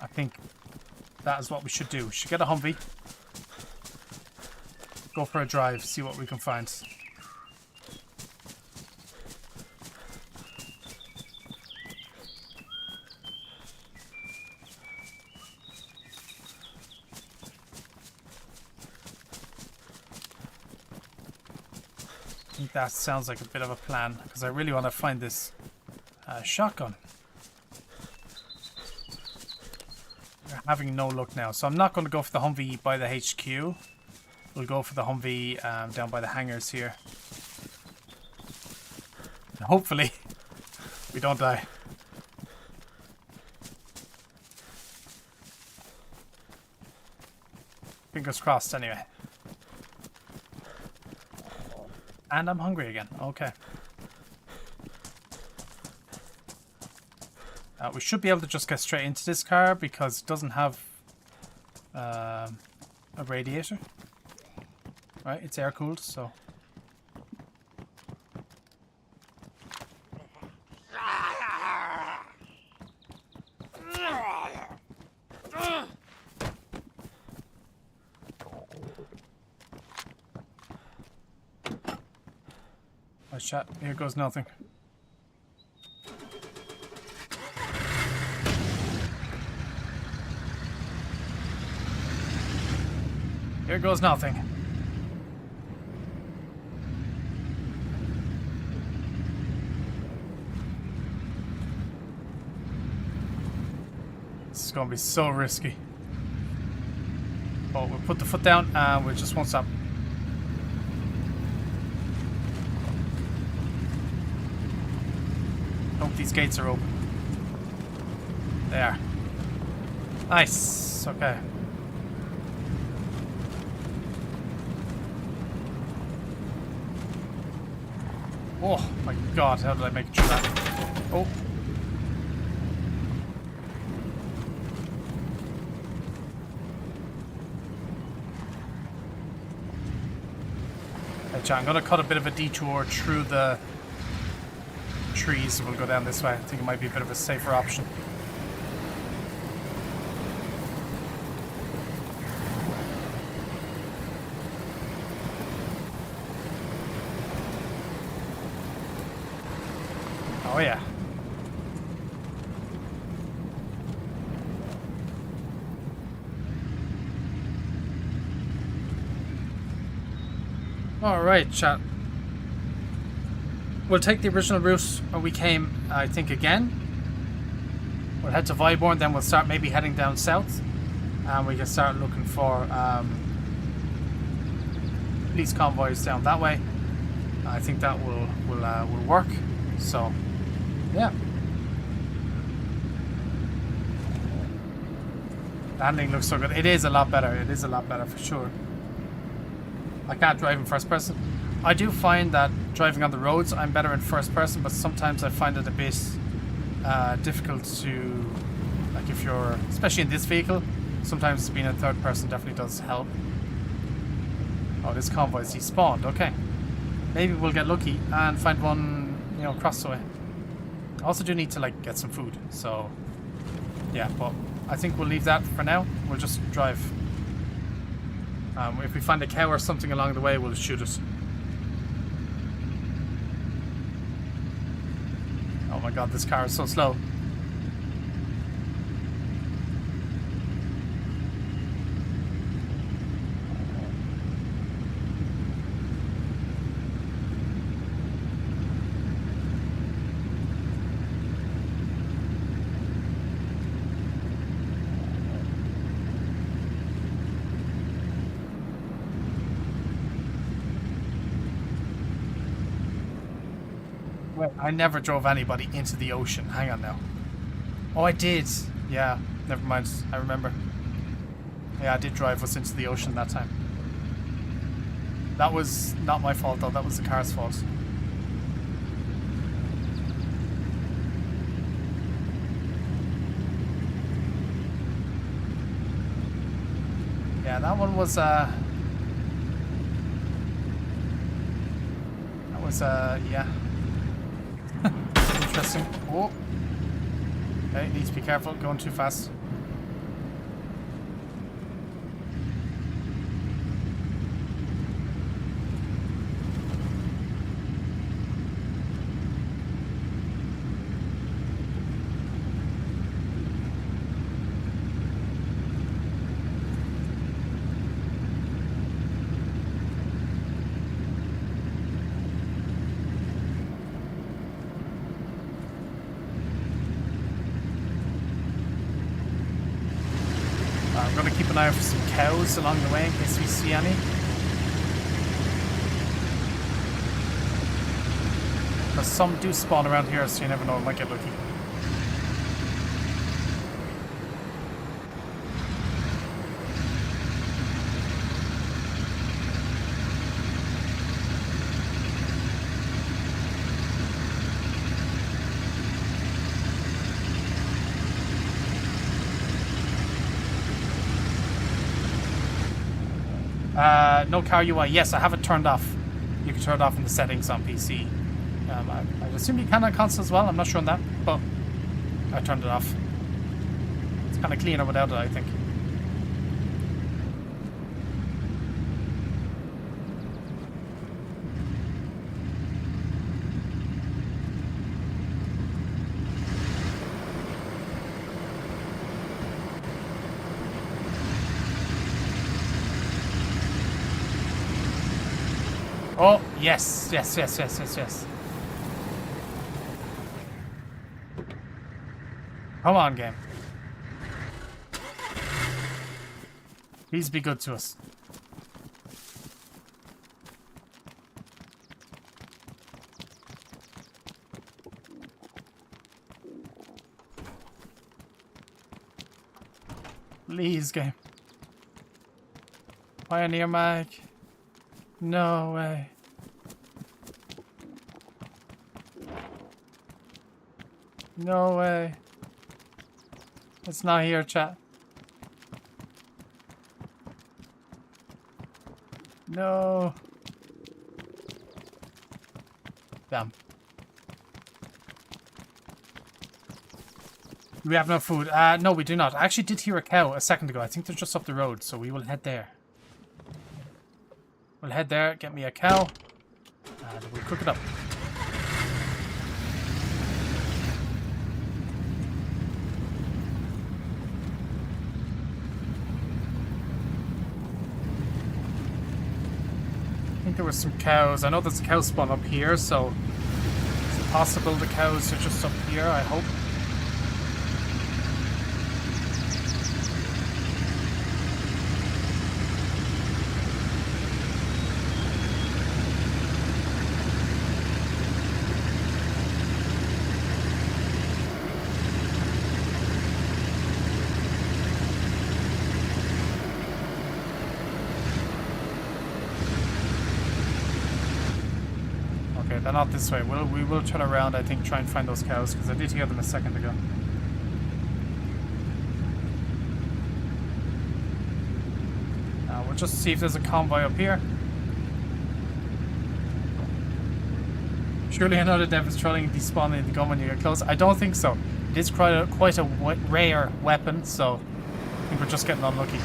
I think that is what we should do. We should get a Humvee. Go for a drive, see what we can find. I think that sounds like a bit of a plan, because I really want to find this shotgun. We're having no luck now, so I'm not going to go for the Humvee by the HQ. We'll go for the Humvee down by the hangars here. And hopefully, we don't die. Fingers crossed anyway. And I'm hungry again. Okay. We should be able to just get straight into this car because it doesn't have a radiator. Right, it's air cooled, so. Nice shot. Here goes nothing. Here goes nothing. This is going to be so risky. But we'll put the foot down and we just won't stop. Hope these gates are open. They are. Nice. Okay. Oh my god, how did I make it through that? Oh. Okay, I'm going to cut a bit of a detour through the trees. We'll go down this way. I think it might be a bit of a safer option. Oh yeah. Alright, chat. We'll take the original route where we came, I think, again. We'll head to Viborn, then we'll start maybe heading down south. And we can start looking for police convoys down that way. I think that will work. So, yeah. The handling looks so good. It is a lot better. It is a lot better for sure. I can't drive in first person. I do find that driving on the roads, I'm better in first person, but sometimes I find it a bit difficult to, like if you're, especially in this vehicle, sometimes being in third person definitely does help. Oh, this convoy is despawned. Okay. Maybe we'll get lucky and find one, you know, across the way. I also do need to, like, get some food, so yeah, but I think we'll leave that for now. We'll just drive. If we find a cow or something along the way, we'll shoot it. Oh my god, this car is so slow. Wait, I never drove anybody into the ocean. Hang on now. Oh, I did. Yeah, never mind. I remember. Yeah, I did drive us into the ocean that time. That was not my fault, though. That was the car's fault. Yeah, that one was, yeah. Interesting. Oh. Okay, need to be careful, going too fast. I'm going to keep an eye out for some cows along the way in case we see any. Because some do spawn around here, so you never know, I might get lucky. No car UI. Yes, I have it turned off. You can turn it off in the settings on PC. I assume you can on console as well. I'm not sure on that, but I turned it off. It's kind of cleaner without it, I think. Oh, yes, yes, yes, yes, yes, yes. Come on, game. Please be good to us. Please, game. Pioneer mag. No way. No way. It's not here, chat. No. Damn. Do we have no food? No, we do not. I actually did hear a cow a second ago. I think they're just up the road, so we will head there. We'll head there, get me a cow, and we'll cook it up. I think there were some cows. I know there's a cow spawn up here, so it's possible the cows are just up here, I hope. They're not this way. We will turn around, I think, try and find those cows, because I did hear them a second ago. We'll just see if there's a convoy up here. Surely another dev is trolling despawning the gun when you get close. I don't think so. It is quite a rare weapon, so I think we're just getting unlucky.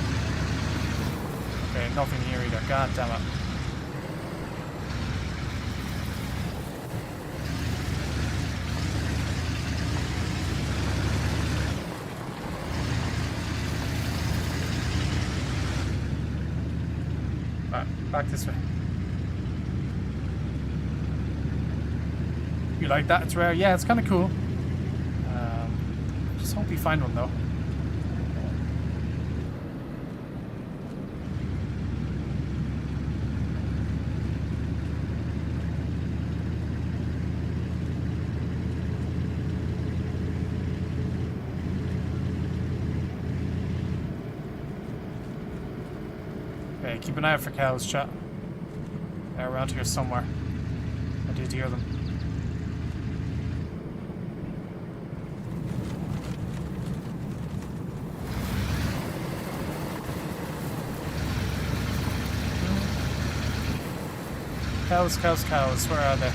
Okay, nothing here either. God damn it. Back this way. You like that? It's rare. Yeah, it's kind of cool. Just hope we find one though. Okay, keep an eye out for cows, chat. They're around here somewhere. I did hear them. Cows, cows, cows. Where are they?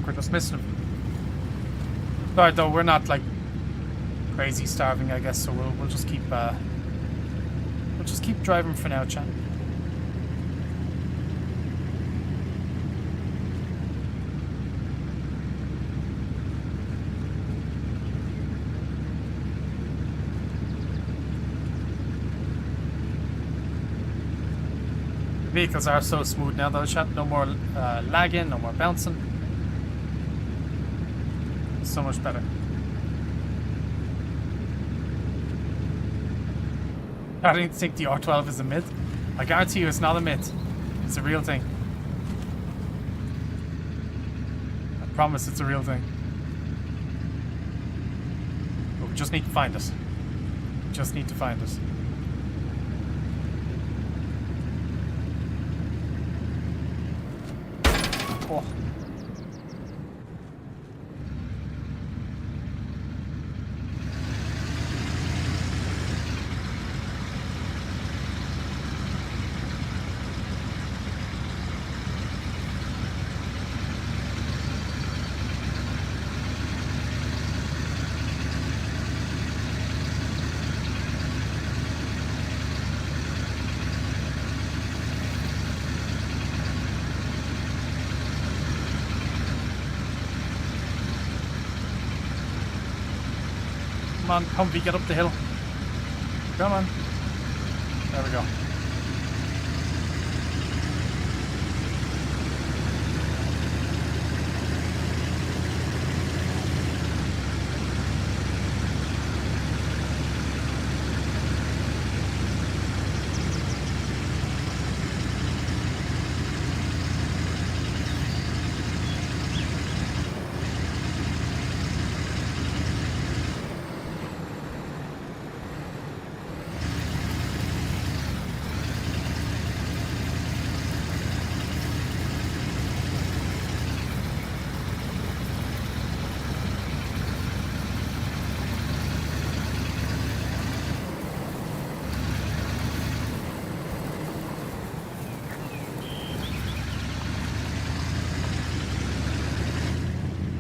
We're just missing them. Alright, though we're not like crazy starving, I guess. So we'll just keep driving for now, chat. The vehicles are so smooth now, though, chat. No more lagging, no more bouncing. So much better. I don't think the R12 is a myth. I guarantee you it's not a myth. It's a real thing. I promise it's a real thing. But we just need to find it. We just need to find it. Oh. Come on, Humvee, get up the hill. Come on. There we go.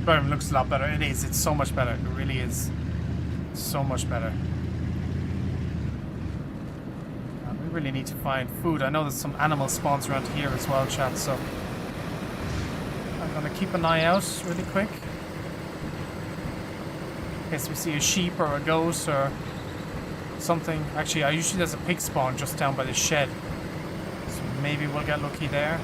Driving looks a lot better. It is. It's so much better. It really is. So much better. We really need to find food. I know there's some animal spawns around here as well, chat, so I'm gonna keep an eye out really quick. In case we see a sheep or a goat or something. Actually, usually there's a pig spawn just down by the shed. So maybe we'll get lucky there.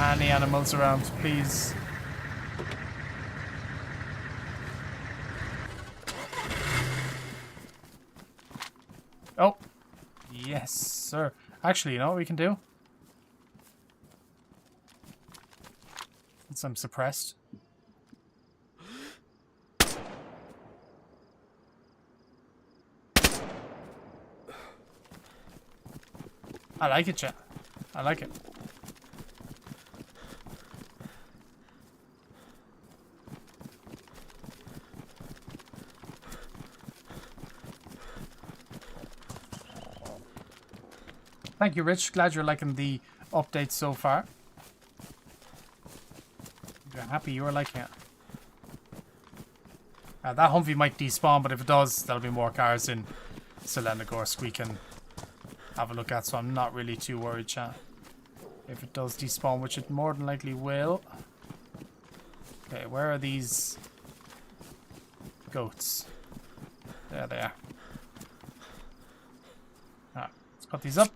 Any animals around, please. Oh, yes, sir. Actually, you know what we can do? Since I'm suppressed. I like it, chat. I like it. Thank you, Rich. Glad you're liking the update so far. You're happy you are liking it. That Humvee might despawn, but if it does, there'll be more cars in Selendagorsk we can have a look at, so I'm not really too worried, chat. If it does despawn, which it more than likely will. Okay, where are these goats? There they are. Alright, let's cut these up.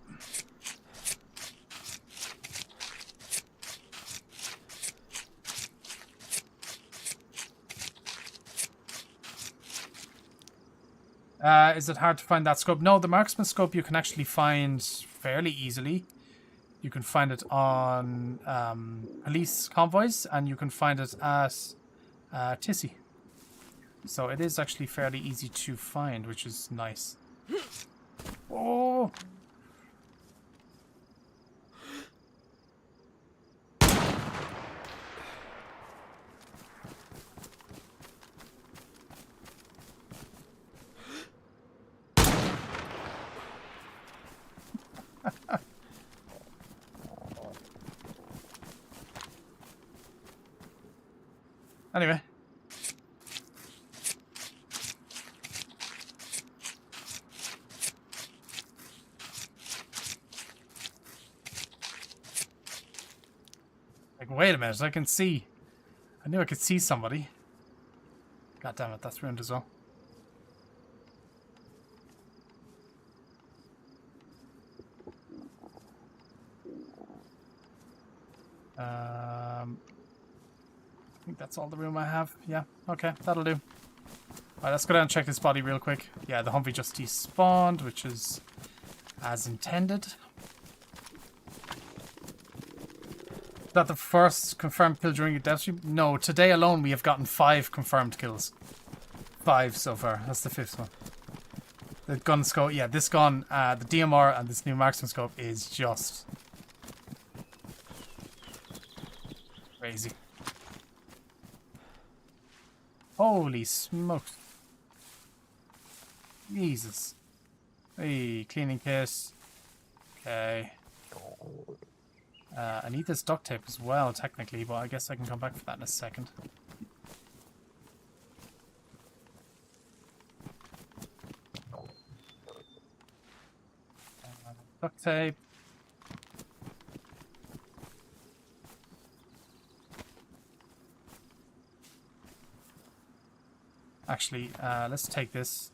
Is it hard to find that scope? No, the marksman scope you can actually find fairly easily. You can find it on police convoys, and you can find it at Tissy. So it is actually fairly easy to find, which is nice. Oh! Anyway. Like, wait a minute, I can see. I knew I could see somebody. God damn it, that's ruined as well. I think that's all the room I have. Yeah, okay, that'll do. Alright, let's go down and check this body real quick. Yeah, the Humvee just despawned, which is as intended. Is that the first confirmed kill during your death stream? No, today alone we have gotten 5 confirmed kills. 5 so far. That's the 5th one. The gun scope, yeah, this gun, the DMR and this new marksman scope is just crazy. Holy smokes. Jesus. Hey, cleaning kit. Okay. I need this duct tape as well, technically, but I guess I can come back for that in a second. Duct tape. Actually, let's take this.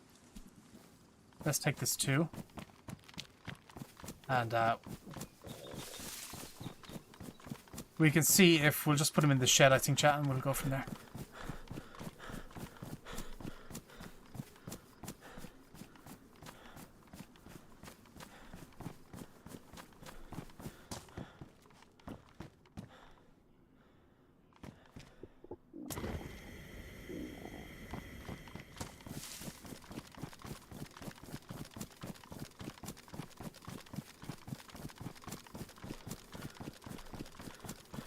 Let's take this too. And we can see if we'll just put him in the shed, I think, chat, and we'll go from there.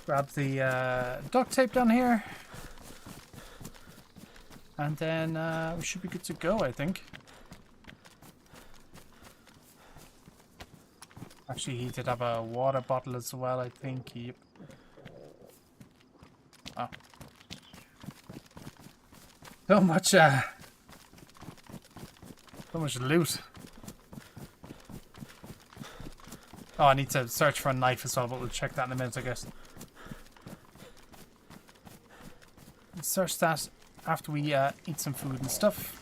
Grab the duct tape down here. And then we should be good to go, I think. Actually, he did have a water bottle as well, I think. Yep. Oh. So much loot. Oh, I need to search for a knife as well, but we'll check that in a minute, I guess. We'll search that after we eat some food and stuff.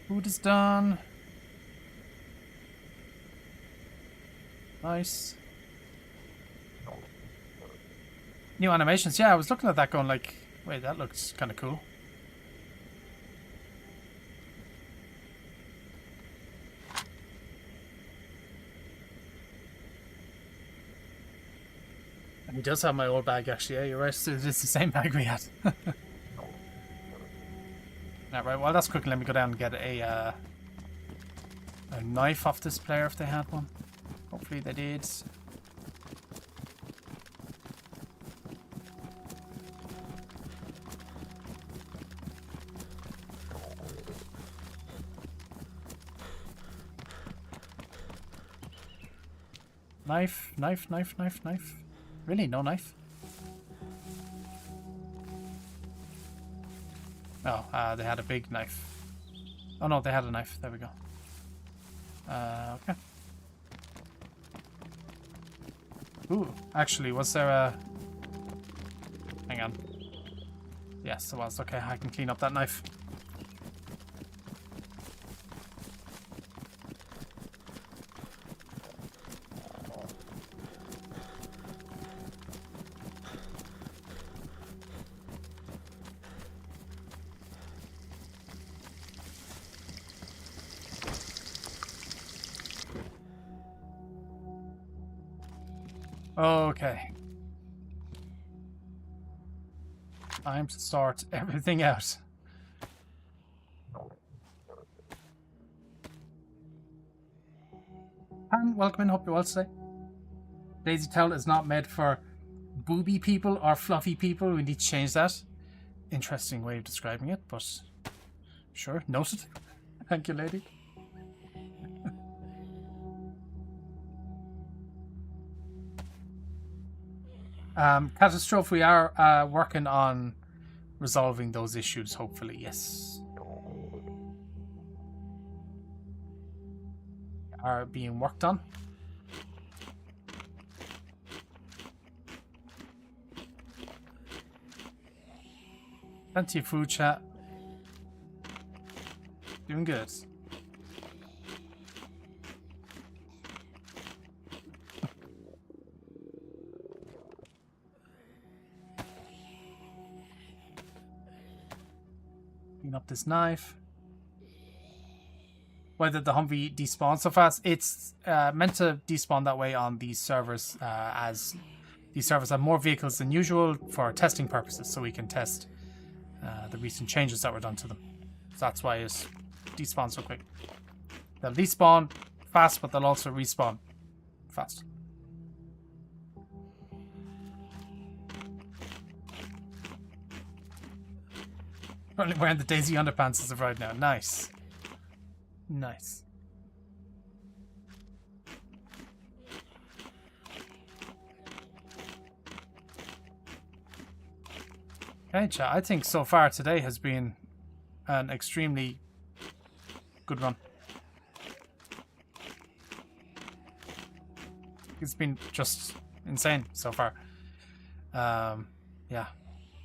Food is done. Nice. New animations. Yeah, I was looking at that going like, wait, that looks kind of cool. And he does have my old bag, actually. Yeah, you're right. It's the same bag we had. Right, while that's cooking, let me go down and get a knife off this player if they had one. Hopefully they did. Knife, knife, knife, knife, knife. Really? No knife? Oh, they had a big knife. Oh no, they had a knife. There we go. Okay. Ooh, actually, was there a... Hang on. Yes, there was. Okay, I can clean up that knife. Okay. Time to sort everything out. And welcome in, hope you're well today. DayZ Here is not made for booby people or fluffy people. We need to change that. Interesting way of describing it, but sure, noted. Thank you, lady. Catastrophe, we are working on resolving those issues, hopefully, yes. Are being worked on. Plenty of food, chat. Doing good. Clean up this knife. Why did the Humvee despawn so fast? It's meant to despawn that way on these servers, as these servers have more vehicles than usual for testing purposes, so we can test the recent changes that were done to them. So that's why it's despawn so quick. They'll despawn fast, but they'll also respawn fast. Only wearing the DayZ underpants as of right now. Nice. Nice. Okay, chat. I think so far today has been an extremely good run. It's been just insane so far. Yeah,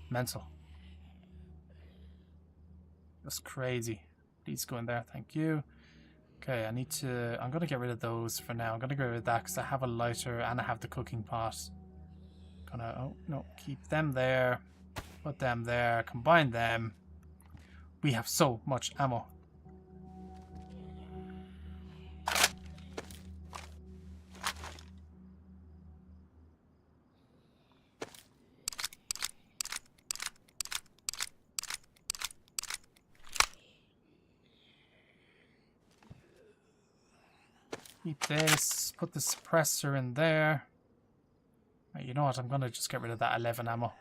mental. That's crazy. Please go in there, thank you. Okay, I'm gonna get rid of those for now. I'm gonna get rid of that because I have a lighter and I have the cooking pot. Oh no, keep them there. Put them there. Combine them. We have so much ammo. Keep this. Put the suppressor in there. You know what? I'm going to just get rid of that 11 ammo.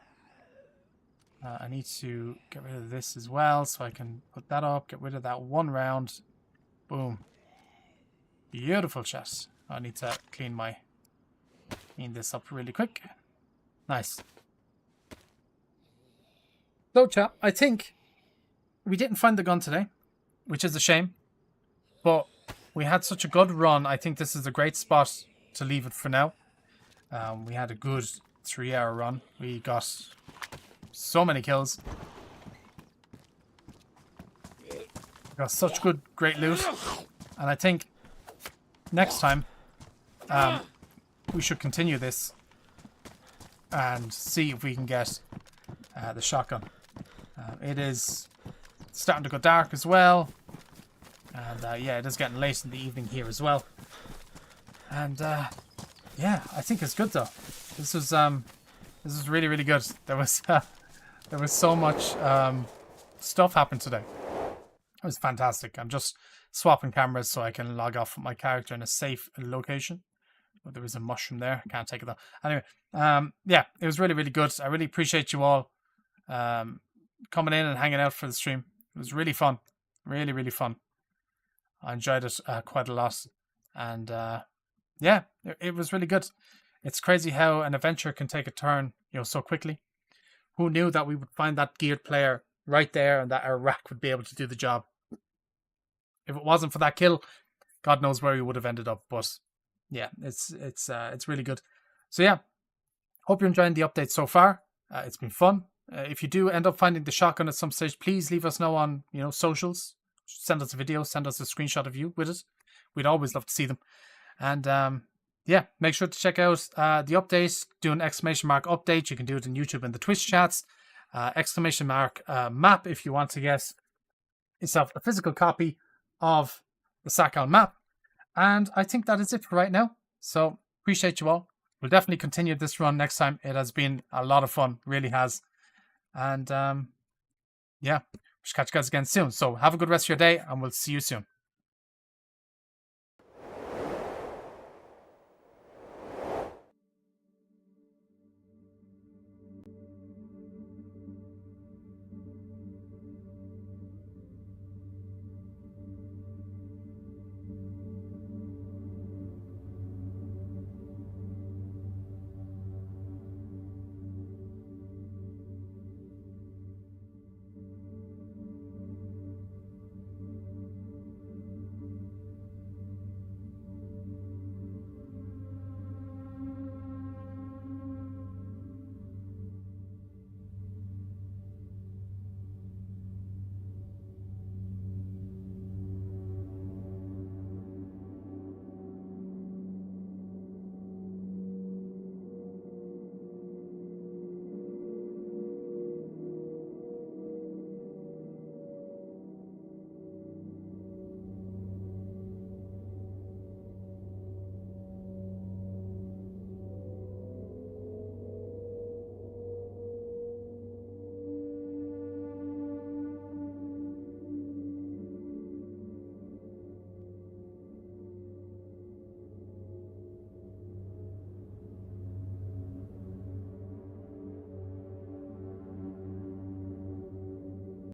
I need to get rid of this as well, so I can put that up. Get rid of that 1 round. Boom. Beautiful shot. I need to clean this up really quick. Nice. So, chap, I think we didn't find the gun today, which is a shame. But we had such a good run. I think this is a great spot to leave it for now. We had a good 3-hour run. We got so many kills. We got such great loot. And I think next time we should continue this and see if we can get the shotgun. It is starting to go dark as well. And yeah, it is getting late in the evening here as well. And yeah, I think it's good though. This was really, really good. There was so much stuff happened today. It was fantastic. I'm just swapping cameras so I can log off with my character in a safe location. But there was a mushroom there. I can't take it though. Anyway, yeah, it was really, really good. I really appreciate you all coming in and hanging out for the stream. It was really fun. Really, really fun. I enjoyed it quite a lot. And yeah, it was really good. It's crazy how an adventure can take a turn, so quickly. Who knew that we would find that geared player right there and that our rack would be able to do the job? If it wasn't for that kill, God knows where we would have ended up. But yeah, it's really good. So yeah, hope you're enjoying the update so far. It's been fun. If you do end up finding the shotgun at some stage, please leave us know on socials. Send us a video, send us a screenshot of you with it. We'd always love to see them. And yeah, make sure to check out the update. Do an exclamation mark update. You can do it in YouTube and the Twitch chats. Exclamation mark map if you want to get yourself a physical copy of the Sakal map. And I think that is it for right now. So appreciate you all. We'll definitely continue this run next time. It has been a lot of fun, really has. And yeah, we'll catch you guys again soon. So have a good rest of your day and we'll see you soon.